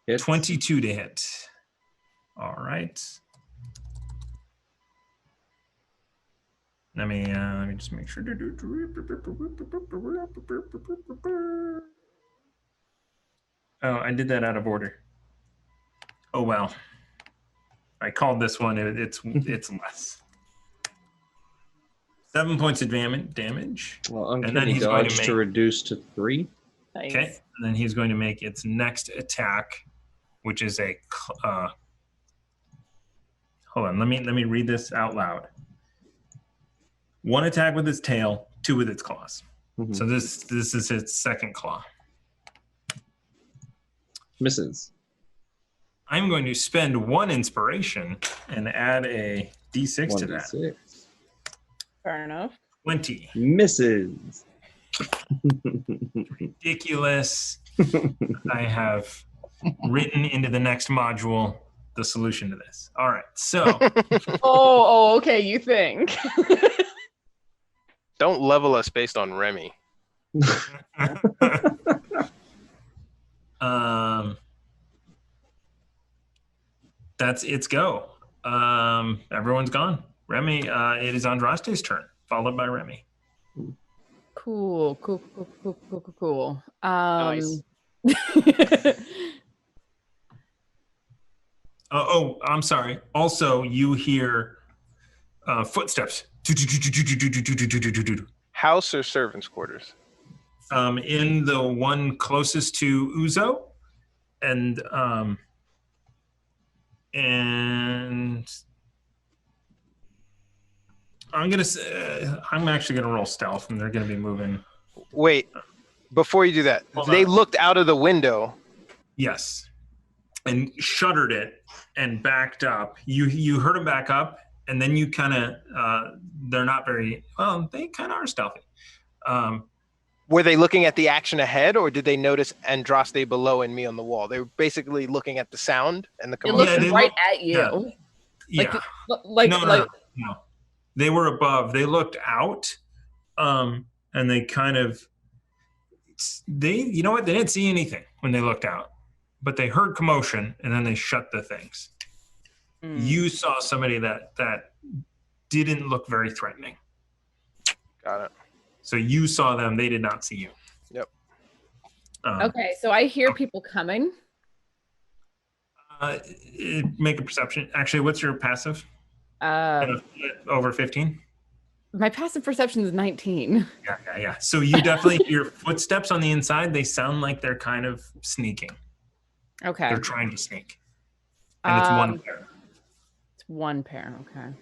Hits. 22 to hit. All right. Let me just make sure. Oh, I did that out of order. Oh well. I called this one. It's less. 7 points of damage. Well, And then uncanny he's going to dodge make- to reduce to 3. Nice. Okay, and then he's going to make its next attack, which is a. Hold on, let me read this out loud. 1 attack with its tail, 2 with its claws. Mhm. So this is its second claw. Misses. I'm going to spend 1 inspiration and add a d6 to that. 1d6. Fair enough. 20. Misses. Ridiculous. I have written into the next module the solution to this. All right, so Okay, you think. Don't level us based on Remy. That's its go. Everyone's gone. Remy, it is Andraste's turn, followed by Remy. Cool. Nice. I'm sorry. Also, you hear footsteps. House or servants' quarters? In the one closest to Uzo, and I'm actually gonna roll stealth, and they're gonna be moving. Wait, before you do that, Hold they on. looked out of the window. Yes, and shuttered it and backed up. You heard them back up, and then you kind of they're not very well. They kind of are stealthy. Were they looking at the action ahead, or did they notice Andraste below and me on the wall? They were basically looking at the sound and the It looks commotion. they right look- at you. Yeah. Like, No. They were above. They looked out, and they kind of you know what? They didn't see anything when they looked out, but they heard commotion, and then they shut the things. You saw somebody that didn't look very threatening. Got it. So you saw them. They did not see you. Yep. Okay, so I hear people coming. Make a perception. Actually, what's your passive? Over 15? My passive perception is 19. Yeah. So you definitely hear footsteps on the inside. They sound like they're kind of sneaking. Okay. They're trying to sneak. And it's one pair. It's one pair, okay.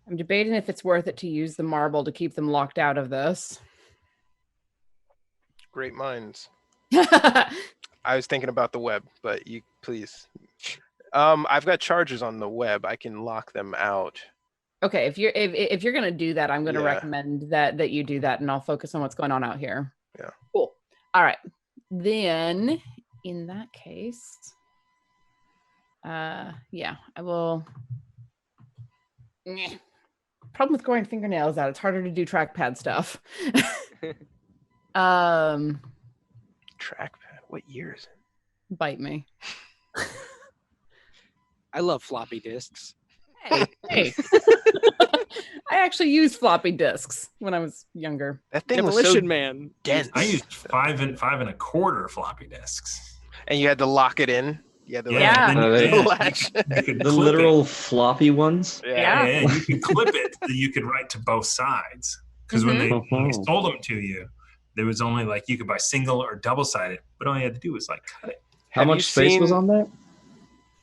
I'm debating if it's worth it to use the marble to keep them locked out of this. Great minds. I was thinking about the web, but you please. I've got charges on the web. I can lock them out. Okay, if you're gonna do that, I'm gonna Yeah. recommend that you do that, and I'll focus on what's going on out here. Yeah. Cool. All right. Then, in that case, yeah, I will. Problem with growing fingernails out, it's harder to do trackpad stuff. Trackpad. What year is it? Bite me. I love floppy disks. Hey. I actually used floppy disks when I was younger. That thing was Demolition so Man. dense. I used 5 and 1/4 floppy disks. And you had to lock it in. You had to Yeah. and then they- you latch. could The clip literal floppy ones. Yeah. Yeah, you could clip it. You could write to both sides. Because when they sold them to you, there was only like you could buy single or double sided, but all you had to do was like cut it. How Have you much space was seen- on that?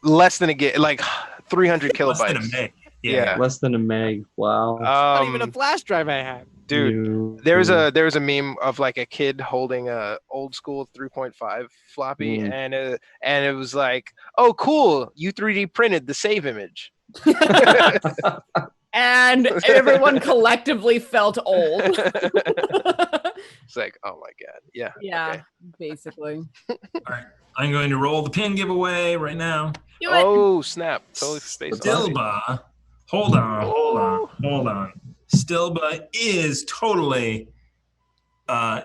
Less than a gig, like 300 Less than a kilobytes. meg. Yeah. Less than a meg. Wow. Not even a flash drive I had. Dude, there was a meme of like a kid holding a old school 3.5 floppy, and it was like, oh cool, you 3D printed the save image. And everyone collectively felt old. It's like, oh my god, yeah. Yeah, okay. basically. All right. I'm going to roll the pin giveaway right now. Do it. Oh snap! Totally spaced on it. Stilba. Hold on. Stilba is totally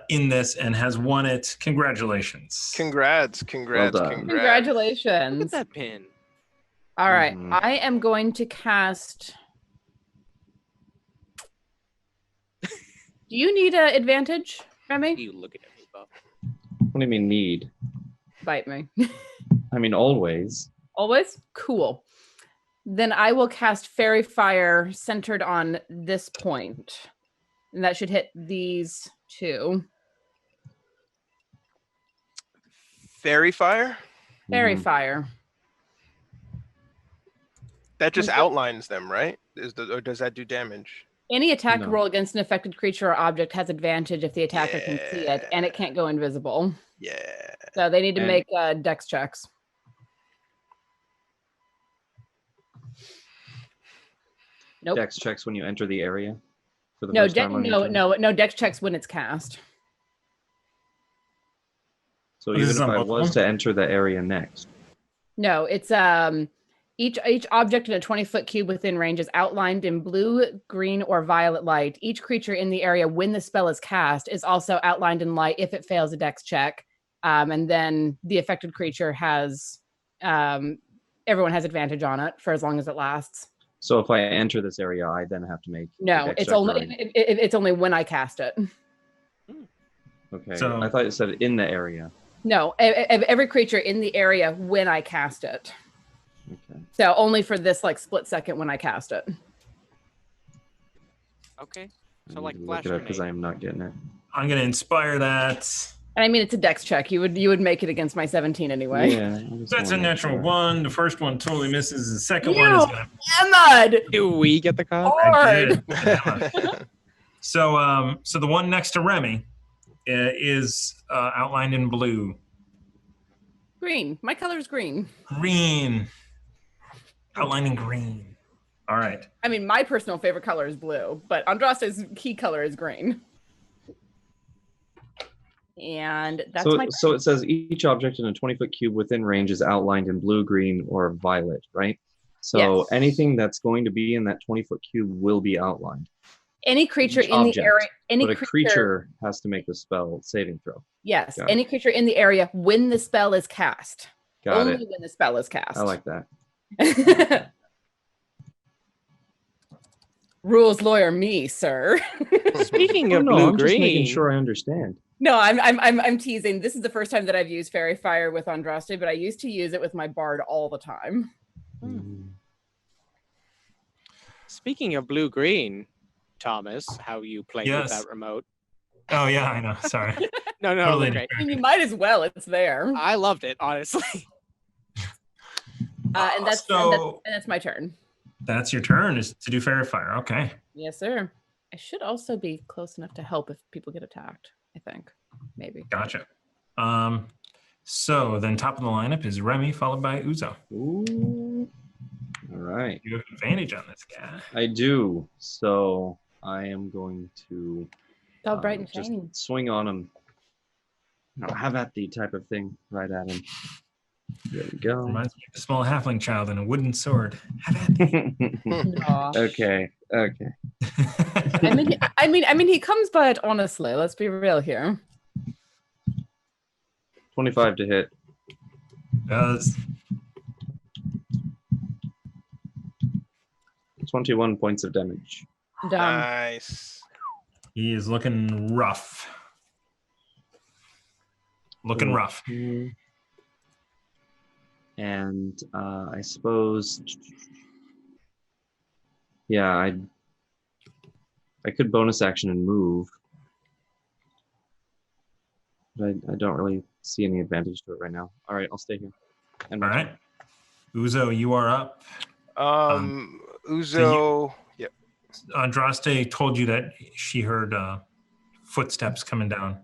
in this and has won it. Congratulations. Congrats! Well done. Congrats! Look Congratulations. at that pin. All right. Mhm. I am going to cast. Do you need an advantage, Remy? You looking at me, Bob. What do you mean need? Bite me. I mean always. Always? Cool. Then I will cast Fairy Fire centered on this point. And that should hit these two. Fairy fire? Fairy Mhm. Fire. That just Was it- outlines them, right? Or does that do damage? Any attack No. roll against an affected creature or object has advantage if the attacker can see it, and it can't go invisible. Yeah. So they need to And- make dex checks. Nope. Dex checks when you enter the area. For the No, first time on your turn. no dex checks when it's cast. So This even is if on I both of was them? to enter the area next. No, it's each object in a 20-foot cube within range is outlined in blue, green, or violet light. Each creature in the area when the spell is cast is also outlined in light if it fails a dex check. And then the affected creature has everyone has advantage on it for as long as it lasts. So if I enter this area, I then have to make. a No, dex it's check, only right? it's only when I cast it. Okay. So- I thought it said in the area. No, every creature in the area when I cast it. Okay. So only for this like split second when I cast it. Okay. I So need like to flash look it up because I grenade. am not getting it. I'm going to inspire that. And I mean it's a dex check. You would make it against my 17 anyway. Yeah. I just That's a wanna make natural sure. 1. The first one totally misses. The second You one is going Emma! Do we get the card? Hard. to. So the one next to Remy is outlined in blue. Green. My color is green. Green. Outlined in green. All right. I mean, my personal favorite color is blue, but Andraste's key color is green. And that's So, my so it says each object in a 20-foot cube within range is outlined in blue, green, or violet, right? So Yes. anything that's going to be in that 20-foot cube will be outlined. any creature each in the object, area. Any but a creature has to make the spell saving throw. Yes, Got it. any creature in the area when the spell is cast. Got Only it. when the spell is cast. I like that. Rules lawyer me, sir. Speaking Oh, of no, blue I'm just green, making sure I understand. No, I'm teasing. This is the first time that I've used Fairy Fire with Andraste, but I used to use it with my bard all the time. speaking of blue green, Thomas, how you played Yes. with that remote? Oh, yeah, I know. Sorry. No, Totally okay. I mean, you might as well. It's there. I loved it, honestly. And that's So- and that's my turn. That's your turn, is to do Fairy Fire. Okay. Yes, sir. I should also be close enough to help if people get attacked. I think maybe. Gotcha. So then top of the lineup is Remy, followed by Uzo. Ooh. All right. You have advantage on this guy. I do. So I am going to It's all bright and just shiny. swing on him. Have at thee type of thing right at him. There we go. Reminds me of a small halfling child and a wooden sword. Have at thee. Aw. Okay. I mean, he comes by it honestly. Let's be real here. 25 to hit. Does 21 points of damage. Dumb. Nice. he is looking rough. Looking rough. And I suppose, yeah, I could bonus action and move, but I don't really see any advantage to it right now. All right, I'll stay here. And All right. Uzo, you are up. Uzo. Yep. Andraste told you that she heard footsteps coming down.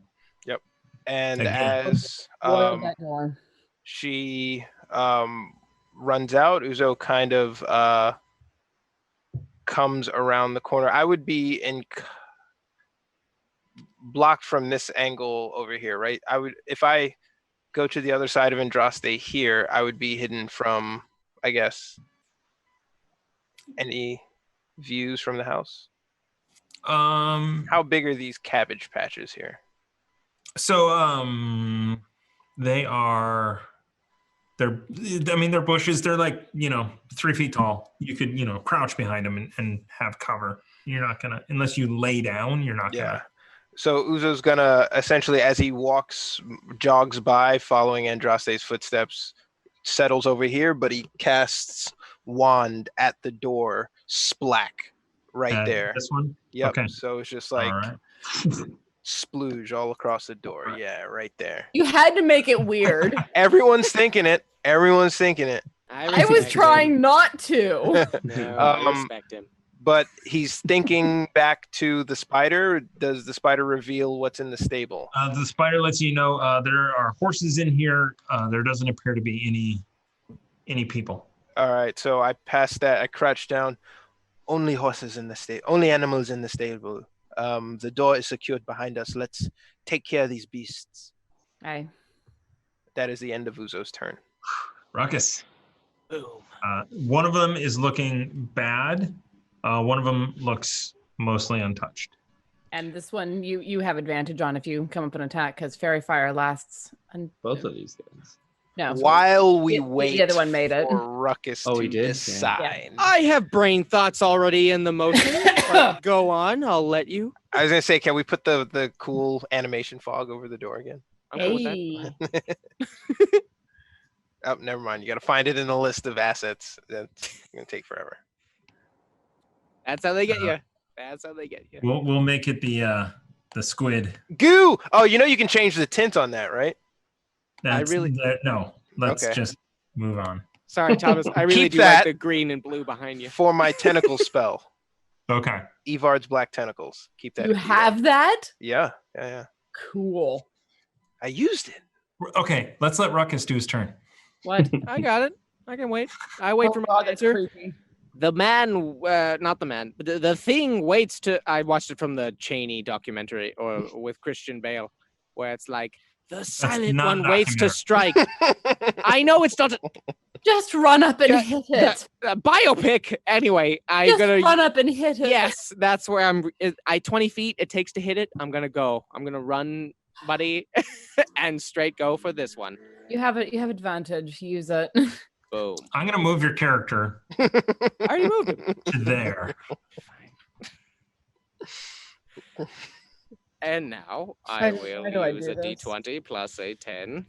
And Again. as Boil that door. she runs out, Uzo kind of comes around the corner. I would be blocked from this angle over here, right? I would, if I go to the other side of Andraste here, I would be hidden from, I guess, any views from the house. How big are these cabbage patches here? So they're bushes. They're like, 3 feet tall. You could, crouch behind them and have cover. You're not gonna, unless you lay down, you're not Yeah. gonna. So Uzo's gonna essentially, as he jogs by, following Andraste's footsteps, settles over here, but he casts wand at the door, splack, right there. This one? Yep. Okay. So it's just All like right. splooge all across the door. Right. Yeah, right there. You had to make it weird. Everyone's thinking it. Everyone's thinking it. I was trying not to. No, I respect him. But he's thinking back to the spider. Does the spider reveal what's in the stable? The spider lets you know there are horses in here. There doesn't appear to be any people. All right, so I passed that. I crouched down. Only horses in the stable. Only animals in the stable. The door is secured behind us. Let's take care of these beasts. Aye. That is the end of Uzo's turn. Ruckus. Boom. One of them is looking bad. One of them looks mostly untouched. And this one, you have advantage on if you come up and attack because fairy fire lasts. Both of these guys. No. While we The wait other one made it. for Ruckus Oh, to he did? Yeah. decide. I have brain thoughts already in the motion. But go on, I'll let you. I was going to say, can we put the cool animation fog over the door again? I'm cool with that. Hey. Oh, never mind. You got to find it in a list of assets. That's going to take forever. That's how they get you. That's how they get you. We'll make it the squid. Goo! Oh, you can change the tint on that, right? No. Let's Okay. just move on. Sorry, Thomas. I really Keep do that. like the green and blue behind you. For my tentacle spell. Okay. Evard's Black Tentacles. Keep that. You if need have that? Yeah. Cool. I used it. Okay. Let's let Ruckus do his turn. What? I got it. I can wait. I wait for my God, that's answer. creepy. The man, not the man, but the thing waits to. I watched it from the Cheney documentary or with Christian Bale, where it's like the silent not one waits to documentary. strike. I know it's not Just run up and hit it. a biopic. Anyway, I'm Just gonna. run up and hit it. Yes, that's where I'm. 20 feet it takes to hit it. I'm gonna go. I'm gonna run, buddy, and straight go for this one. You have advantage. Use it. Boom. I'm gonna move your character I already moved him. to there. And now Why I will do I use do a this? d20 plus a 10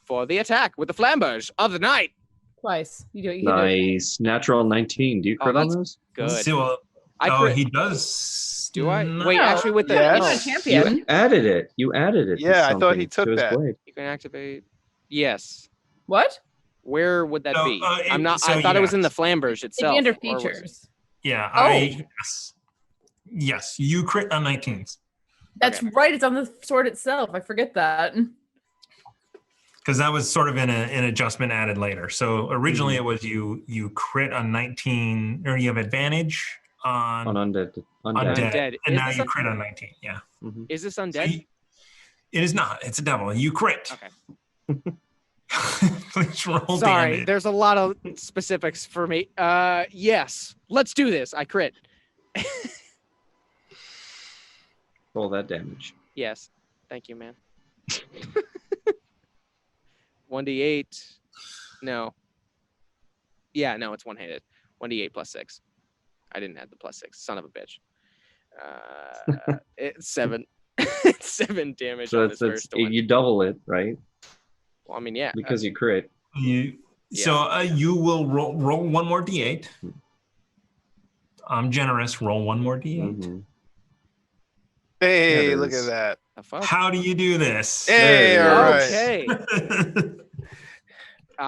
for the attack with the flamberge of the night. Twice. You do it. You can do it. Nice. Natural 19. Do you Oh, crit on that's those? Let's Good. see what. I Oh, crit. he does. Do I? No. Wait, actually, with the Yes. You're a champion. You added it. You added it. to Yeah, I thought he something, took to his that. blade. you can activate. Yes. What? Where would that No, be? it- I'm not. so I thought it was in the yes. flamberge It'd itself. be under or was it- features. Yeah. Oh. Yes. You crit on 19s. That's Okay. right. It's on the sword itself. I forget that. because that was sort of an adjustment added later. So originally it was you crit on 19, or you have advantage on undead. undead, and Is now this you crit on 19. Yeah. Mhm. Is this So undead? it is not. It's a devil. You crit. Okay. Please roll Sorry, damage. there's a lot of specifics for me. Yes, let's do this. I crit. Roll that damage. Yes, thank you, man. 1d8. No. Yeah, no, it's one-handed. 1d8 plus 6. I didn't add the plus 6. Son of a bitch. It's 7. It's 7 damage So on that's this first one. you double it, right? Well, I mean, yeah. Because you crit. So you will roll one more d8. I'm generous. Roll one more d8. Mhm. Hey, That look is- at that. The fuck? How do you do this? Hey, There it all right. Okay.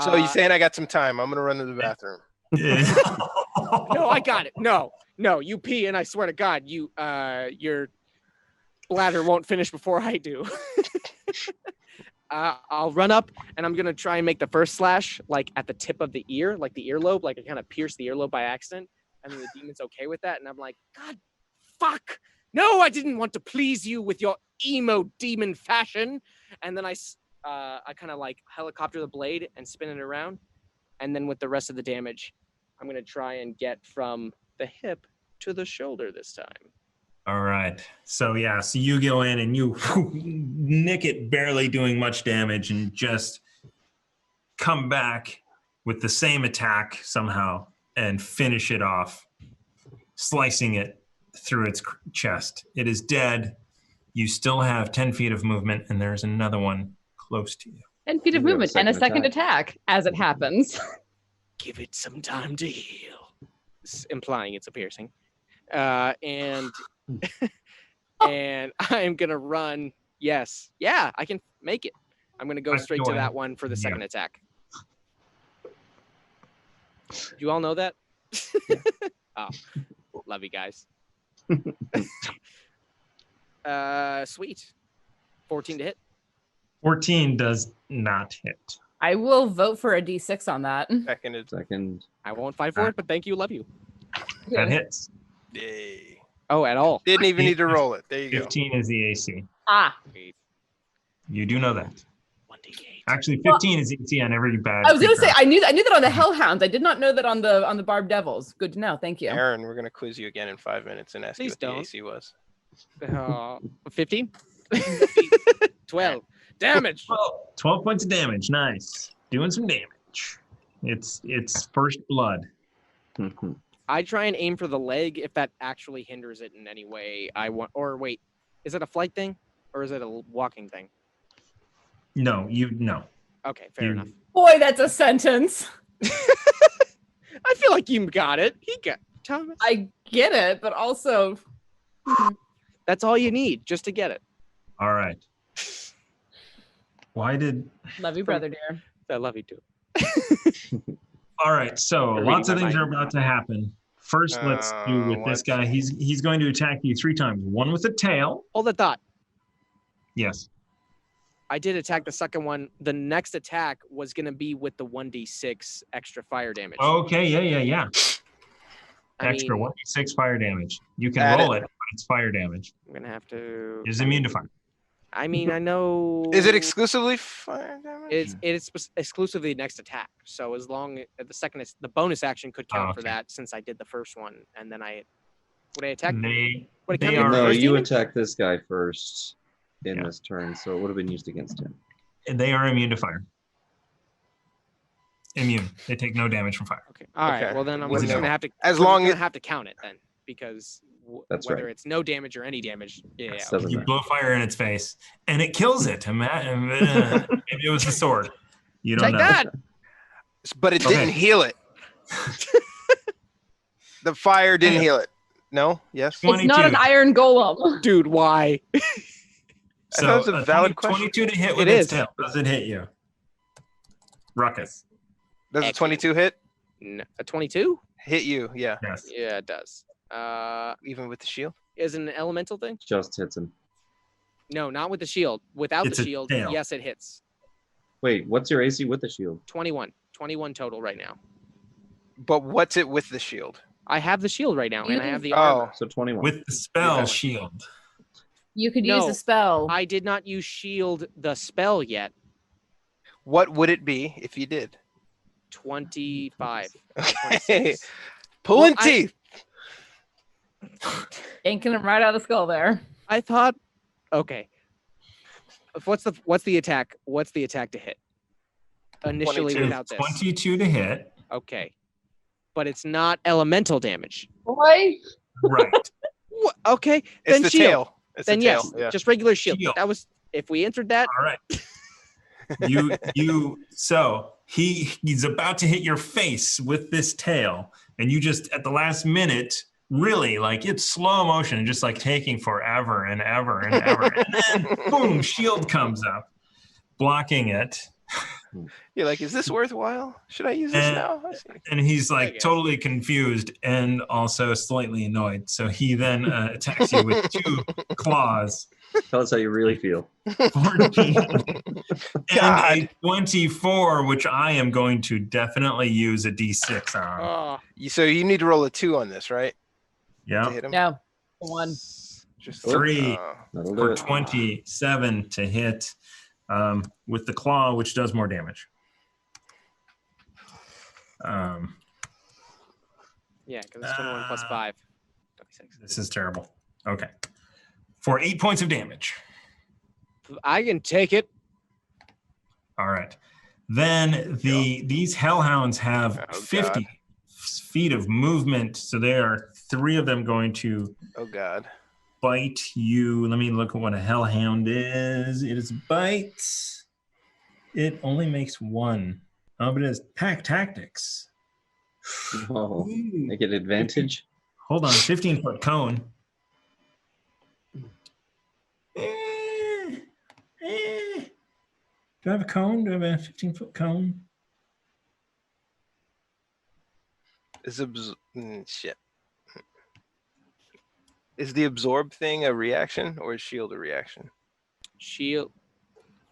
So you saying I got some time? I'm gonna run to the bathroom. No, I got it. No, you pee, and I swear to God, your bladder won't finish before I do. I'll run up, and I'm gonna try and make the first slash like at the tip of the ear, like the earlobe, like I kind of pierce the earlobe by accident, and then the demon's okay with that, and I'm like, God, fuck, no, I didn't want to please you with your emo demon fashion, and then I kind of like helicopter the blade and spin it around, and then with the rest of the damage, I'm gonna try and get from the hip to the shoulder this time. All right. So you go in and you nick it, barely doing much damage, and just come back with the same attack somehow and finish it off, slicing it through its chest. It is dead. You still have 10 feet of movement, and there's another one close to you. 10 feet of You have a movement and a second second attack, as it happens. Give it some time to heal. Implying it's a piercing. And and I'm gonna run. Yes. Yeah, I can make it. I'm gonna go straight to that one for the second attack. You all know that? Oh, love you guys. Sweet. 14 to hit. 14 does not hit. I will vote for a d6 on that. Second. I won't fight for it, but thank you, love you. That hits. Yay. Oh, at all. Didn't even need to roll it. There you go. 15 is the AC. Ah, You do know that. 1d8. Actually, 15 is AC on every bad. I was going to say creature. I knew that on the Hellhounds. I did not know that on the Barbed Devils. Good to know. Thank you. Aaron, we're gonna quiz you again in 5 minutes and ask Please you what don't. the AC was. 15? 12. Damage. 12 points of damage. Nice. Doing some damage. It's first blood. I try and aim for the leg if that actually hinders it in any way. Or wait, is it a flight thing or is it a walking thing? No. Okay, fair enough. Boy, that's a sentence. I feel like you got it. He got Thomas. I get it, but also That's all you need just to get it. All right. Why did? love you, brother dear. I love you too. All right. So You're lots of reading things my are about to happen. First, let's do with this what? guy. He's going to attack you 3 times. One with a tail. Hold the thought. Yes. I did attack the second one. The next attack was going to be with the 1d6 extra fire damage. Okay. Yeah. I Extra mean, 1d6 fire damage. You can Add roll it, but it's fire damage. I'm going to have to. It is immune to fire. I mean, I know. Is it exclusively fire damage? It's exclusively next attack. So as long as the bonus action could count for okay. that since I did the first one and then would I attack? They Would it count are- the No, first you demon? attack this guy first in Yeah. this turn, so it would have been used against him. They are immune to fire. Immune. They take no damage from fire. Okay. All right. Okay. Well, then I'm Well, just no. gonna have to. As we're long gonna as- have to count it then because That's whether right. it's no damage or any damage, yeah. Doesn't You matter. blow fire in its face, and it kills it. Maybe it was the sword. You don't Take know. that. But it Okay. didn't heal it. The fire didn't heal it. No? Yes? It's not an 22. iron golem. Dude, why? I thought it was a valid 22 to hit with It its is. tail. Does it hit you? Ruckus. Does a Excellent. 22 hit? A 22? Hit you, yeah. Yes. Yeah, it does. Even with the shield? Is it an elemental thing? Just hits him. No, not with the shield. Without It's the a shield, tail. yes, it hits. Wait, what's your AC with the shield? 21. 21 total right now. But what's it with the shield? I have the shield right now, and I have the Oh. armor. So 21. With the spell Yeah. shield. You could use No, a spell. I did not use shield the spell yet. What would it be if you did? 25. Okay. 26. Pulling Well, I- teeth. Yanking him right out of the skull there. I thought, okay. What's the attack? What's the attack to hit? Initially 22. without this. 22 to hit. Okay. But it's not elemental damage. Boy. Right. What? Okay. It's Then the shield. tail. It's Then the yes, tail. Yeah. just regular shield. Shield. That was if we entered that. All right. So he's about to hit your face with this tail, and you just at the last minute, really like it's slow motion, just like taking forever and ever and ever. And then boom, shield comes up, blocking it. You're like, is this worthwhile? Should I use this And- now? I see. And he's I like guess. totally confused and also slightly annoyed. So he then attacks you with 2 claws. Tell us how you really feel. 14 and God. a 24, which I am going to definitely use a d6 on. Oh, So you need to roll a 2 on this, right? To Yeah, hit him. No. 1. Just 3 That'll do for it. 27 to hit with the claw, which does more damage. yeah, because it's 21 plus 5. 26. This is terrible. Okay. For 8 points of damage. I can take it. All right. Then these hellhounds have Oh, 50 God. feet of movement. So there are 3 of them going to Oh God. bite you. Let me look at what a hellhound is. It is bite. It only makes 1. Oh, but it is pack tactics. Oh, Ooh. make it advantage. Hold on, 15-foot cone. Do I have a cone? Do I have a 15-foot cone? Shit. Is the absorb thing a reaction or is shield a reaction? Shield.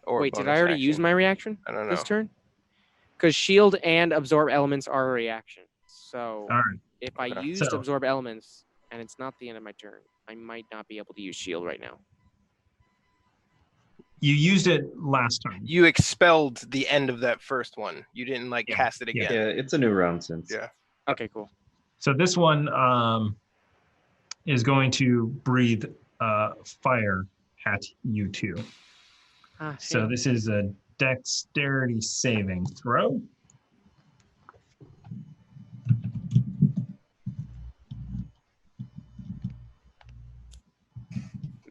Or Wait, did bonus I already action? use my reaction I don't know. this turn? Because shield and absorb elements are a reaction. So All right. if I Okay. used So- absorb elements and it's not the end of my turn, I might not be able to use shield right now. You used it last time. You expelled the end of that first one. You didn't like Yeah, cast it yeah. again. Yeah, it's a new round since. Yeah. Okay, cool. So this one is going to breathe fire at you two. So this is a dexterity saving throw.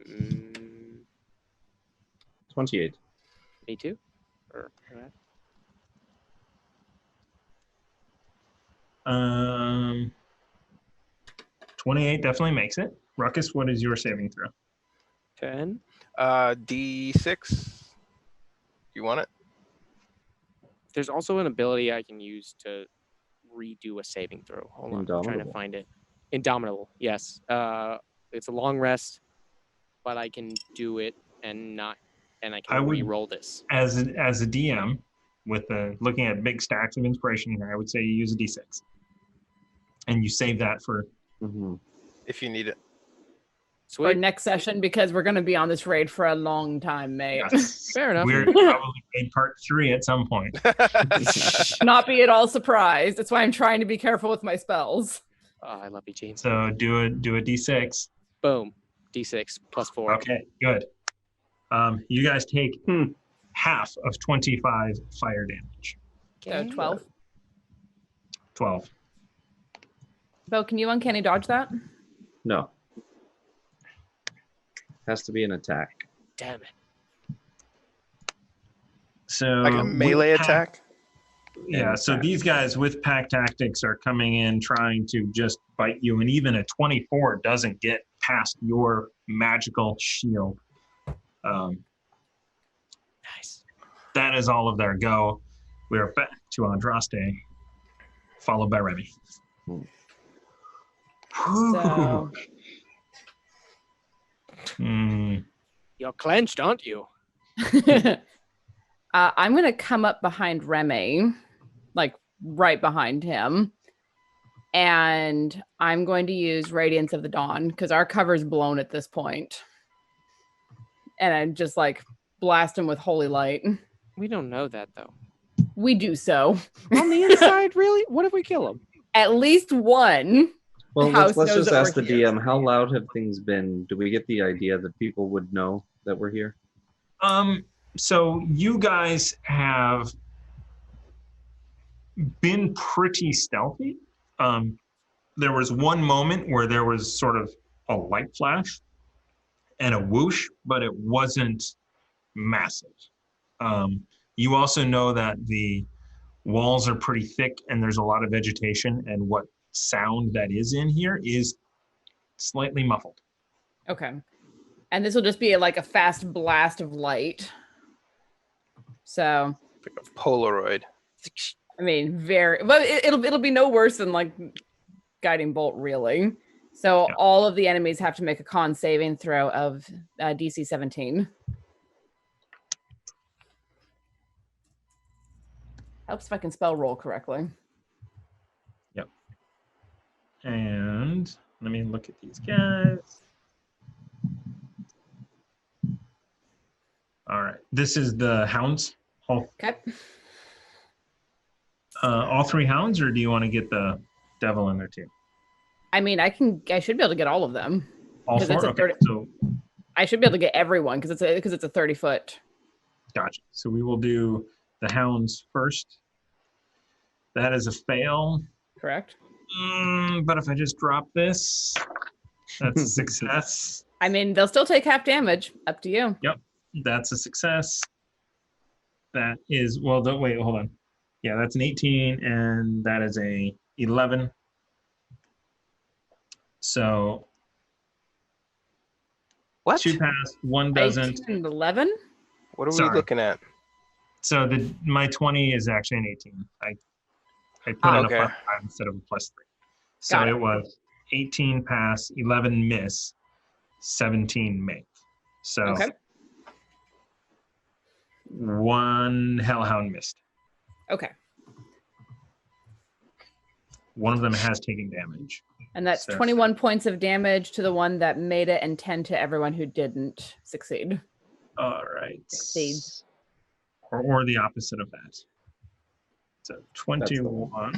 Mm, 28. me too. Or, 28 definitely makes it. Ruckus, what is your saving throw? 10. D6. You want it? There's also an ability I can use to redo a saving throw. Hold on, I'm trying to Indomitable. find it. Indomitable, yes. It's a long rest, but I can do it and I I can would- re-roll this. As a DM, with looking at big stacks of inspiration here, I would say you use a d6. And you save that for Mm-hmm. If you need it. For Sweet. next session, because we're going to be on this raid for a long time, mate. Fair enough. we're probably in part 3 at some point. Not be at all surprised. That's why I'm trying to be careful with my spells. Oh, I love you, Gene. So do a d6. Boom. D6 plus 4. Okay, good. You guys take half of 25 fire damage. So 12. 12. Bo, can you uncanny dodge that? No. Has to be an attack. Damn it. So Like a with melee pack- attack? Yeah, so these guys with pack tactics are coming in trying to just bite you, and even a 24 doesn't get past your magical shield. Nice. That is all of their go. We are back to Andraste, followed by Remy. So Hmm. You're clenched, aren't you? I'm going to come up behind Remy, like right behind him. And I'm going to use Radiance of the Dawn because our cover's blown at this point. And I just like blast him with holy light. We don't know that though. We do so. On the inside, really? What if we kill him? At least one. Well, house let's knows just that ask the we're here. DM, how loud have things been? Do we get the idea that people would know that we're here? So you guys have been pretty stealthy. There was one moment where there was sort of a light flash and a whoosh, but it wasn't massive. You also know that the walls are pretty thick and there's a lot of vegetation, and what sound that is in here is slightly muffled. Okay. And this will just be like a fast blast of light. So, Polaroid. I mean, well, it'll be no worse than like guiding bolt, really. So Yeah. all of the enemies have to make a con saving throw of DC 17. Helps if I can spell roll correctly. Yep. And let me look at these guys. All right. This is the hounds. Okay. All three hounds, or do you want to get the devil in there too? I mean, I should be able to get all of them. All 'Cause four? it's a Okay. 30 So I should be able to get everyone because it's a 30-foot. gotcha. So we will do the hounds first. That is a fail. Correct. But if I just drop this, that's a success. I mean, they'll still take half damage. Up to you. That's a success. That is, well, wait, hold on. Yeah, that's an 18, and that is a 11. So What? 2 pass, 1 doesn't. 18 and 11? What are we Sorry. looking at? So my 20 is actually an 18. I put in okay. a +5 instead of a +3. So Got it. it was 18 pass, 11 miss, 17 make. So Okay. 1 hellhound missed. Okay. One of them has taken damage. And that's So- 21 points of damage to the one that made it and 10 to everyone who didn't succeed. All right. Succeeds. Or the opposite of that. So 21.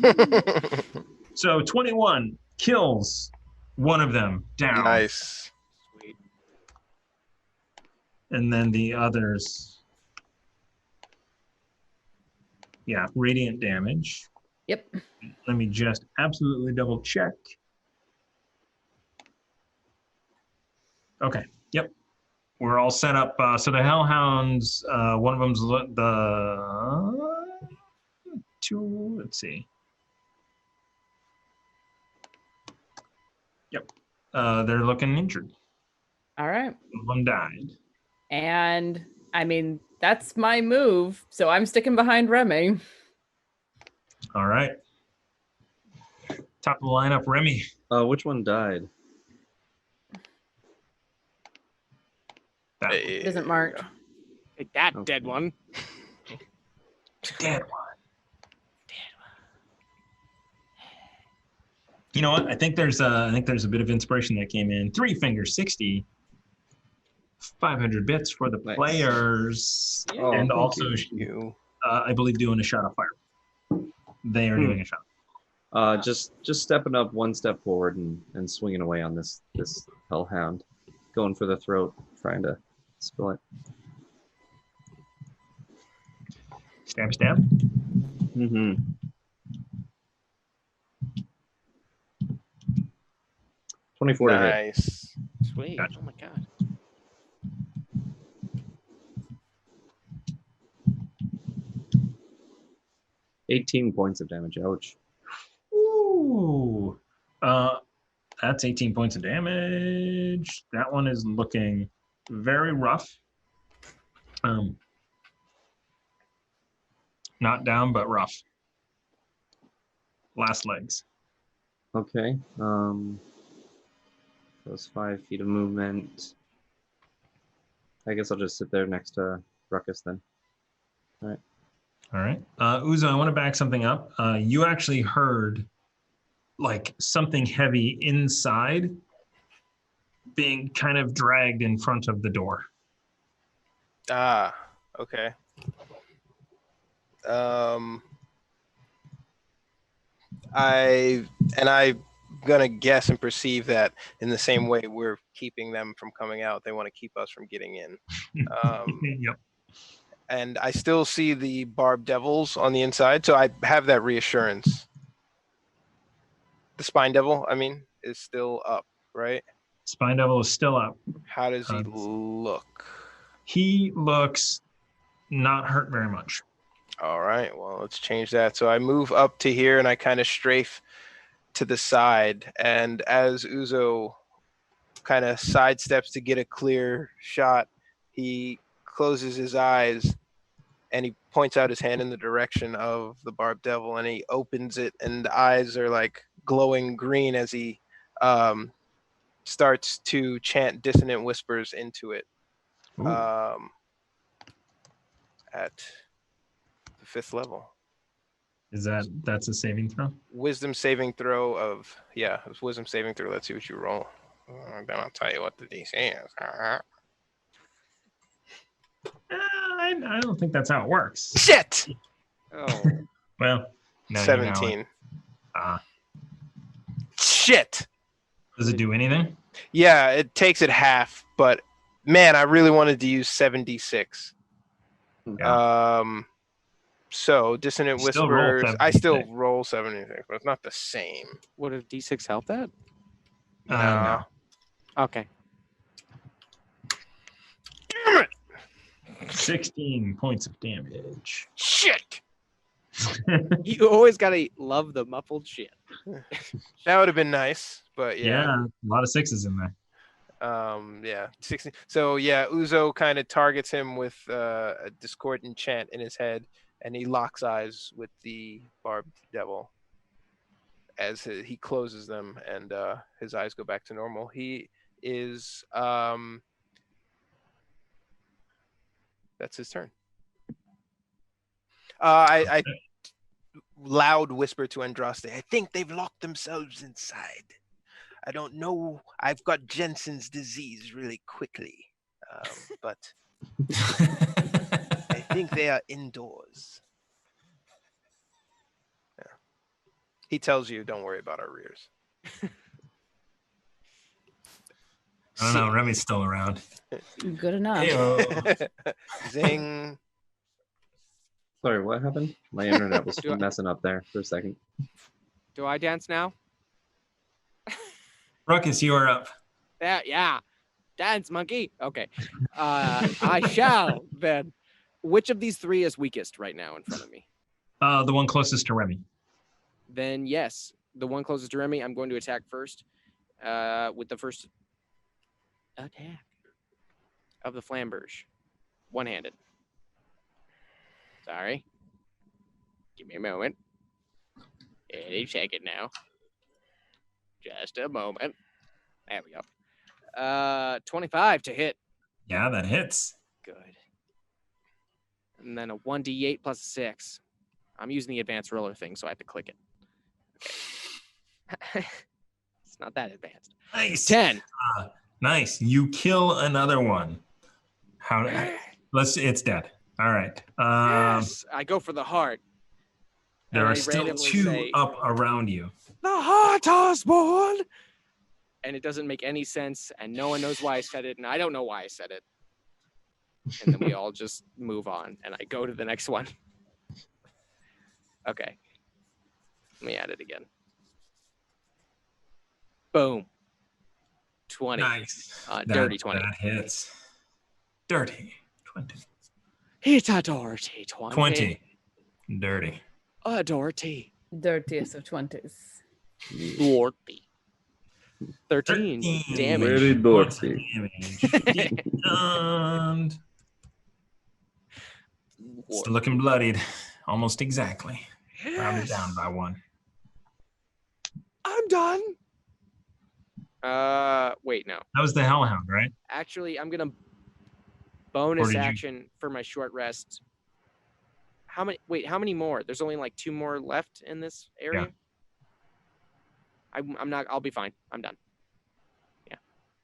So 21 kills one of them down. Nice. Sweet. And then the others. Yeah, radiant damage. Yep. Let me just absolutely double check. Okay, yep. We're all set up. So the Hellhounds, one of them's the 2, let's see. Yep, they're looking injured. All right. One of them died. And I mean, that's my move. So I'm sticking behind Remy. All right. Top of the lineup, Remy. Which one died? That It isn't marked. Hey, that Okay. dead one. dead one. You know what? I think there's a bit of inspiration that came in. 3 fingers, 60, 500 bits for the Nice. players, Oh, and thank also You. I believe doing a shot of fire. They are doing a shot. Just stepping up one step forward and swinging away on this hellhound, going for the throat, trying to spill it. Stab, stab. Mm-hmm. 24 to hit. Nice. Sweet. Gotcha. Oh my god. $18 points of damage. Ouch. Ooh. That's 18 points of damage. That one is looking very rough. Not down, but rough. Last legs. Okay. Those 5 feet of movement. I guess I'll just sit there next to Ruckus then. All right. Uzo, I want to back something up. You actually heard like something heavy inside being kind of dragged in front of the door. Ah, okay. I'm gonna guess and perceive that in the same way we're keeping them from coming out, they want to keep us from getting in. Yep. And I still see the barbed devils on the inside, so I have that reassurance. The spine devil, I mean, is still up, right? Spine Devil is still up. How does he look? He looks not hurt very much. All right, well, let's change that. So I move up to here and I kind of strafe to the side. And as Uzo kind of sidesteps to get a clear shot, he closes his eyes and he points out his hand in the direction of the barbed devil and he opens it and the eyes are like glowing green as he starts to chant dissonant whispers into it at the 5th level. That's a saving throw? Wisdom saving throw of, yeah, it was wisdom saving throw. Let's see what you roll. Then I'll tell you what the DC is. I don't think that's how it works. Shit! Oh. Well, no, 17. Ah. Shit! Does it do anything? Yeah, it takes it half, but man, I really wanted to use 76. Yeah. So dissonant You still roll whispers. I still 76. roll 76, but it's not the same. Would a D6 help that? No. Okay. Damn it! 16 points of damage. Shit! You always gotta love the muffled shit. That would have been nice, but Yeah, a lot of sixes in there. yeah, 16. So yeah, Uzo kind of targets him with a discordant chant in his head, and he locks eyes with the barbed devil as he closes them, and his eyes go back to normal. He is that's his turn. I loud whisper to Andraste, I think they've locked themselves inside. I don't know. I've got Jensen's disease really quickly, but I think they are indoors. Yeah. He tells you, don't worry about our rears. I don't know. Remy's still around. Good enough. Heyo. Zing. Sorry, what happened? My internet was Do I- messing up there for a second. Do I dance now? Ruckus, you are up. Yeah. Dance, monkey. Okay. I shall then. Which of these three is weakest right now in front of me? The one closest to Remy. Then yes, the one closest to Remy, I'm going to attack first with the first attack of the flamberge. One-handed. Sorry. Give me a moment. Any second now. Just a moment. There we go. 25 to hit. Yeah, that hits. Good. And then a 1d8 plus a 6. I'm using the advanced roller thing, so I have to click it. Okay. It's not that advanced. Nice. 10. Nice. You kill another one. It's dead. All right. Yes. I go for the heart. There And are I still randomly two say, up around you. The heart, Osborne! And it doesn't make any sense, and no one knows why I said it, and I don't know why I said it. And then we all just move on, and I go to the next one. Okay. Let me add it again. Boom. 20. Nice. Dirty 20. That hits. Dirty 20. It's a dirty 20. 20. Dirty. A dirty. Dirtiest of 20s. Dirty. 13 damage. Very dirty. And still looking bloodied. Almost exactly. Rounded down by one. I'm done. Wait, no. That was the Hellhound, right? Actually, I'm gonna Or bonus did you- action for my short rest. How many? Wait, how many more? There's only like 2 more left in this area. I'm not. I'll be fine. I'm done. Yeah.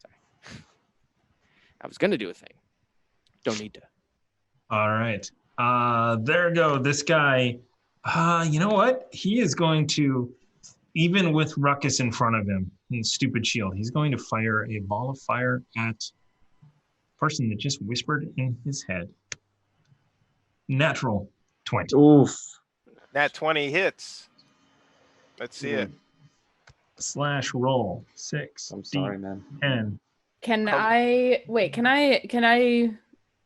Sorry. I was gonna do a thing. Don't need to. All right. There we go. This guy. You know what? He is going to, even with Ruckus in front of him, his stupid shield, he's going to fire a ball of fire at the person that just whispered in his head. Natural 20. Oof. Nat 20 hits. Let's see it. Slash roll 6. I'm sorry, man. 10. Can I wait? Can I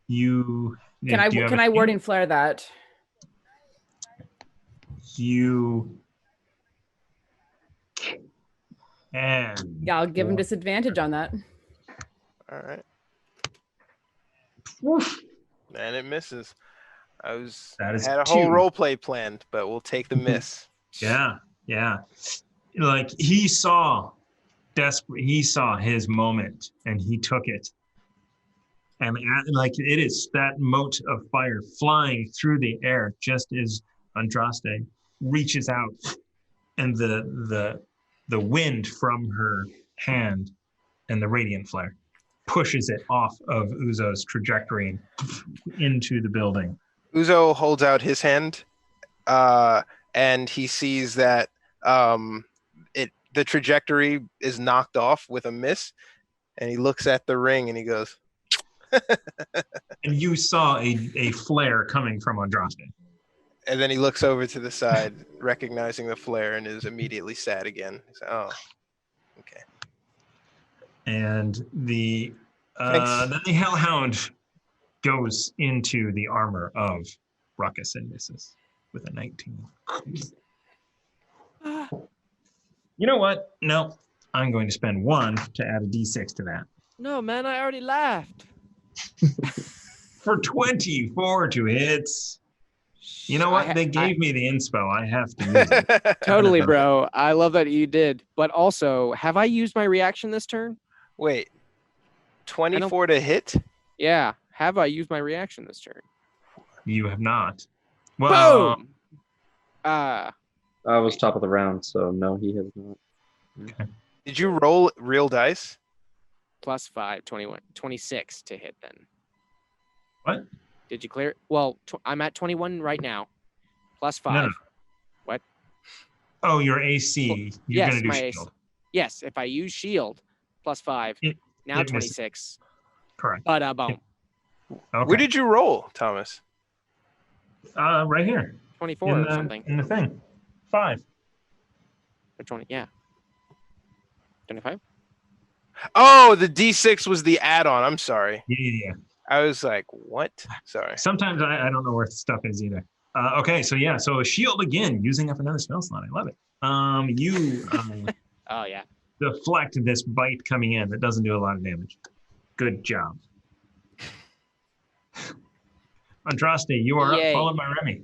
You. can I wording flare that? You. And. Yeah, I'll give him disadvantage on that. All right. Woof. And it misses. I That is had a whole 2. role play planned, but we'll take the miss. Yeah. Like he saw his moment and he took it. And like it is that mote of fire flying through the air just as Andraste reaches out, and the wind from her hand and the radiant flare pushes it off of Uzo's trajectory into the building. Uzo holds out his hand, and he sees that the trajectory is knocked off with a miss, and he looks at the ring and he goes. And you saw a flare coming from Andraste. And then he looks over to the side, recognizing the flare, and is immediately sad again. He's like, oh, okay. And then Thanks. the Hellhound goes into the armor of Ruckus and misses with a 19. You know what? No, I'm going to spend 1 to add a d6 to that. No, man, I already laughed. For 24 to hits. You know what? They gave me the inspo. I have to use it. Totally, bro. I love that you did. But also, have I used my reaction this turn? Wait, 24 to hit? Yeah. Have I used my reaction this turn? You have not. Well, Boom! I was top of the round, so no, he has not. Okay. Did you roll real dice? Plus 5, 21, 26 to hit then. What? Did you clear? Well, I'm at 21 right now. Plus 5. No. What? Oh, your AC. You're Yes, going to do my AC. shield. Yes, if I use shield, plus 5. Now it misses. 26. Correct. But boom. Okay. Where did you roll, Thomas? Right here. 24 or something. In the thing. 5. Or 20. Yeah. 25. Oh, the D6 was the add-on. I'm sorry. Yeah. I was like, what? Sorry. Sometimes I don't know where stuff is either. Okay, so a shield again, using up another spell slot. I love it. You Oh, yeah. deflect this bite coming in that doesn't do a lot of damage. Good job. Andraste, you are Yay. up, followed by Remy.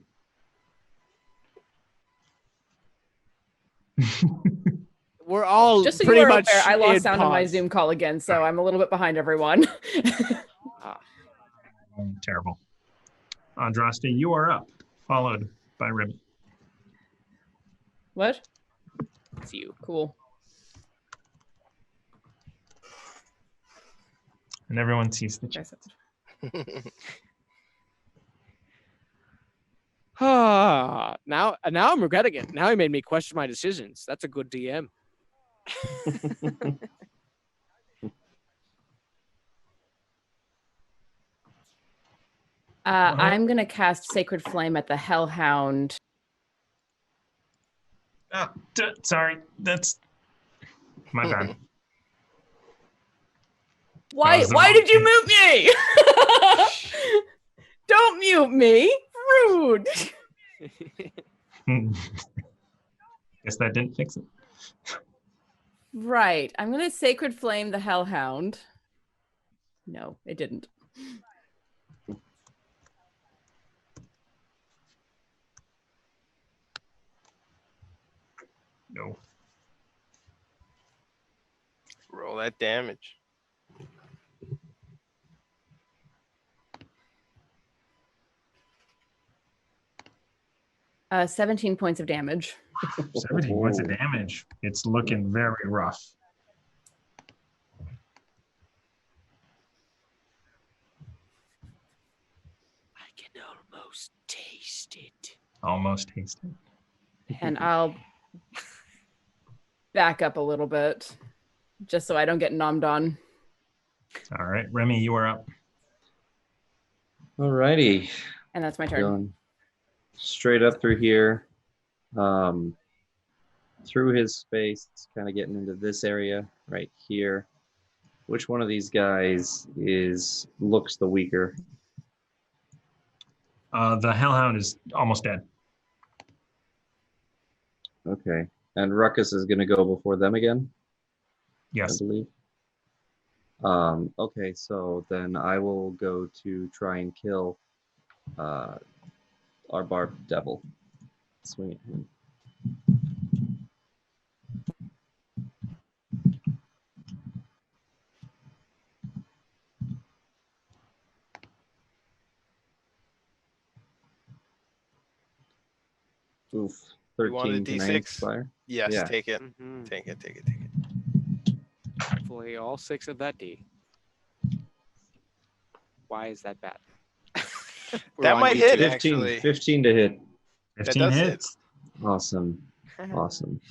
We're all Just so pretty you are much aware, I lost in sound on my pause. Zoom call again, so I'm a little bit behind everyone. Terrible. Andraste, you are up, followed by Remy. What? It's you. Cool. And everyone sees the chat. Now I'm regretting it. Now he made me question my decisions. That's a good DM. I'm going to cast Sacred Flame at the Hellhound. Oh, sorry, that's my bad. Why did you mute me? Don't mute me. Rude. Guess that didn't fix it. Right. I'm going to Sacred Flame the Hellhound. No, it didn't. No. Roll that damage. 17 points of damage. 17 points of damage. It's looking very rough. I can almost taste it. Almost tasted. And I'll back up a little bit just so I don't get nommed on. All right, Remy, you are up. Alrighty. And that's my turn. Going straight up through here. Through his space, kind of getting into this area right here. Which one of these guys looks the weaker? The Hellhound is almost dead. Okay. And Ruckus is going to go before them again, Yes. I believe. Okay, so then I will go to try and kill our barbed devil. Swing at him. Oof. You want a 13 can I D6? inspire? Yes, Yeah. take it. Mhm. Take it. Hopefully all 6 of that D. Why is that bad? We're That on might D2. hit, 15, actually. 15 to hit. 15 does hit. hits. Awesome. Awesome.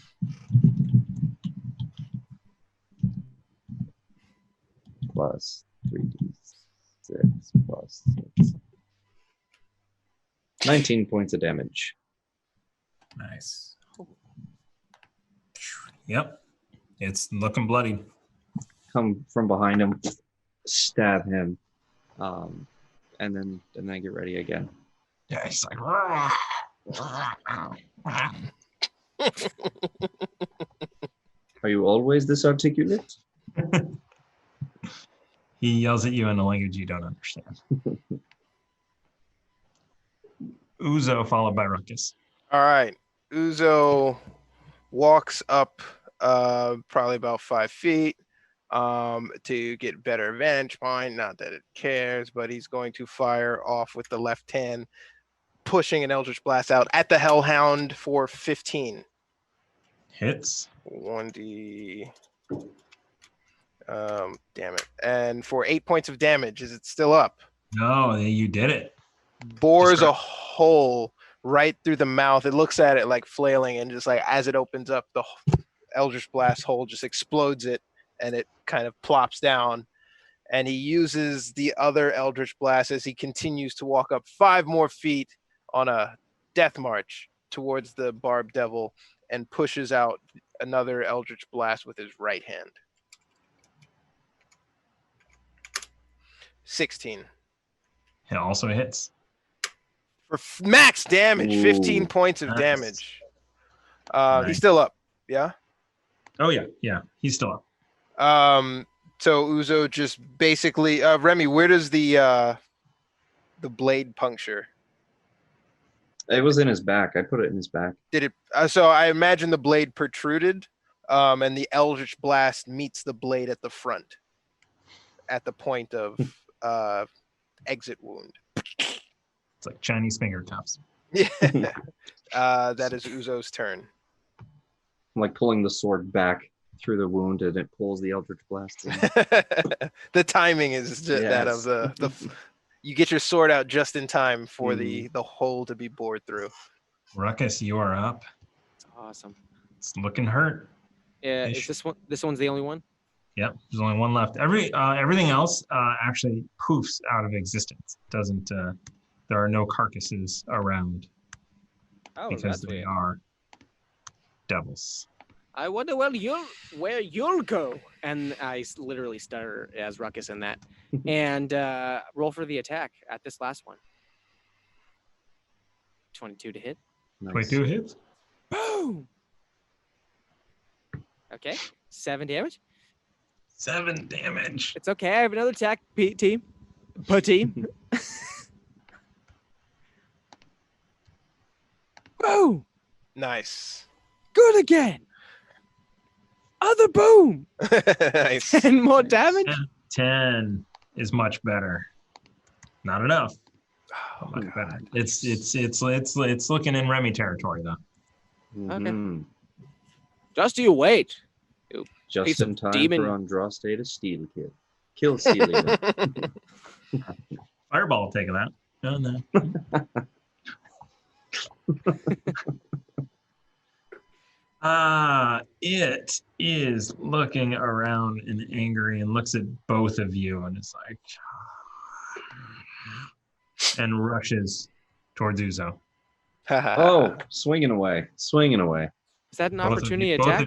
Plus 3d6 plus 6. 19 points of damage. Nice. Yep. It's looking bloody. Come from behind him, stab him, and then I get ready again. Yeah, it's like. Are you always this articulate? He yells at you in a language you don't understand. Uzo followed by Ruckus. All right. Uzo walks up probably about 5 feet to get better vantage point. Not that it cares, but he's going to fire off with the left hand, pushing an Eldritch Blast out at the Hellhound for 15. Hits. 1d. Damn it. And for 8 points of damage. Is it still up? No, you did it. Bores a Describe. hole right through the mouth. It looks at it like flailing, and just like as it opens up, the Eldritch Blast hole just explodes it, and it kind of plops down. And he uses the other Eldritch Blast as he continues to walk up 5 more feet on a death march towards the barbed devil and pushes out another Eldritch Blast with his right hand. 16. It also hits. For max damage, Ooh, 15 points of nice. damage. Nice. He's still up. Yeah. Oh yeah, he's still up. So Uzo just basically, Remy, where does the blade puncture? It was in his back. I put it in his back. Did it? So I imagine the blade protruded, and the Eldritch Blast meets the blade at the front, at the point of exit wound. It's like Chinese finger cups. Yeah. That is Uzo's turn. I'm like pulling the sword back through the wound, and it pulls the Eldritch Blast in. The timing is just that of Yes. the. You get your sword out just in time for the hole to be bored through. Ruckus, you are up. It's awesome. It's looking hurt. Yeah, Ish. is this one's the only one? Yep, there's only one left. Everything else actually poofs out of existence. Doesn't there are no carcasses around Oh, because that's they weird. are devils. I wonder where you'll go. And I literally stutter as Ruckus in that. And roll for the attack at this last one. 22 to hit. Nice. 22 hits. Boom! Okay, 7 damage. 7 damage. It's okay, I have another attack, team. Team. Boom! Nice. Good again! Other boom! Nice. 10 more damage? 10 is much better. Not enough. Oh, Like God. that. It's looking in Remy territory though. Mhm. Just you wait. Just Piece in of time demon. for Andraste to steal kill. Kill Celia. Fireball will take that. No. It is looking around and angry and looks at both of you and it's like and rushes towards Zuzo. Oh, swinging away. Swinging away. Is that an Both opportunity of attack?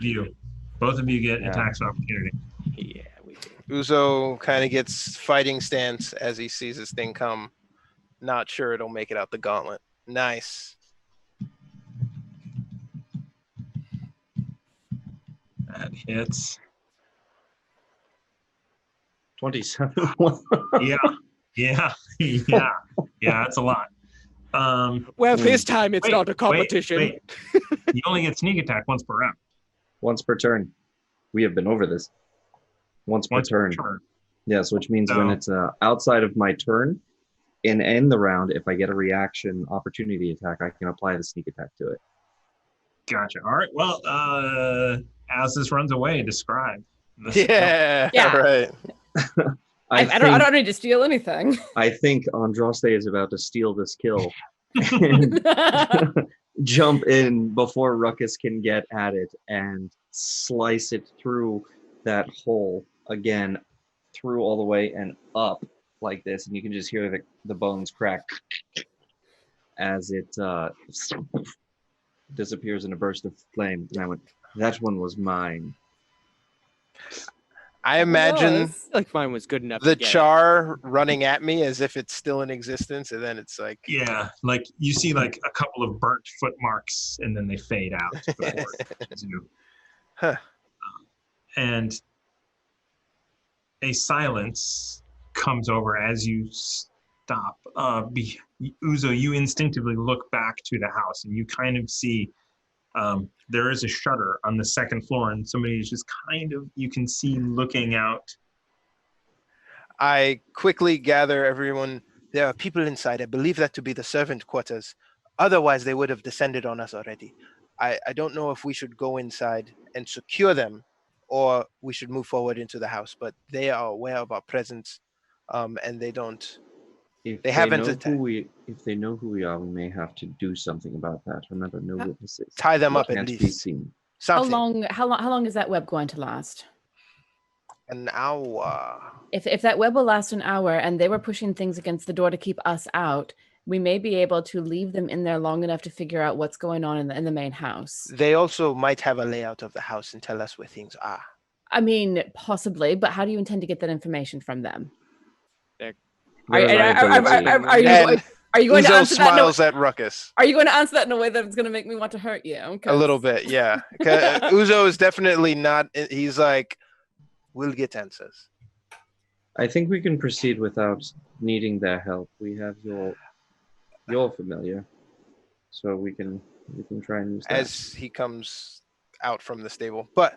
both of you get Yeah. attacks of opportunity. Yeah, we do. Uzo kind of gets fighting stance as he sees this thing come. Not sure it'll make it out the gauntlet. Nice. That hits. 27. Yeah. That's a lot. Well, this time it's Wait, not a competition. Wait. You only get sneak attack once per round. Once per turn. We have been over this. Once per turn. Yes, which means when it's outside of my turn, in the round, if I get a reaction opportunity attack, I can apply the sneak attack to it. Gotcha. All right. Well, as this runs away, describe. Yeah. Right. I don't need to steal anything. I think Andraste is about to steal this kill and jump in before Ruckus can get at it and slice it through that hole again, through all the way and up like this, and you can just hear the bones crack as it disappears in a burst of flame. And I went, that one was mine. I imagine I feel like mine was good enough. the to get char running at me as if it's still in existence, and then it's like, Yeah, like you see like a couple of burnt foot marks and then they fade out. Before it touches you. Huh. And a silence comes over as you stop. Uzo, you instinctively look back to the house and you kind of see there is a shutter on the second floor and somebody is just kind of, you can see looking out. I quickly gather everyone. There are people inside. I believe that to be the servant quarters. Otherwise, they would have descended on us already. I don't know if we should go inside and secure them or we should move forward into the house, but they are aware of our presence and they don't. If They haven't know attacked. if they know who we are, we may have to do something about that. Remember, no witnesses. Tie them We up at can't be least. seen. Something. How long is that web going to last? An hour. If that web will last an hour and they were pushing things against the door to keep us out, we may be able to leave them in there long enough to figure out what's going on in the main house. They also might have a layout of the house and tell us where things are. I mean, possibly, but how do you intend to get that information from them? Their liability. Are you going to Uzo answer that? smiles at Ruckus. Are you going to answer that in a way that's going to make me want to hurt you? A little bit, yeah. Uzo is definitely not. He's like, we'll get answers. I think we can proceed without needing their help. We have your familiar, so we can try and use that. As he comes out from the stable, but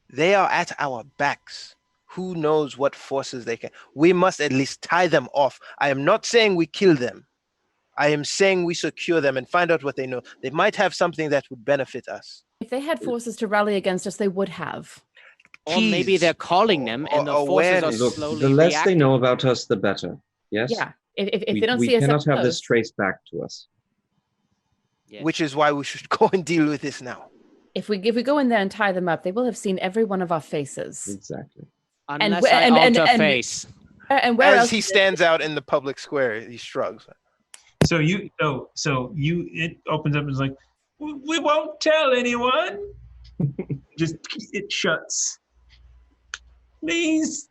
they are at our backs. Who knows what forces they can? We must at least tie them off. I am not saying we kill them. I am saying we secure them and find out what they know. They might have something that would benefit us. If they had forces to rally against us, they would have. Or maybe they're calling them and the forces are Look, slowly the less reacting. they know about us, the better. Yes? Yeah. If they don't we see us, cannot have close, this traced back to us. Yes. Which is why we should go and deal with this now. If we go in there and tie them up, they will have seen every one of our faces. Exactly. Unless I alter face. And where As else? he stands out in the public square, he shrugs. So it opens up and is like, we won't tell anyone. Just it shuts. Please.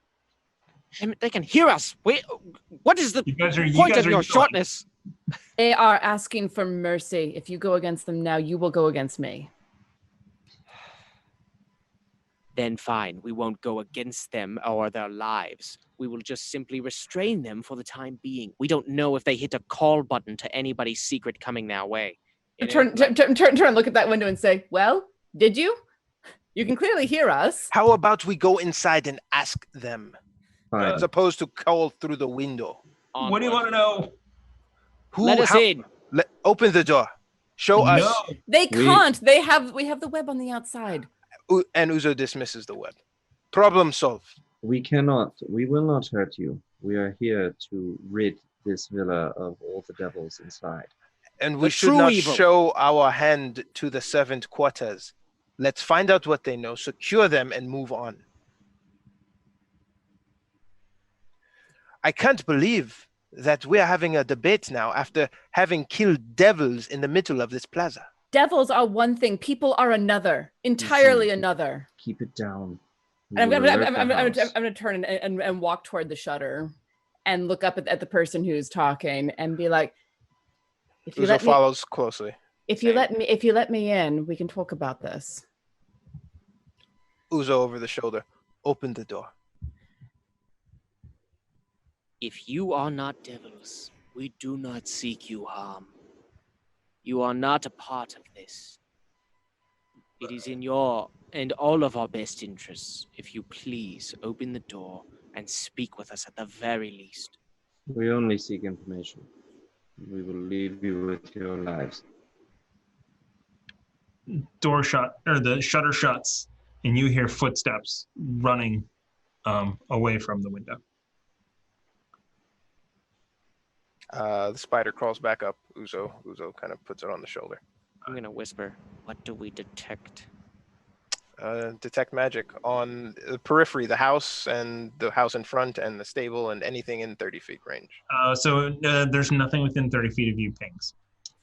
They can hear us. Wait, what is the point of your shortness? They are asking for mercy. If you go against them now, you will go against me. Then fine, we won't go against them or their lives. We will just simply restrain them for the time being. We don't know if they hit a call button to anybody's secret coming their way. Turn, look at that window and say, well, did you? You can clearly hear us. How about we go inside and ask them, Fine. as opposed to call through the window? What do you want to know? Let us in. Open the door. Show us. No. They can't. We have the web on the outside. And Uzo dismisses the web. Problem solved. We will not hurt you. We are here to rid this villa of all the devils inside. And we The should true not evil. show our hand to the servant quarters. Let's find out what they know, secure them, and move on. I can't believe that we're having a debate now after having killed devils in the middle of this plaza. Devils are one thing. People are another. Entirely another. Keep it down. And I'm We will alert the going house. to turn and walk toward the shutter and look up at the person who's talking and be like, Uzo follows closely. if you let me in, we can talk about this. Uzo over the shoulder. Open the door. If you are not devils, we do not seek you harm. You are not a part of this. It is in your and all of our best interests if you please open the door and speak with us at the very least. We only seek information. We will leave you with your lives. Door shut, or the shutter shuts, and you hear footsteps running away from the window. The spider crawls back up. Uzo kind of puts it on the shoulder. I'm gonna whisper, what do we detect? Detect magic on the periphery, the house and the house in front and the stable and anything in 30 feet range. So there's nothing within 30 feet of you, pings.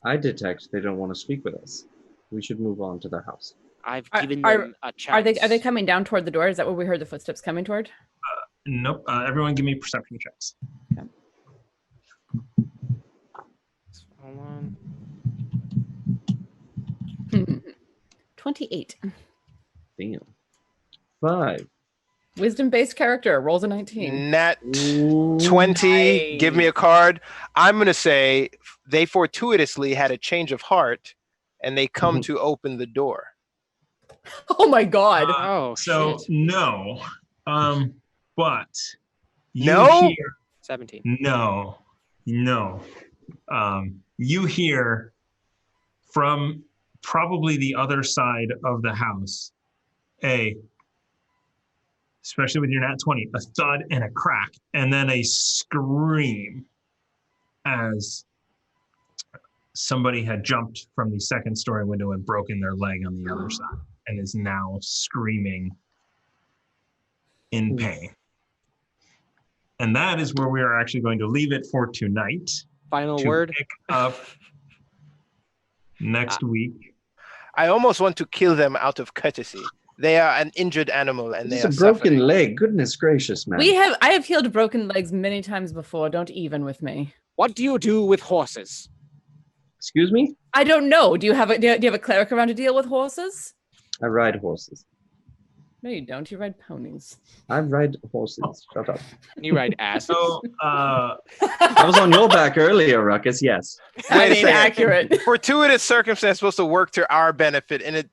I detect they don't want to speak with us. We should move on to the house. I've given them a chance. Are they coming down toward the door? Is that what we heard the footsteps coming toward? Nope. Everyone give me perception checks. Okay. Hold on. 28. Damn. 5. Wisdom-based character rolls a 19. Nat Ooh. 20, Nice. give me a card. I'm going to say they fortuitously had a change of heart and they come to open the door. Oh my god. So Shit. no. But you No? hear 17. no. You hear from probably the other side of the house, especially with your nat 20, a thud and a crack, and then a scream as somebody had jumped from the second story window and broken their leg on the other side and is now screaming in pain. And that is where we are actually going to leave it for tonight. Final To word. pick up next week. I almost want to kill them out of courtesy. They are an injured animal and they It's are a broken suffering. leg. Goodness gracious, man. I have healed broken legs many times before. Don't even with me. What do you do with horses? Excuse me? I don't know. Do you have a cleric around to deal with horses? I ride horses. No, you don't. You ride ponies. I ride horses. Shut up. You ride asses. So, I was on your back earlier, Ruckus. Yes. Wait a second. Accurate. Fortuitous circumstance supposed to work to our benefit, and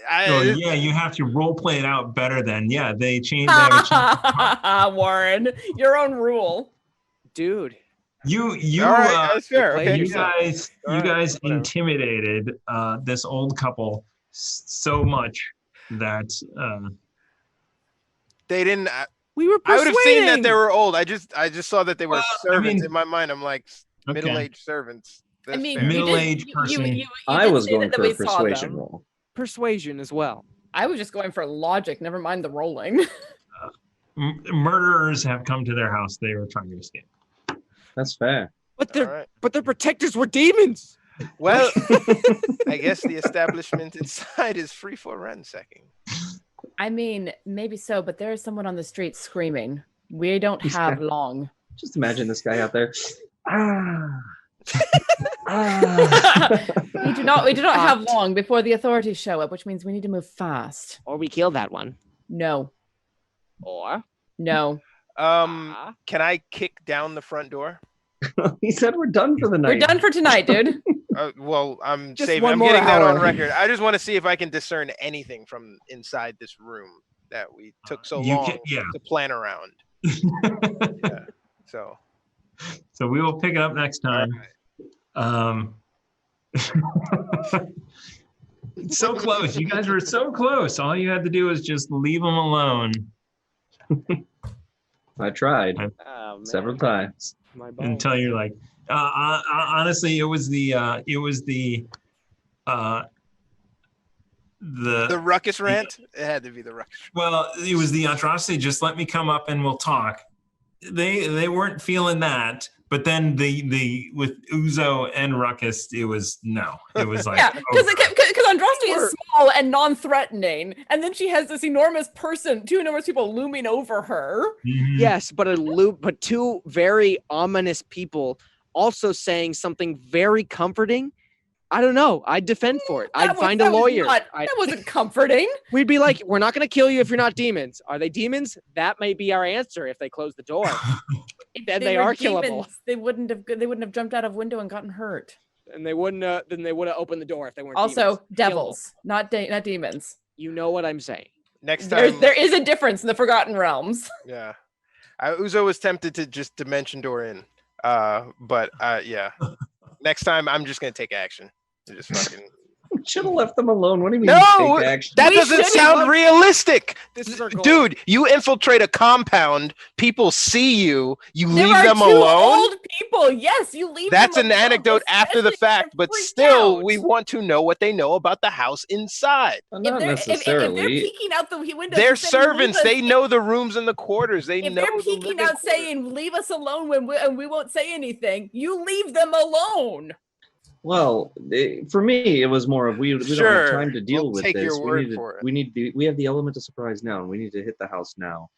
yeah, you have to role play it out better then. Yeah, they changed. They have a change. Warren, your own rule. Dude. You all right, that's fair. play Okay. you yourself. guys All you right, guys whatever. intimidated this old couple so much that They didn't. We were I would have seen that persuading. they were old. I just saw that they were Well, I servants mean- in my mind. I'm like okay. middle-aged servants. That's I mean, fair. you did- Middle-aged you- person. you I did was say going that for a we saw persuasion them. roll. Persuasion as well. I was just going for logic. Never mind the rolling. Murderers have come to their house. They were trying to escape. That's fair. But All their right. but their protectors were demons. Well, I guess the establishment inside is free for ransacking. I mean, maybe so, but there is someone on the street screaming. We don't have long. Just imagine this guy out there. Ah. Ah. We do not have long before the authorities show up, which means we need to move fast. Or we kill that one. No. Or No. Can I kick down the front door? He said we're done for the night. We're done for tonight, dude. Well, I'm Just saving. one I'm more getting that on hour. record. I just want to see if I can discern anything from inside this room that we took so You long can- yeah. to plan around. So So we will pick it up next time. So close. You guys were so close. All you had to do was just leave them alone. I tried Oh, man. several times. My balls. Until you're like, honestly, it was the ruckus rant. It had to be the ruckus. well, it was the atrocity. Just let me come up and we'll talk. They weren't feeling that, but then the with Zuzo and Ruckus, it was no. It was like because Andraste is small and non-threatening, and then she has this enormous two enormous people looming over her. Mhm. Yes, but two very ominous people also saying something very comforting. I don't know. I'd defend for it. I'd find a lawyer. That wasn't comforting. We'd be like, we're not going to kill you if you're not demons. Are they demons? That may be our answer if they close the door. Then they are killable. They wouldn't have jumped out of window and gotten hurt. And they wouldn't. Then they would have opened the door if they weren't. Also, demons. devils, not demons. You know what I'm saying. Next time, there is a difference in the Forgotten Realms. Yeah, Uzo was tempted to just dimension door in, but yeah. Next time, I'm just gonna take action. Just fucking. Should have left them alone. What do you mean? No, take action? that doesn't sound realistic. This is our goal. Dude, you infiltrate a compound. People see you. You There leave are them two alone. old people. Yes, you leave. That's them an alone, anecdote after the especially if fact, they're but freaked still, out. we want to know what they know about the house inside. Not If necessarily. they're peeking out the window, They're servants. They know the rooms and the quarters. They If know they're the peeking living out quarters. saying "Leave us alone," and we won't say anything, you leave them alone. Well, for me, it was more of we don't have Sure, time to deal we'll with take this. your word for it. We have the element of surprise now, and we need to hit the house now.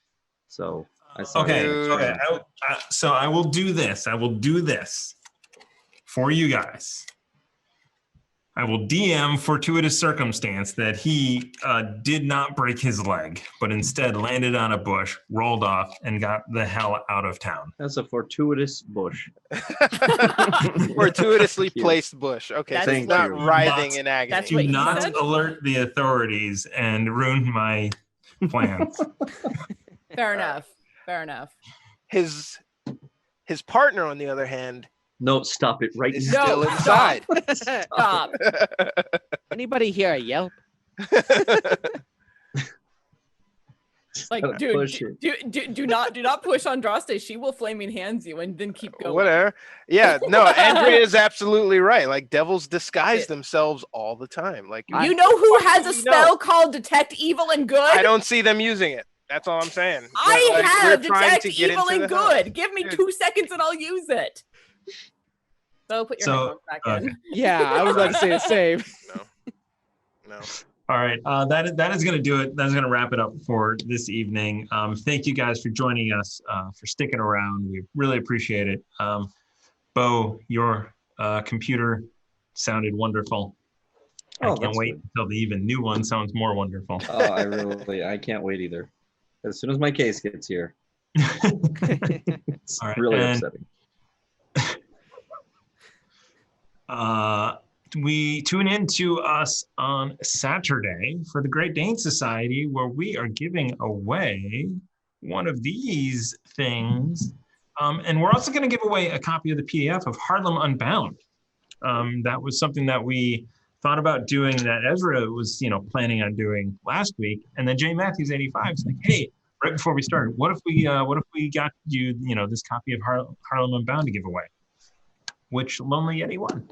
So I saw Okay. Dude. Okay. So I will do this. I will do this for you guys. I will DM fortuitous circumstance that he did not break his leg, but instead landed on a bush, rolled off, and got the hell out of town. That's a fortuitous bush. Fortuitously Cute. placed bush. Okay, so Thank he's not you. writhing in agony. That's Do what he not said? alert the authorities and ruin my plans. Fair enough. Fair enough. His partner, on the other hand, No, stop it right is now. still inside. Stop. Anybody here a Yelp? Like, Gotta dude, push it. do not push Andraste. She will flaming hands you and then keep going. Whatever. Yeah, no, Andrea is absolutely right. Like devils disguise themselves all the time. Like You know who has a you know? spell called Detect Evil and Good? I don't see them using it. That's all I'm saying. I Like, have we're trying Detect to get Evil into and the house. Good. Give me Dude. 2 seconds and I'll use it. So put your So, headphones back in. Yeah, I was about to say the same. No. All right, that is going to do it. That's going to wrap it up for this evening. Thank you guys for joining us, for sticking around. We really appreciate it. Bo, your computer sounded wonderful. I Oh, can't that's wait good. until the even new one sounds more wonderful. Oh, I can't wait either. As soon as my case gets here, it's All right, really and- upsetting. We tune in to us on Saturday for the Great Dane Society, where we are giving away one of these things. And we're also going to give away a copy of the PDF of Harlem Unbound. That was something that we thought about doing, that Ezra was, planning on doing last week. And then Jay Matthews 85 is like, hey, right before we started, what if we got you, this copy of Harlem Unbound to give away? Which Lonely Yeti won.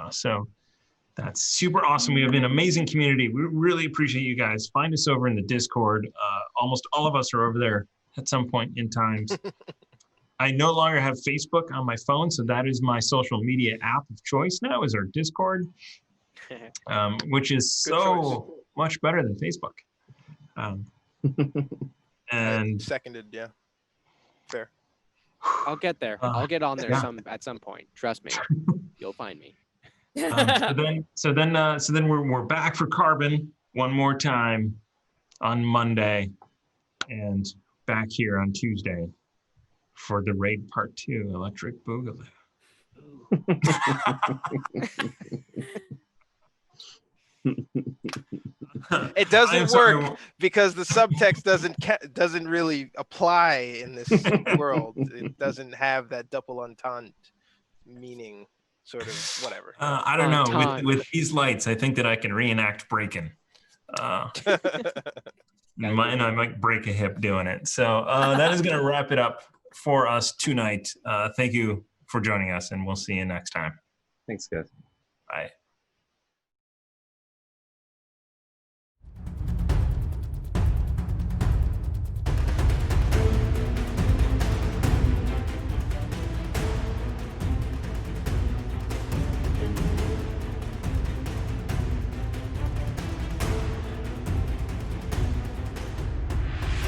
So that's super awesome. We have an amazing community. We really appreciate you guys. Find us over in the Discord. Almost all of us are over there at some point in times. I no longer have Facebook on my phone, so that is my social media app of choice now, is our Discord, which is so much better than Facebook. And Seconded, yeah. Fair. I'll get there. I'll get on there yeah. at some point. Trust me. You'll find me. So then we're back for Carbon one more time on Monday, and back here on Tuesday for the Raid Part 2, Electric Boogaloo. It doesn't work because the subtext doesn't really apply in this world. It doesn't have that double entendre meaning. sort of whatever. I don't know. Montage. With these lights, I think that I can reenact breaking. And I might break a hip doing it. So that is going to wrap it up for us tonight. Thank you for joining us, and we'll see you next time. Thanks, guys. Bye.